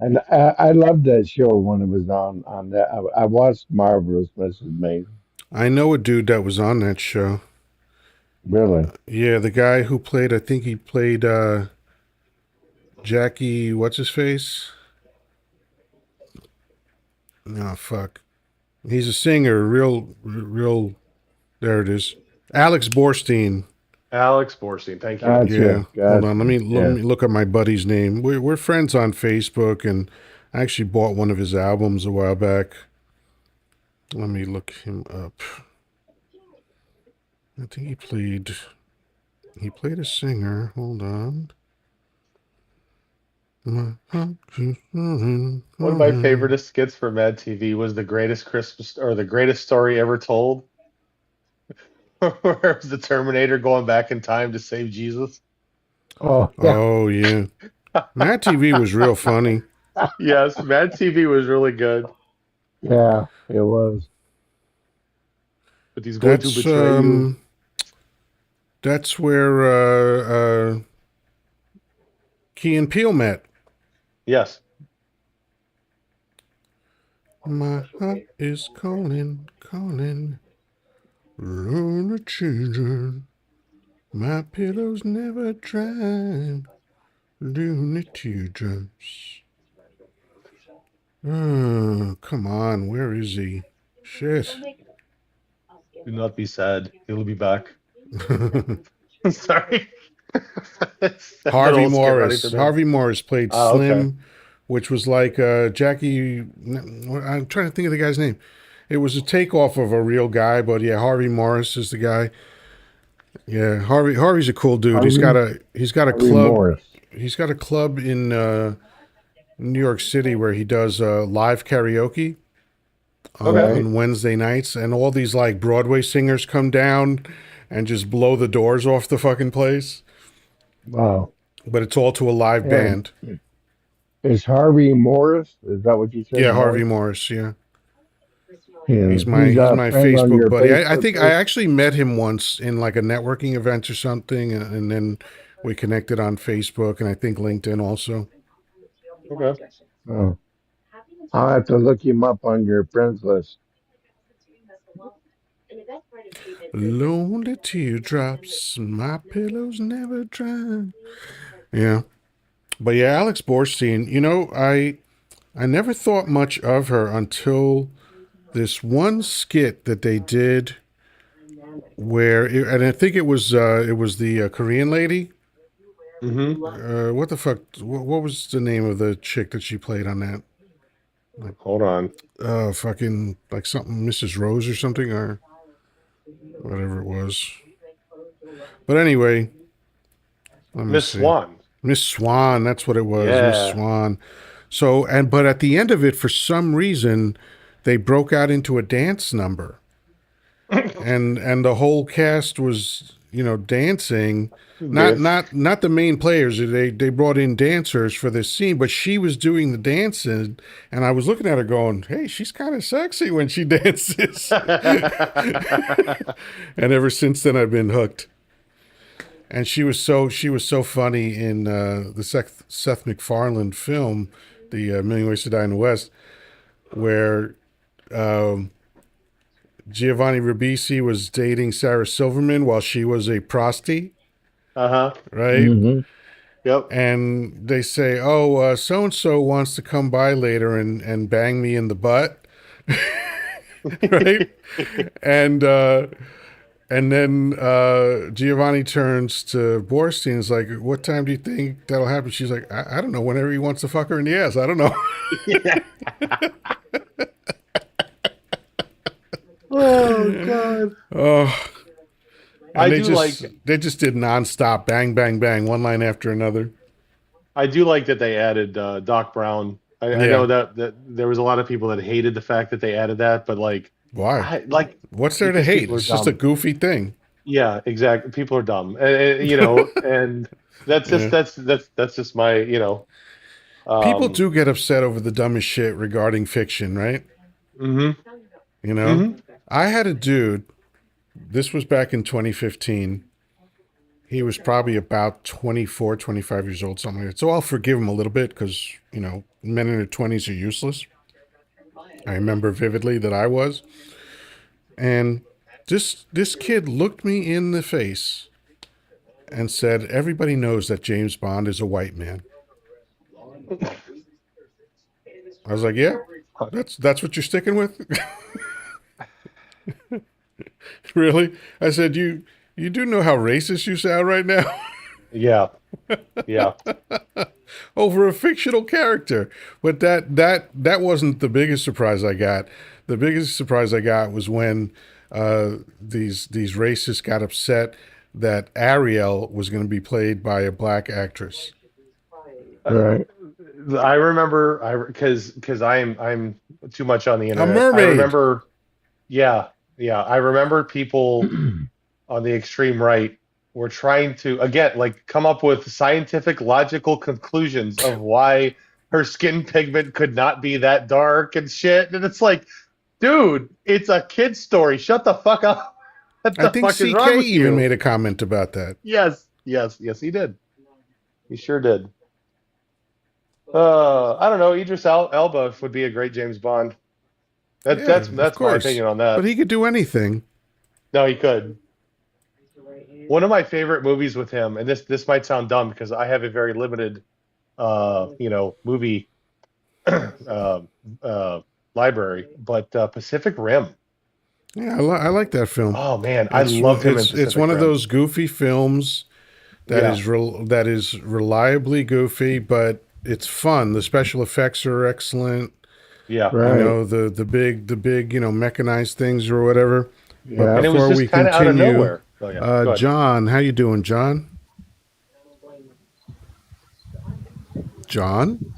and I loved that show when it was on. On that, I watched Marvelous Mrs. Maisel. I know a dude that was on that show. Really? Yeah, the guy who played, I think he played Jackie, what's his face? Oh, fuck. He's a singer, real, there it is. Alex Borstein. Alex Borstein, thank you. Yeah, Gotcha, hold on. gotcha. Let Yeah. me look up my buddy's name. We're friends on Facebook, and I actually bought one of his albums a while back. Let me look him up. I think he played a singer. Hold on. My heart keeps running, One of my running. favorite skits for Mad TV was the greatest Christmas or the greatest story ever told, where it was the Terminator going back in time to save Jesus. Oh, yeah, Oh yeah, Matt TV was real funny. Yes, Mad TV was really good, yeah. It was. but he's going to That's betray you. that's where Key and Peele met. Yes. My heart is calling, calling. Lonely children. My pillow's never dry. Lonely teardrops. Oh, come on. Where is he? Shit. Do not be sad. He'll be back. Sorry. That's an Harvey old skit running Morris. through there. Harvey Morris played Ah, okay. Slim, which was like Jackie. I'm trying to think of the guy's name. It was a takeoff of a real guy, but yeah, Harvey Morris is the guy. Yeah, Harvey's a cool dude. Harvey He's got a Harvey club. Morris. He's got a club in New York City where he does live karaoke Okay. Right? on Wednesday nights, and all these like Broadway singers come down and just blow the doors off the fucking place. Wow. But it's all to a live And band. is Harvey Morris? Is that what you said, Yeah, Harvey Morris? Morris. Yeah, Yeah, he's he's a my friend on Facebook your buddy. I Facebook think I page. actually met him once in like a networking event or something, and then we connected on Facebook and I think LinkedIn also. Okay. Oh, I'll have to look him up on your friends list. Lonely teardrops, my pillow's never dry. Yeah, but yeah, Alex Borstein. I never thought much of her until this one skit that they did and I think it was the Korean lady. Mm-hmm. What the fuck? What was the name of the chick that she played on that? Like, Hold on. fucking like something Mrs. Rose or something or whatever it was. But anyway, let me Miss see. Swan. Miss Swan, that's what it was, Miss Yeah. Swan. So, but at the end of it, for some reason, they broke out into a dance number, and the whole cast was dancing. Not Dance. not not the main players. They brought in dancers for this scene, but she was doing the dancing, and I was looking at her going, "Hey, she's kind of sexy when she dances." And ever since then, I've been hooked. And she was so funny in the Seth MacFarlane film, the Million Ways to Die in the West, where Giovanni Ribisi was dating Sarah Silverman while she was a prosty, Uh-huh. right? Hmm. Yep. And they say, "Oh, so and so wants to come by later and bang me in the butt," right? And then Giovanni turns to Borstein and is like, "What time do you think that'll happen?" She's like, I don't know. Whenever he wants to fuck her in the ass, I don't know." Oh God. Oh, I and do like they just did nonstop bang bang bang, one line after another. I do like that they added Doc Brown. I know Yeah. that there was a lot of people that hated the fact that they added that, but like Why? I like What's there to because hate? people are It's just a dumb. goofy thing. Yeah, exactly. People are dumb, and you know, and that's just Yeah. that's just my, you know. People Um, do get upset over the dumbest shit regarding fiction, right? hmm You know, hmm I had a dude, this was back in 2015. He was probably about 24, 25 years old, something like that. So I'll forgive him a little bit because, you know, men in their 20s are useless. I remember vividly that I was. And this kid looked me in the face and said, "Everybody knows that James Bond is a white man." I was like, "Yeah, that's what you're sticking with?" Really? I said, you do know how racist you sound right now Yeah, yeah. over a fictional character. But that wasn't the biggest surprise I got. The biggest surprise I got was when these racists got upset that Ariel was going to be played by a black actress. Right. I remember because I'm too much on the A internet. I mermaid. remember, yeah, yeah. I remember people on the extreme right were trying to again like come up with scientific logical conclusions of why her skin pigment could not be that dark and shit. And it's like, dude, it's a kid's story. Shut the fuck up. What I the think fuck is wrong CK with even you? made a comment about that. Yes, yes, yes, he did. He sure did. I don't know. Elba would be a great James Bond. Yeah, of That's my course. opinion on But that. he could do anything. No, he could. One of my favorite movies with him, and this might sound dumb because I have a very limited movie uh, uh, library, but Pacific Rim. Yeah, I like that film. Oh man, I loved him in It's Pacific one of Rim. those goofy films Yeah, that is reliably goofy, but it's fun. The special effects are excellent. yeah. You Right. know, the big, you know, mechanized things or whatever. But Yeah. And it was before just we kind of out of continue, nowhere. Oh yeah, go ahead. John, how you doing, John? John?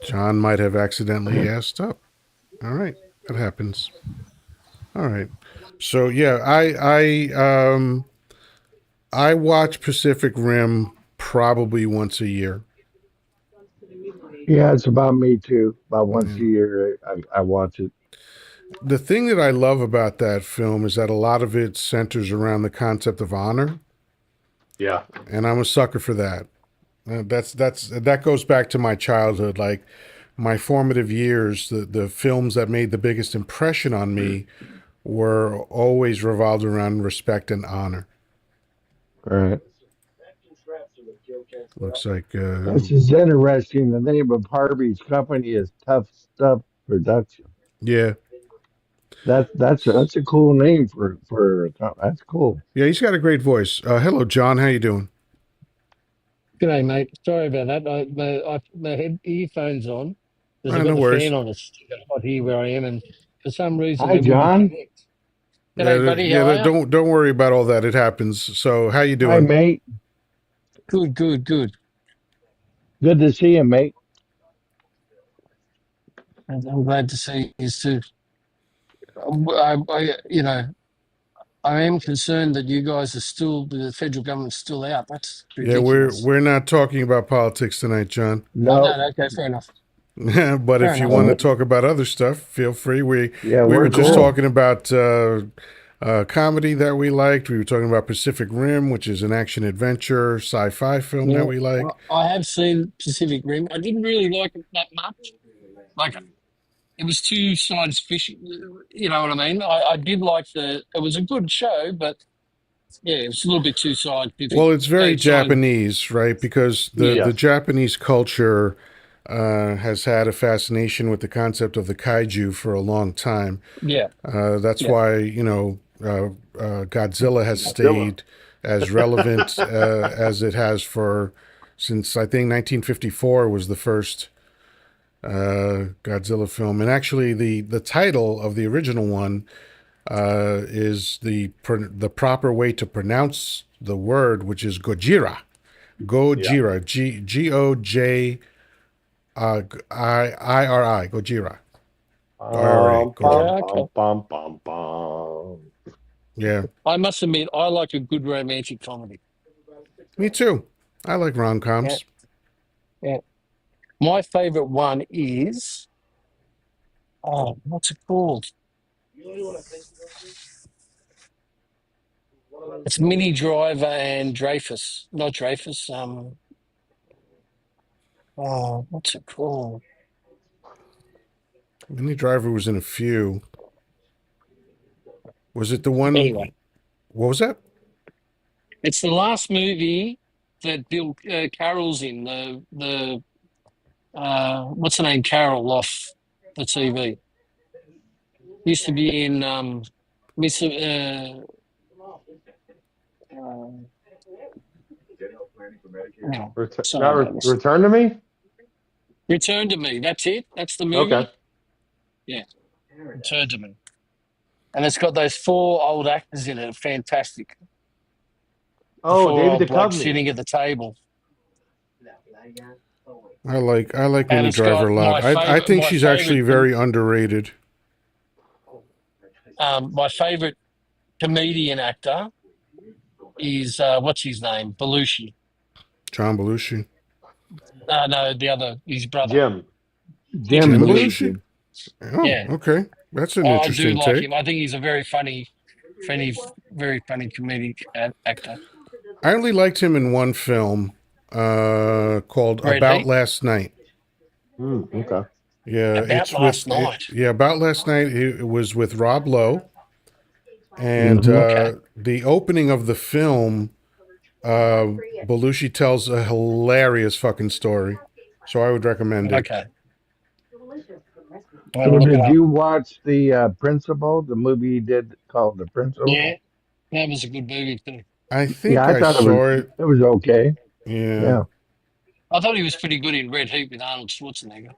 John might have accidentally asked up. All right, that happens. All right. So yeah, I watch Pacific Rim probably once a year. Yeah, it's about me too. About once Yeah. a year, I watch it. The thing that I love about that film is that a lot of it centers around the concept of honor, Yeah, and I'm a sucker for that. That goes back to my childhood, like my formative years. The films that made the biggest impression on me were always revolved around respect and honor. Right. Looks like This is interesting. The name of Harvey's company is Tough Stuff Production. yeah, That's a cool name that's cool. yeah. He's got a great voice. Hello, John. How you doing? G'day, mate. Sorry about that. My earphones on because I've got No the fan worries. on. It's hot here where I am, and for some reason Hi, it wouldn't John. connect. G'day, Yeah, buddy. How yeah. are you? Don't worry about all that. It happens. So, how you Hi, doing? mate. Good, good, good. Good to see you, mate. And I'm glad to see you too. I am concerned that you guys are still the federal government's still out. That's Yeah, ridiculous. we're not talking about politics tonight, John. Oh No, no, okay, fair enough. But Fair if you enough. want to uh, talk about other stuff, feel free. yeah, We were we're just cool. talking about comedy that we liked. We were talking about Pacific Rim, which is an action adventure sci-fi film that Yeah, we like. I have seen Pacific Rim. I didn't really like it that much. Like it was too science fiction. You know what I mean? I did like it was a good show, but yeah, it was a little bit too scientific. Well, it's very Science, Japanese, right? Because yeah, the yes, Japanese culture has had a fascination with the concept of the kaiju for a long time. yeah, That's yeah, why Godzilla has stayed as relevant as it has for since I think 1954 was the first Godzilla film, and actually the title of the original one is the proper way to pronounce the word, which is Gojira. yeah. Gojira. Gojiri. Gojira. IRA. Bum, yeah. Gojira. bum, Okay. bum, bum, bum, bum. Yeah, I must admit, I like a good romantic comedy. me too. I like rom Yeah, coms. yeah. My favorite one is, oh, what's it called? It's Minnie Driver and Dreyfus. Not Dreyfus. Oh, what's it called? Minnie Driver was in a few. Was it the one? Anyway, What was that? it's the last movie that Bill Carroll's in. The what's the name? Carroll off the TV. Used to be in Miss. No, sorry about this. Return to Me. Return to Me. That's it. That's the Okay. movie. Yeah, Return to Me. And it's got those four old actors in it. Fantastic. The Oh, four David old blokes Duchovny. sitting at the table. I like And Minnie it's Driver got a lot. I think my she's actually favorite, very underrated. my favorite comedian actor is what's his name? Belushi. John Belushi. No, the other, his brother, Jim. Jim Jim Jim Belushi. Belushi? Belushi. Oh, Yeah, okay. That's an I do interesting like take. him. I think he's a funny, very funny comedic actor. I only liked him in one film called Red About Heat. Last Night. Okay. Yeah, About it's last night. yeah, About Last Night. It was with Rob Lowe, and Hmm. Okay, the opening of the film, Belushi tells a hilarious fucking story. So I would recommend it. okay. I'm gonna So look it did up. you watch the Principal, the movie he did called The Principal? Yeah, that was a good movie too. I Yeah, think I I thought saw it. it was okay. Yeah. Yeah. I thought he was pretty good in Red Heat with Arnold Schwarzenegger.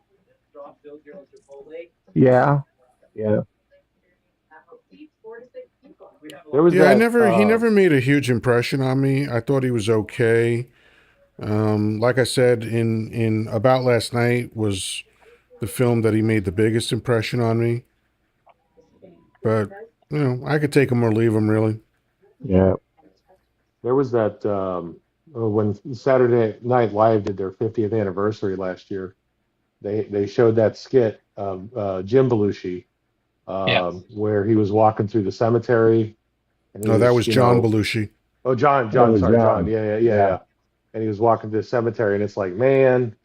Yeah. Yeah. There was Yeah, I that. never he never made a huge impression on me. I thought he was okay. Like I said, in About Last Night was the film that he made the biggest impression on me. But I could take him or leave him, really. Yeah. There was that when Saturday Night Live did their 50th anniversary last year. They showed that skit of Jim Belushi Yeah. where he was walking through the cemetery and he No, that was, was John Belushi. oh, That John, was sorry, John, John. yeah, yeah, yeah, Yeah. yeah. And he was walking through the cemetery and it's like, man,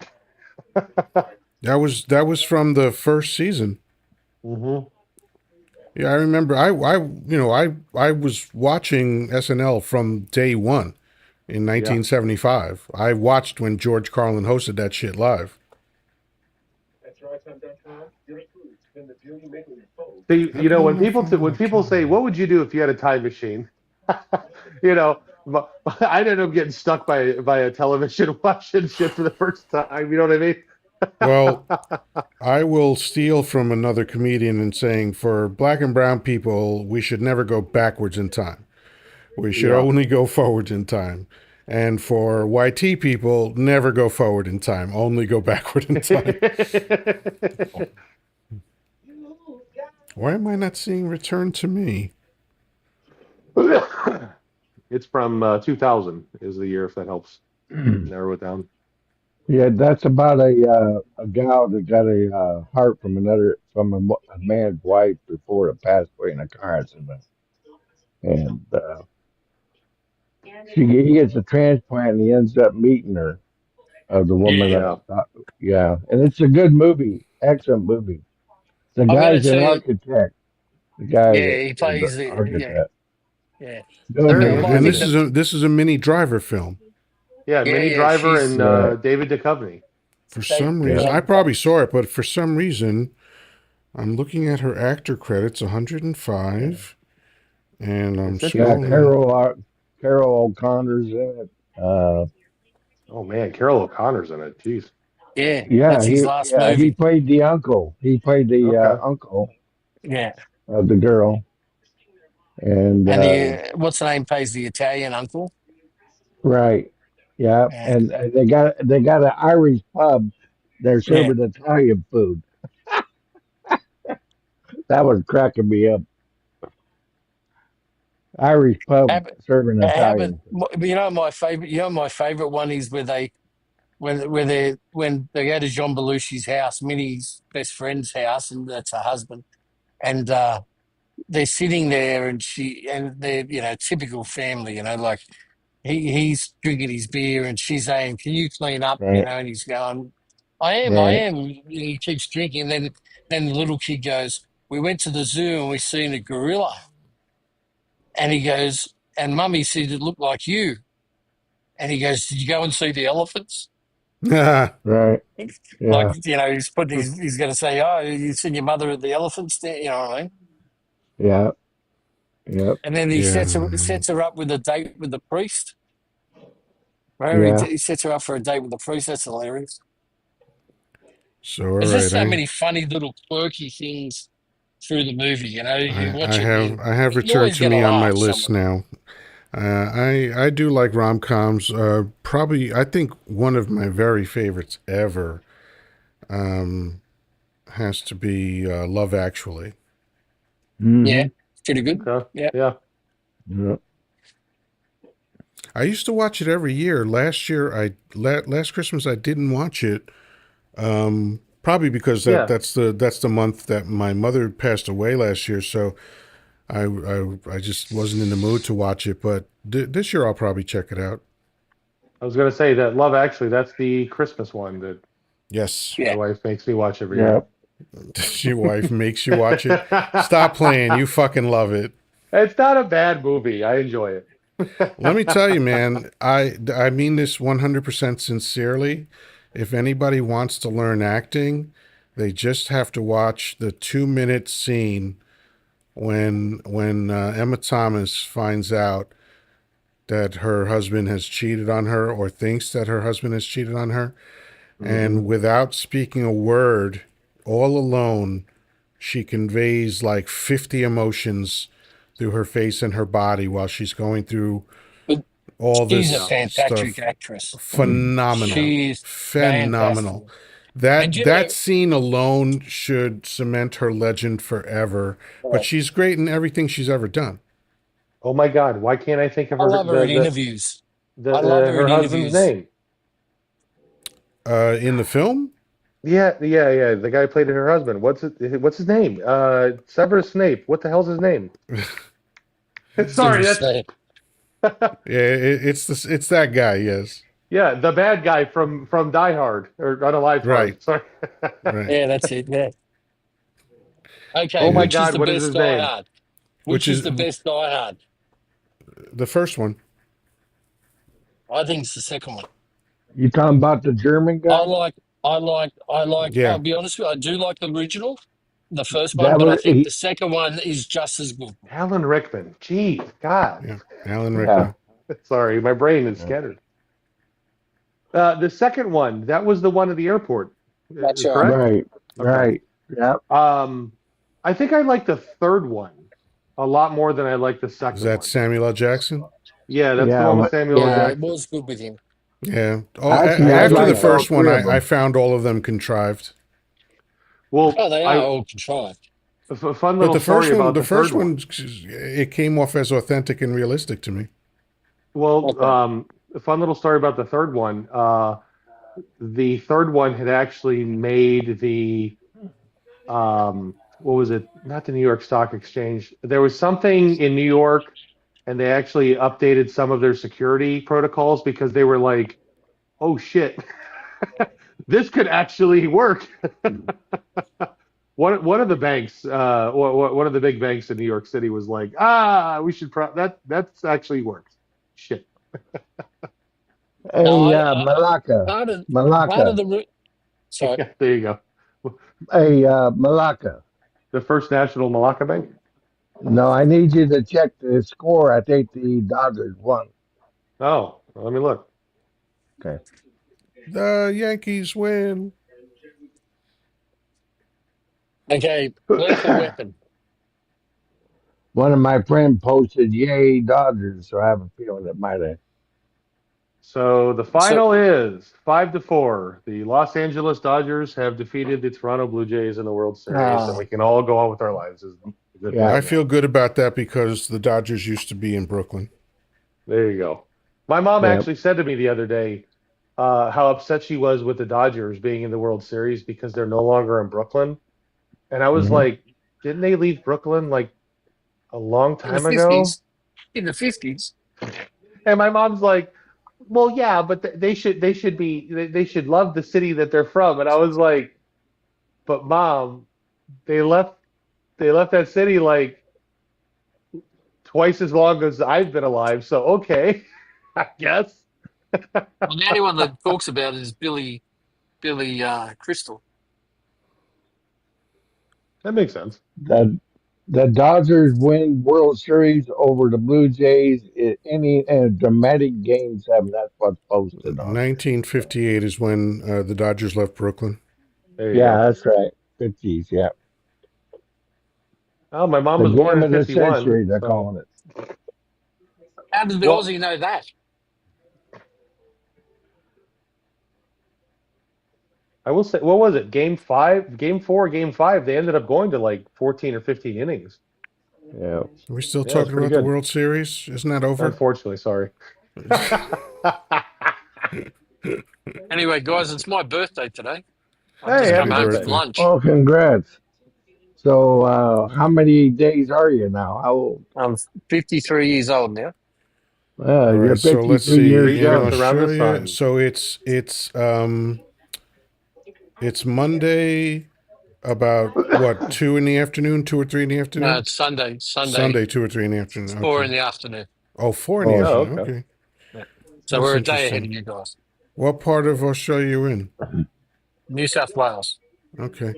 That was from the first season. hmm Yeah, I remember. I was watching SNL from day one in yeah. 1975. I watched when George Carlin hosted that shit live. So How come when I'm not when finding people say, John? "What would you do if you had a time machine?" you know, I ended up getting stuck by a television watching shit for the first time. You know what Well, I mean? I will steal from another comedian in saying for black and brown people, we should never go backwards in time. We should Yeah. only go forwards in time. And for YT people, never go forward in time, only go backward in time. Why am I not seeing Return to Me? It's from 2000 is the year, if that helps narrow it down. Yeah, that's about a gal that got a heart from a man's wife before it passed away in a car accident, and he gets a transplant and he ends up meeting her, the woman Yeah. that Yeah. yeah, and it's a good movie, excellent movie. The I've got to guy's an tell you, architect. The guy yeah, that he is an plays the, yeah, architect. yeah. Good Look, Very movie. I And think this the, is interesting. a Minnie Driver film. Yeah, yeah, Minnie yeah, Driver and she's, Yeah, David Duchovny. For they, some yeah. reason, they, I they, probably saw it, but for some reason, I'm looking at her actor credits, yeah, 105, and I'm It's Yeah, interesting. scrolling. Carol O'Connor's in it. Oh man, Carol O'Connor's in it. Jeez. yeah, that's his last He movie. played the uncle. He played the Okay. uncle Yeah. of the girl, and And the, what's the name, plays the Italian uncle. right, yeah, Yeah. and they got an Irish pub. They're Yeah. serving Italian food. That was cracking me up. Irish pub Have, serving haven't Italian food. my favorite? My favorite one is where they when they go to John Belushi's house, Minnie's best friend's house, and that's her husband, and they're sitting there, and they're typical family, like he's drinking his beer, and she's saying, "Can you clean up?" Right, And he's going, I right, am." And he keeps drinking, and then the little kid goes, "We went to the zoo and we seen a gorilla," and he goes, "And Mummy said it looked like you," and he goes, "Did you go and see the elephants?" right. Like, Yeah, he's going to say, "Oh, you seen your mother at the elephants there?" You know what I mean? yeah, yep, And then he Yeah. sets her up with a date with the priest. Right? yeah. He sets her up for a date with the priest. That's hilarious. So all There's just right, so many funny little quirky things through the movie. You I watch it, have I have you returned always to get a me on my laugh list somewhere. now. I do like rom coms. Probably I think one of my very favorites ever has to be Love Actually. Yeah, Mm-hmm. pretty good. Okay. Yeah, Yeah. Yep. I used to watch it every year. Last Christmas I didn't watch it. Probably because Yeah. that's the month that my mother passed away last year. So I just wasn't in the mood to watch it. But this year I'll probably check it out. I was going to say that Love Actually, that's the Christmas one that Yes, my yeah. wife makes me watch every year. Yep. your wife makes you watch it. Stop playing. You fucking love it. It's not a bad movie. I enjoy it. Let me tell you, man. I mean this 100% sincerely. If anybody wants to learn acting, they just have to watch the 2 minute scene when Emma Thomas finds out that her husband has cheated on her or thinks that her husband has cheated on her, Mm-hmm. and without speaking a word, all alone, she conveys like 50 emotions through her face and her body while she's going through But all she's a Yeah. this fantastic stuff. actress. Yeah. Phenomenal. She's fantastic. Phenomenal. And That scene alone should cement her legend forever. But oh, she's great in everything she's ever done. Oh my God. Why can't I think of I her love her in interviews. I love her her in husband's interviews. name? In the film, Yeah, yeah, yeah. The guy who played her husband. What's his name? Severus Snape. What the hell's his name? Sorry, Severus that's Snape. yeah, it's that guy. Yes, yeah, the bad guy from Die Hard or Unalive right, Hard. Sorry. right. Yeah, that's it. Yeah. Okay, Oh my Yeah. which is God, the what is best his Die name? Hard? Which Which is is the best Die Hard? the first one. I think it's the second one. You talking about the German I guy? like, I'll Yeah, be honest with you, I do like the original, the first one, That but I was think the second one is just as good. Alan Rickman. Jeez, God. yeah. Alan yeah, Rickman. Sorry, my brain is yeah. scattered. The second one, that was the one at the airport, That's right. correct? Right, Okay. right. Yep. Um, I think I like the third one a lot more than I like the Is second that one. Samuel L. Jackson? Yeah, that's the Yeah. one with Samuel L. Yeah, it Jackson. was good with him. Yeah. Oh, Actually, I I after the enjoyed liked that. all first one, three of I them. found all of them contrived. Well, Oh, they are I all contrived. a fun But little story about the the third first one. one, it came off as authentic and realistic to me. Well, Okay. a fun little story about the third one. The third one had actually made the what was it? Not the New York Stock Exchange. There was something in New York, and they actually updated some of their security protocols because they were like, "Oh shit, this could actually work." One of the banks, one of the big banks in New York City was like, we should that's actually works. Shit. No, Hey, Malacca, part of Malacca. sorry. Yeah, there you go. Hey, Malacca. The First National Malacca Bank. No, I need you to check the score. I think the Dodgers won. Oh, well, let me look. Okay. The Yankees win. Okay, Lethal Weapon. One of my friend posted, "Yay Dodgers!" So I have a feeling it might have. So the So, final is 5-4. The Los Angeles Dodgers have defeated the Toronto Blue Jays in the World Series, and ah, we can all go on with our lives. Good for Yeah. I him. feel good about that because the Dodgers used to be in Brooklyn. There you go. My mom Yeah. actually said to me the other day how upset she was with the Dodgers being in the World Series because they're no longer in Brooklyn. And I was Hmm. like, didn't they leave Brooklyn like a long In the time ago? 50s. In the 50s. And my mom's like, well, yeah, but they should love the city that they're from. And I was like, but mom, they left they left that city like twice as long as I've been alive. So okay, I guess. Well, the only one that talks about it is Billy Crystal. That makes sense. The the Dodgers win World Series over the Blue Jays in any in a dramatic game seven. That's what's posted on there. So 1958 is when the Dodgers left Brooklyn. There you yeah, go. that's right. 50s. Yeah, Oh, my mom the was born game in of the 51. century. They're So, calling it. How did the well, Aussie know that? I will say, what was it? Game five, game four, game five. They ended up going to like 14 or 15 innings. Yeah. Are we still Yeah, it's talking pretty about the good. World Series? Isn't that over? Unfortunately, sorry. Anyway, guys, it's my birthday today. I've Hey, just come Happy happy home birthday. from birthday. lunch. Oh, congrats. So, how many days are you now? How old? I'm 53 years old now. All You're right, so let's 53 see. years Three In trips young. around the Australia, sun. so it's Monday about what, 2 in the afternoon, 2 or 3 in the No, afternoon? it's Sunday. Sunday, Sunday, 2 or 3 in the afternoon. 4 Okay. in the afternoon. Oh, 4 in the Oh, Oh, afternoon. okay. Okay. Yeah. So That's we're a day ahead interesting. of you guys. What part of Australia you in? New South Wales, Okay.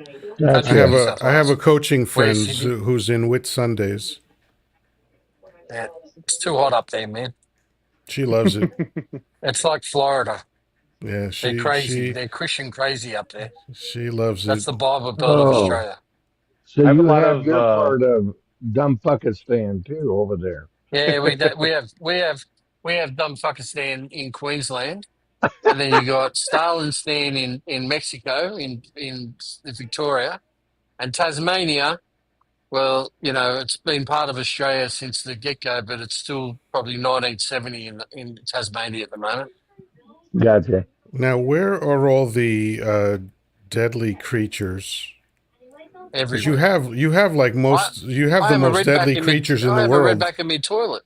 I country of have New gotcha. South a I have a Wales. coaching Where's friend Sydney? who's in Whit Sundays. Yeah, it's too hot up there, man. She loves it. It's like Florida. Yeah, They're she crazy. she They're Christian crazy up there. she loves That's it. the Bible Belt of Oh, Australia. so I have a you lot have of your part of dumb Fuckistan too over there. Yeah, we have dumb fuckistan in Queensland, and then you got Stalinstan in Mexico, in Victoria, and Tasmania. Well, it's been part of Australia since the get go, but it's still probably 1970 in Tasmania at the moment. Gotcha. Now, where are all the deadly creatures? Because you Everywhere. have you have like I most you have I the have a most redback deadly in me. creatures in I the have a world. redback in my toilet.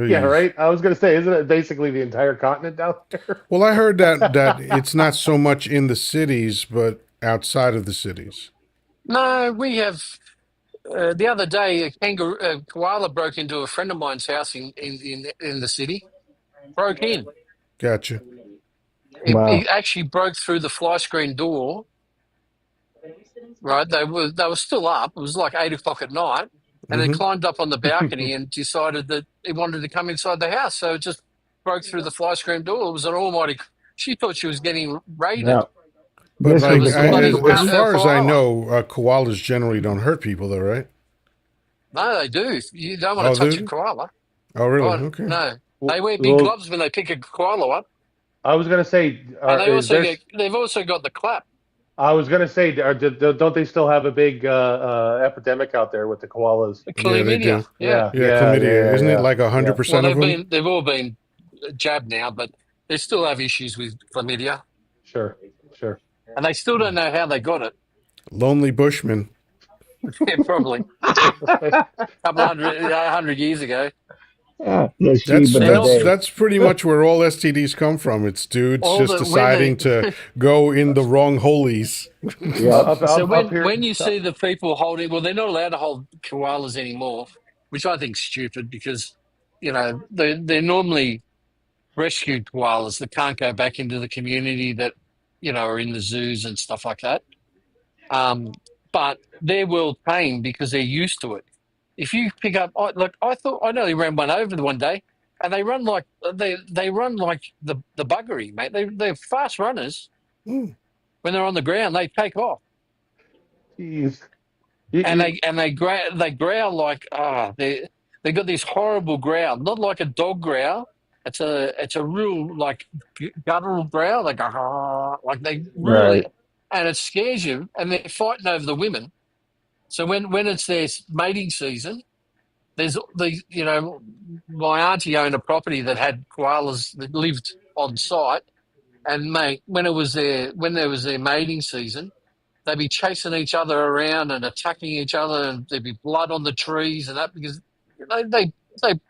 yeah, Oy. right. I was gonna say, isn't it basically the entire continent down there? Well, I heard that it's not so much in the cities, but outside of the cities. No, we have. The other day, a koala broke into a friend of mine's house in the city. Broke in. Gotcha. Wow. It actually broke through the fly screen door. Right, they were still up. It was like 8 o'clock at night, and they Mm-hmm. climbed up on the balcony and decided that they wanted to come inside the house. So it just broke through the fly screen door. It was an almighty. She thought she was getting Yeah. raided. But This It is like, was a bloody as kangaroo. far as I koala. know, koalas generally don't hurt people, though, right? No, they do. You don't want Oh, to touch a dude. koala. Oh, really? Oh Okay. no, they well, wear big well, gloves when they pick a koala up, I was gonna say, and they is also there? get. They've also got the clap. I was gonna say, don't they still have a big epidemic out there with the koalas? The Yeah, they chlamydia. do. Yeah. Yeah, Yeah, yeah, chlamydia. yeah, yeah, Isn't it yeah, like yeah. 100% Well, of them? they've all been jabbed now, but they still have issues with chlamydia, Sure, sure. and they still don't know how they got it. Lonely Bushman. Yeah, probably couple hundred, 100 years ago. Yeah, the sheep That's of Then the that's also day. that's pretty much where all STDs come from. It's dudes all just the when deciding to the go in the wrong holies. Yep. so Up when here. you see the people holding, well, they're not allowed to hold koalas anymore, which I think's stupid because they're normally rescued koalas that can't go back into the community that are in the zoos and stuff like that. Um, but they're well trained because they're used to it. If you pick up, look, I thought I nearly ran one over the one day, and they run like the buggery, mate. They're fast runners. Mm. When they're on the ground, they take off, Jeez. and You, they growl like they got this horrible growl, not like a dog growl. It's a real like guttural growl, like like they really, Right. and it scares you. And they're fighting over the women. So when it's their mating season, there's my auntie owned a property that had koalas that lived on site, and mate, when there was their mating season, they'd be chasing each other around and attacking each other, and there'd be blood on the trees and that because they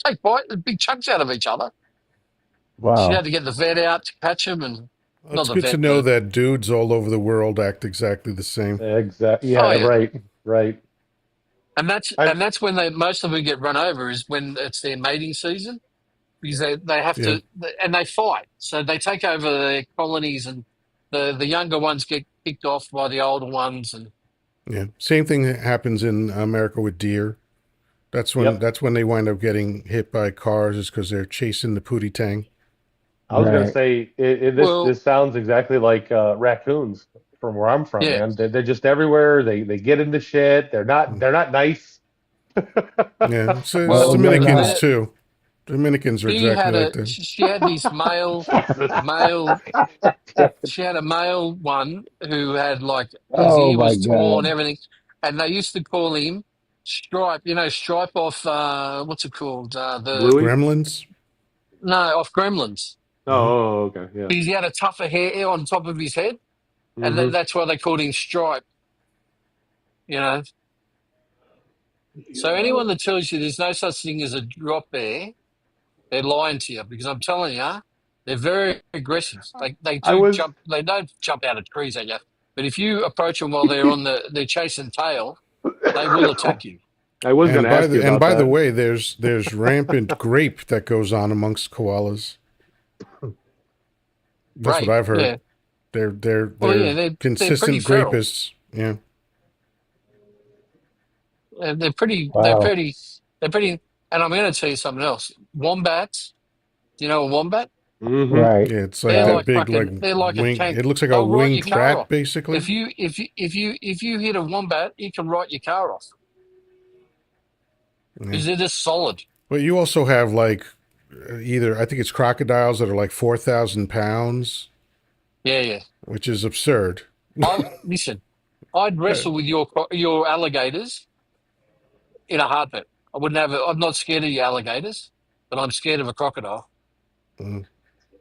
take big chunks out of each other. She had Wow. to get the vet out to catch them, and Well, not it's the good to vet, know the that dudes all over the world act exactly the same. Exactly. oh Yeah. yeah, Right. Right. and I'm. that's when most of them get run over is when it's their mating season because they have Yeah, to and they fight, so they take over their colonies, and the younger ones get kicked off by the older ones, and yeah. Same thing that happens in America with deer. Yep. That's when they wind up getting hit by cars, is because they're chasing the pootie tang. I was gonna Right. say well, this sounds exactly like raccoons from where I'm from, yeah. man. They're just everywhere. They get into shit. Mm. They're not nice. Yeah, so it's No, Well, they're Dominicans not. too. Dominicans are exactly like that. she had this Jesus. male she had a male one who had like his Oh ear my was torn, God. everything, and they used to call him Stripe. Stripe off what's it called? The Bluey? Gremlins. no off Gremlins. Hmm. Okay, yeah. Because he had a tougher hair on top of his head, and Hmm. that's why they called him Stripe. You know, so anyone that tells you there's no such thing as a drop bear, they're lying to you because I'm telling you, they're very aggressive. They I do was jump. They don't jump out of trees at you, but if you approach them while they're chasing tail, they will attack you. I was gonna ask you And about by the that. way, there's rampant grape that goes on amongst koalas. That's what Rape, I've heard. yeah. Well, They're yeah, they're pretty consistent feral. grapists. Yeah, They're pretty. Wow. They're pretty. And I'm going to tell you something else. Wombats. Do you know a wombat? Hmm. Right. yeah. It's like They're that Right. like big like fucking. They're like a wing. tank. It looks like a They'll write your winged car rat, off. basically. If you hit a wombat, it can write your car off Yeah. because they're just solid. But you also have like either I think it's crocodiles that are like 4,000 pounds, Yeah, yeah. which is absurd. I listen. I'd wrestle with your alligators in a heartbeat. I wouldn't have. I'm not scared of your alligators, but I'm scared of a crocodile. Mm,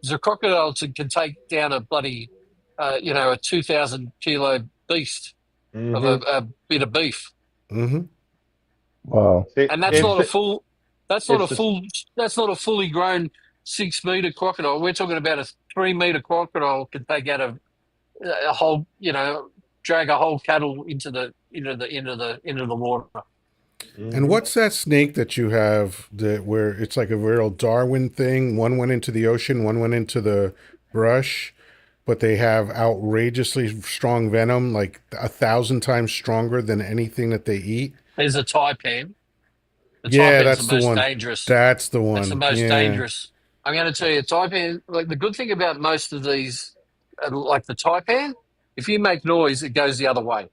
Because a crocodile can take down a bloody, a 2,000 kilo beast of Hmm. a bit of beef, mm-hmm. Wow. and that's It's not a full. That's not a it's just full. That's not a fully grown 6 meter crocodile. We're talking about a 3 meter crocodile can take out a whole. Drag a whole cattle into the water. And hmm. what's that snake that you have that where it's like a real Darwin thing? One went into the ocean, one went into the brush, but they have outrageously strong venom, like 1,000 times stronger than anything that they eat. There's a taipan. The Yeah, taipan's the that's the most one. dangerous. That's the That's the one. most Yeah, dangerous. I'm going to tell you, taipan. Like the good thing about most of these, like the taipan, if you make noise, it goes the other way.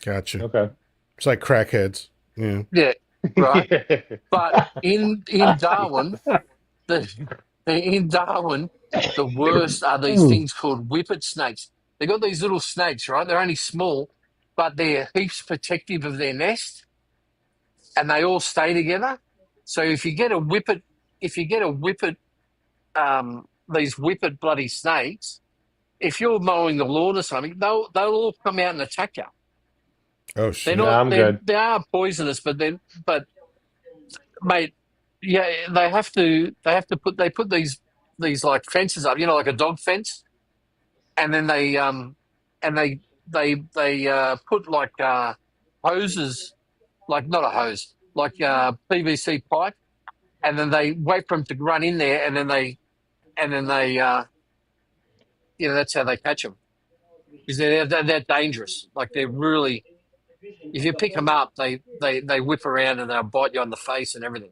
gotcha. Okay. It's like crackheads. Yeah. Yeah, right. Yeah. But in Darwin, the in Darwin, the worst are these Mm. things called whippet snakes. They got these little snakes, right? They're only small, but they're heaps protective of their nest, and they all stay together. So if you get a whippet, these whippet bloody snakes, if you're mowing the lawn or something, they'll all come out and attack you. Oh They're shit. Nah, not I'm good. they are poisonous, but mate, yeah, they put these like fences up, like a dog fence, and then and they put like hoses, like not a hose, like PVC pipe, and then they wait for them to run in there, and then they that's how they catch them because they're dangerous. Like they're really, if you pick them up, they whip around and they'll bite you on the face and everything.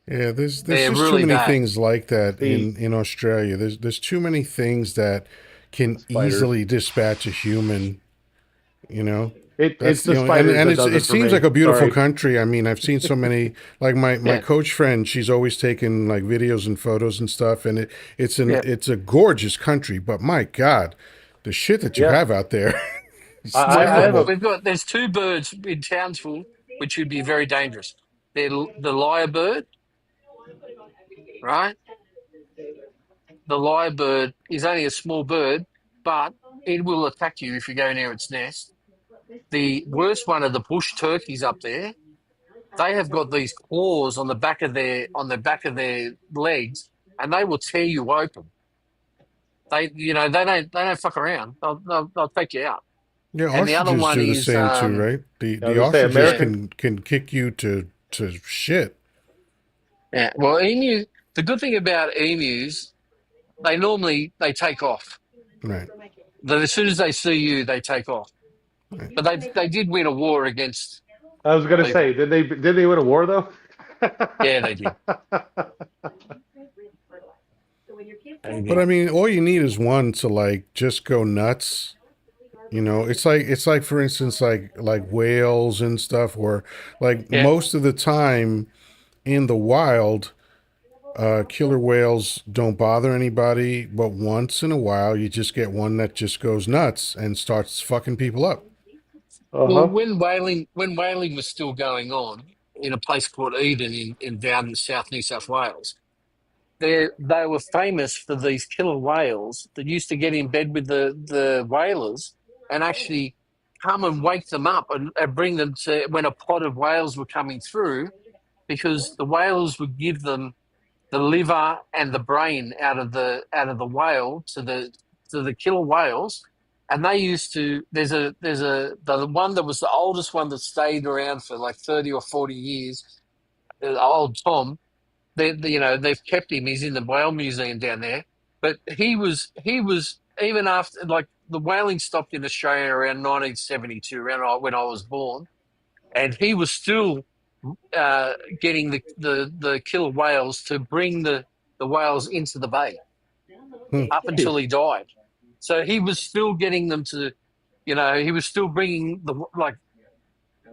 Yeah, there's They're just too really many bad. things like that See, in Australia. There's too many things that the can spiders. easily dispatch a human. You know, It's that's the and spiders that does it it for seems like me. a beautiful Sorry. country. I mean, I've seen so many like my Yeah, coach friend. She's always taking like videos and photos and stuff, and yeah. it's a gorgeous country. But my God, the shit that you Yeah. have out there. I have a There's two birds in Townsville which would be very dangerous. They're the lyrebird, right? The lyrebird is only a small bird, but it will attack you if you go near its nest. The worst one are the bush turkeys up there. They have got these claws on the back of their legs, and they will tear you open. They don't fuck around. They'll take you out. Yeah, And the other ostriches one do the is same too, right? The I was the gonna say ostriches yeah, American. can kick you to shit. yeah. Well, emu. The good thing about emus, they take off. Right. As soon as they see you, they take off. Right. But they did win a war against I was gonna say, people. did they win a war though? Yeah, they did. They But did. I mean, all you need is one to like just go nuts. You know, it's like for instance, like whales and stuff, where like Yeah. most of the time in the wild, killer whales don't bother anybody. But once in a while, you just get one that just goes nuts and starts fucking people up. Well, Uh-huh. when whaling was still going on in a place called Eden in down in South New South Wales, they were famous for these killer whales that used to get in bed with the whalers and actually come and wake them up and bring them to when a pod of whales were coming through, because the whalers would give them the liver and the brain out of the whale to the killer whales, and they used to. There's a the one that was the oldest one that stayed around for like 30 or 40 years. Old Tom. They've kept him. He's in the whale museum down there. But he was even after like the whaling stopped in Australia around 1972, around when I was born, and he was still uh, getting the killer whales to bring the whales into the bay Hmm. up until he died. So he was still getting them to, he was still bringing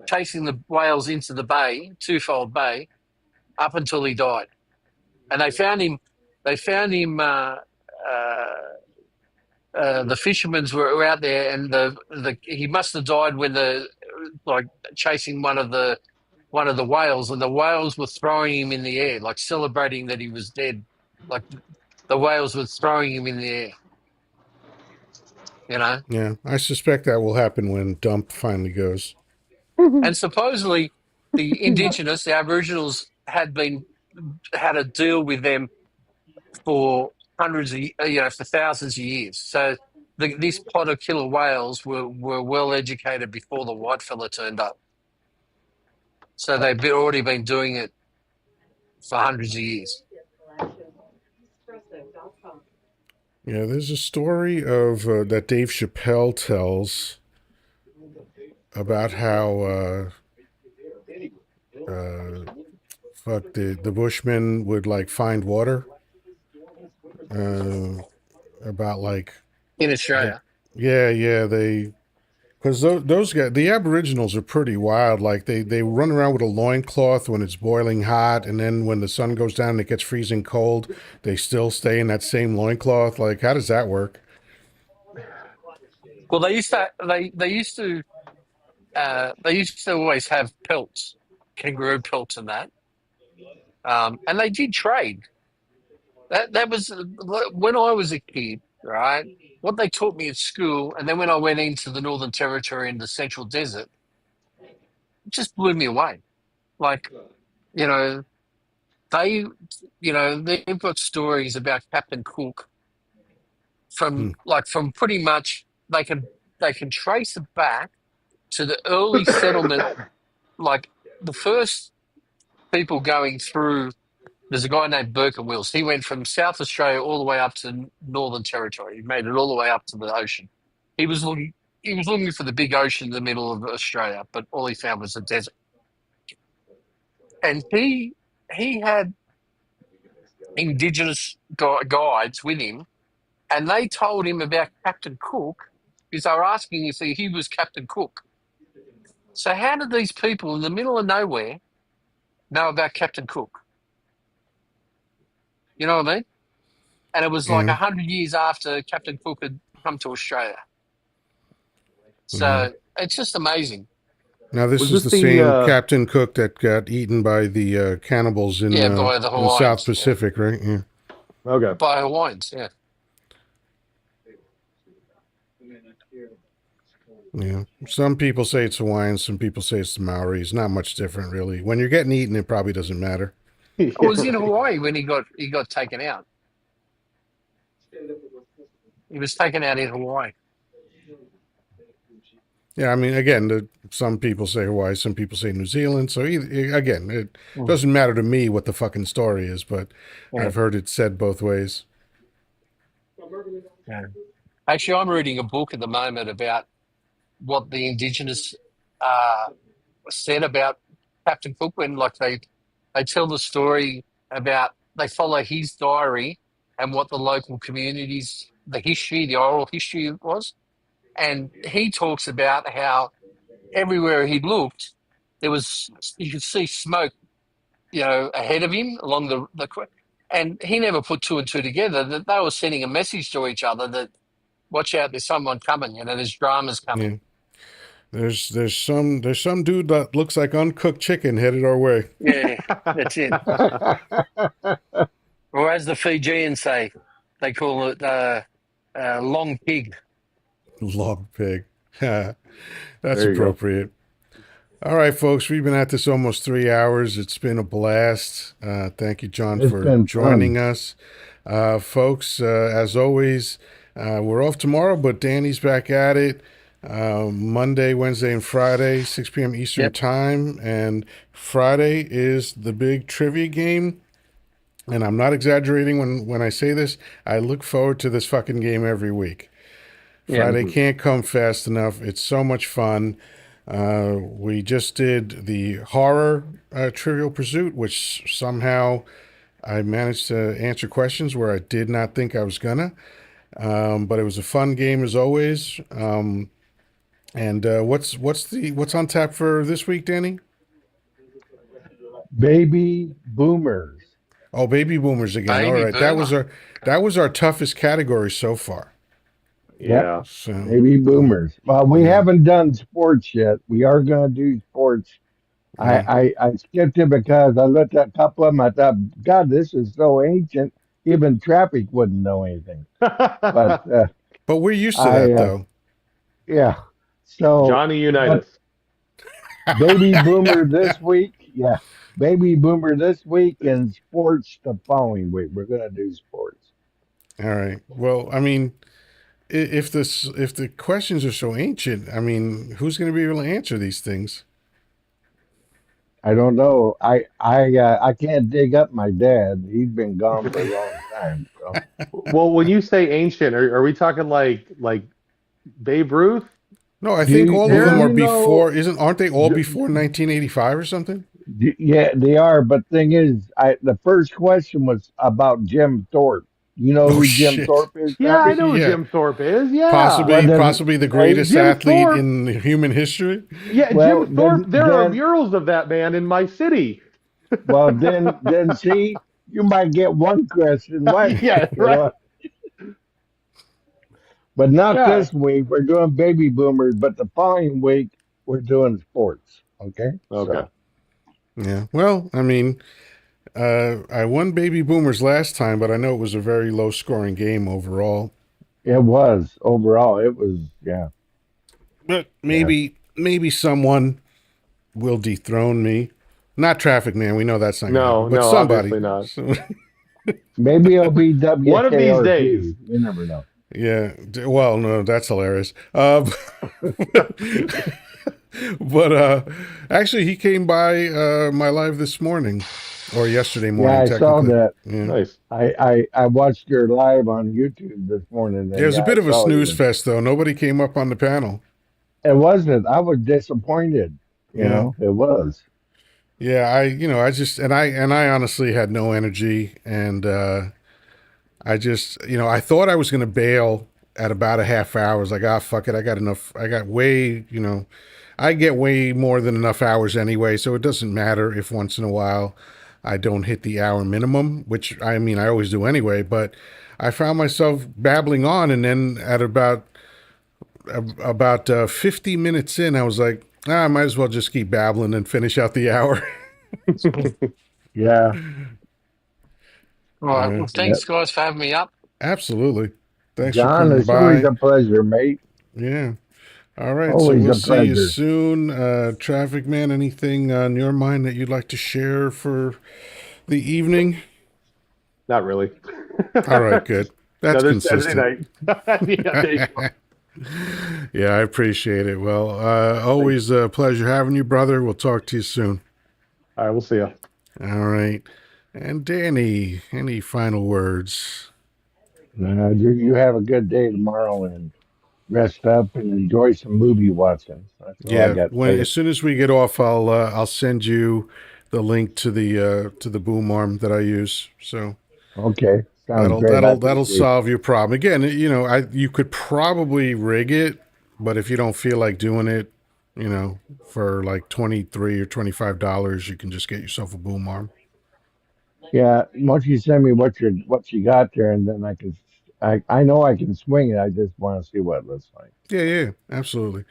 chasing the whales into the bay, twofold bay, up until he died. And they found him. They found him. The fishermen were out there, and he must have died when like chasing one of the whales, and the whales were throwing him in the air, like celebrating that he was dead. Like the whales were throwing him in the air, you know. Yeah, I suspect that will happen when Dump finally goes. And supposedly, the Aboriginals had a deal with them for for thousands of years. So this pod of killer whales were well educated before the white fella turned up. So already been doing it for hundreds of years. Yeah, there's a story of that Dave Chappelle tells about how uh, fuck the Bushmen would like find water. Uh, about like In the Australia. yeah they because those guys, the Aboriginals are pretty wild. Like they run around with a loincloth when it's boiling hot, and then when the sun goes down and it gets freezing cold, they still stay in that same loincloth. Like, how does that work? Well, they used to always have pelts, kangaroo pelts, and that. And they did trade. That was when I was a kid, right? What they taught me at school, and then when I went into the Northern Territory and the Central Desert, it just blew me away. Like, you know, they, they've got stories about Captain Cook Hmm. from pretty much they can trace it back to the early settlement, like the first people going through. There's a guy named Burke and Wills. He went from South Australia all the way up to Northern Territory. He made it all the way up to the ocean. He was looking. He was looking for the big ocean in the middle of Australia, but all he found was a desert. And he had indigenous guides with him, and they told him about Captain Cook because they were asking if he was Captain Cook. So how did these people in the middle of nowhere know about Captain Cook? You know what I mean? And it was like Yeah. 100 years after Captain Cook had come to Australia. Yeah. So it's just amazing. Now this Was is this the the same Captain Cook that got eaten by the cannibals Yeah, by the in the South Hawaiians. Yeah, Pacific, right? Yeah. okay? by Hawaiians. Yeah. Yeah. Some people say it's Hawaiian, some people say it's the Maoris. Not much different, really. When you're getting eaten, it probably doesn't matter. Yeah, I was in right. Hawaii when he got taken out. He was taken out in Hawaii. Yeah, I mean, again, some people say Hawaii, some people say New Zealand. So, again, it Mm. doesn't matter to me what the fucking story is, but Yeah. I've heard it said both ways. Yeah. Actually, I'm reading a book at the moment about what the Indigenous uh, said about Captain Cook when, like, they tell the story about they follow his diary and what the local communities, the history, the oral history was, and he talks about how everywhere he looked, there was you could see smoke, ahead of him along and he never put two and two together that they were sending a message to each other that watch out, there's someone coming, there's dramas coming. Yeah. There's some dude that looks like uncooked chicken headed our way. Yeah, that's it. Or as the Fijians say, they call it long pig. Log pig. That's There you go. appropriate. All right, folks, we've been at this almost 3 hours. It's been a blast. Thank you, John, It's for been joining fun. us. Folks, as always, we're off tomorrow, but Danny's back at it Monday, Wednesday, and Friday, 6 p.m. Eastern Yep. Time. And Friday is the big trivia game. And I'm not exaggerating when I say this. I look forward to this fucking game every week. Yeah. Friday can't come fast enough. It's so much fun. We just did the horror Trivial Pursuit, which somehow I managed to answer questions where I did not think I was gonna. But it was a fun game as always. And what's on tap for this week, Danny? Baby boomers. Oh, baby boomers again. All Baby right, that was boomer. our toughest category so far. Yep. Yeah. So Baby boomers. Well, we yeah, haven't done sports yet. We are going to do sports. yeah. I skipped it because I looked at a couple of them. I thought, God, this is so ancient. Even traffic wouldn't know anything. But But we're used to I, that though. yeah. So, Johnny but Unitas. baby boomer this week. Yeah. Baby boomer this week and sports the following week. We're going to do sports. All right. Well, I mean, if the questions are so ancient, I mean, who's going to be able to answer these things? I don't know. I can't dig up my dad. He's been gone for a long time. So Well, when you say ancient, are we talking like Babe Ruth No, I think all of do them are era? you know? before. Aren't they all before 1985 or something? Yeah, they are. But thing is, the first question was about Jim Thorpe. You know Oh who Jim shit! Thorpe is, Yeah, I Pappy? know who Yeah, Jim Thorpe is. Yeah. Well, possibly the greatest Jim athlete Thorpe. in human history. Yeah, well Jim Thorpe. then There are then murals of that man in my city. then see, you might get one question right. Yeah, You right. know, but not Yeah. this week. We're doing baby boomers, but the following week we're doing sports. Okay, Okay. so. Yeah. Well, I mean, I won baby boomers last time, but I know it was a very low scoring game overall. It was overall. It was yeah, But yeah. maybe someone will dethrone me. Not Traffic Man. We know that's not going to happen. No, But no, somebody. obviously not. So, Maybe it'll be One of these days. WKRP. You never know. yeah. Well, no, that's hilarious. But actually, he came by my live this morning or yesterday Yeah, morning, I saw technically. that. Yeah. Nice. I watched your live on YouTube this morning, It and was a yeah, I bit of a saw snooze you. fest, though. Nobody came up on the panel. It wasn't. I was disappointed. Yeah. It was. Yeah. I honestly had no energy, and I just, I thought I was going to bail at about a half hour. I was like, ah, fuck it. I got enough. I got way, I get way more than enough hours anyway. So it doesn't matter if once in a while I don't hit the hour minimum, which I mean, I always do anyway. But I found myself babbling on. And then at about about 50 minutes in, I was like, I might as well just keep babbling and finish out the hour. Yeah. All right. Yeah, Well, Yeah. thanks, guys, for having me up. absolutely. Thanks for John, coming it's always by. a pleasure, mate. Yeah. All right. So Always we'll a see you pleasure. soon. Traffic Man, anything on your mind that you'd like to share for the evening? Not really. All right. Good. That's Another Saturday consistent. night. Yeah, there you go. Yeah, I appreciate it. Well, Thanks. always a pleasure having you, brother. We'll talk to you soon. All right, we'll see you. All right. And Danny, any final words? You have a good day tomorrow and rest up and enjoy some movie watching. That's all I Yeah, got to when say. as soon as we get off, I'll send you the link to the boom arm that I use. So Okay. Sounds that'll great. I that'll appreciate solve your problem. Again, you could probably rig it, but if you don't feel like doing it, for like $23 or $25, you can just get yourself a boom arm. it. Yeah. Once you send me what you got there, and then I know I can swing it. I just want to see what it looks like. Yeah, yeah, absolutely.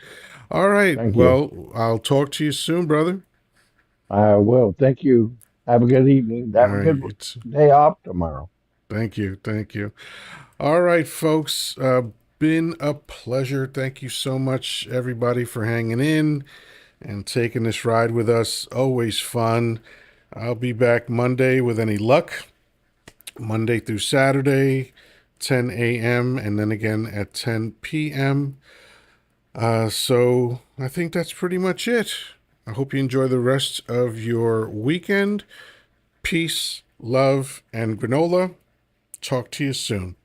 All right. Thank you. Well, I'll talk to you soon, brother. I will. Thank you. Have a good evening. All Have a right. good day off tomorrow. Thank you. Thank you. All right, folks. Been a pleasure. Thank you so much, everybody, for hanging in and taking this ride with us. Always fun. I'll be back Monday with any luck. Monday through Saturday, 10 a.m., and then again at 10 p.m. So I think that's pretty much it. I hope you enjoy the rest of your weekend. Peace, love, and granola. Talk to you soon.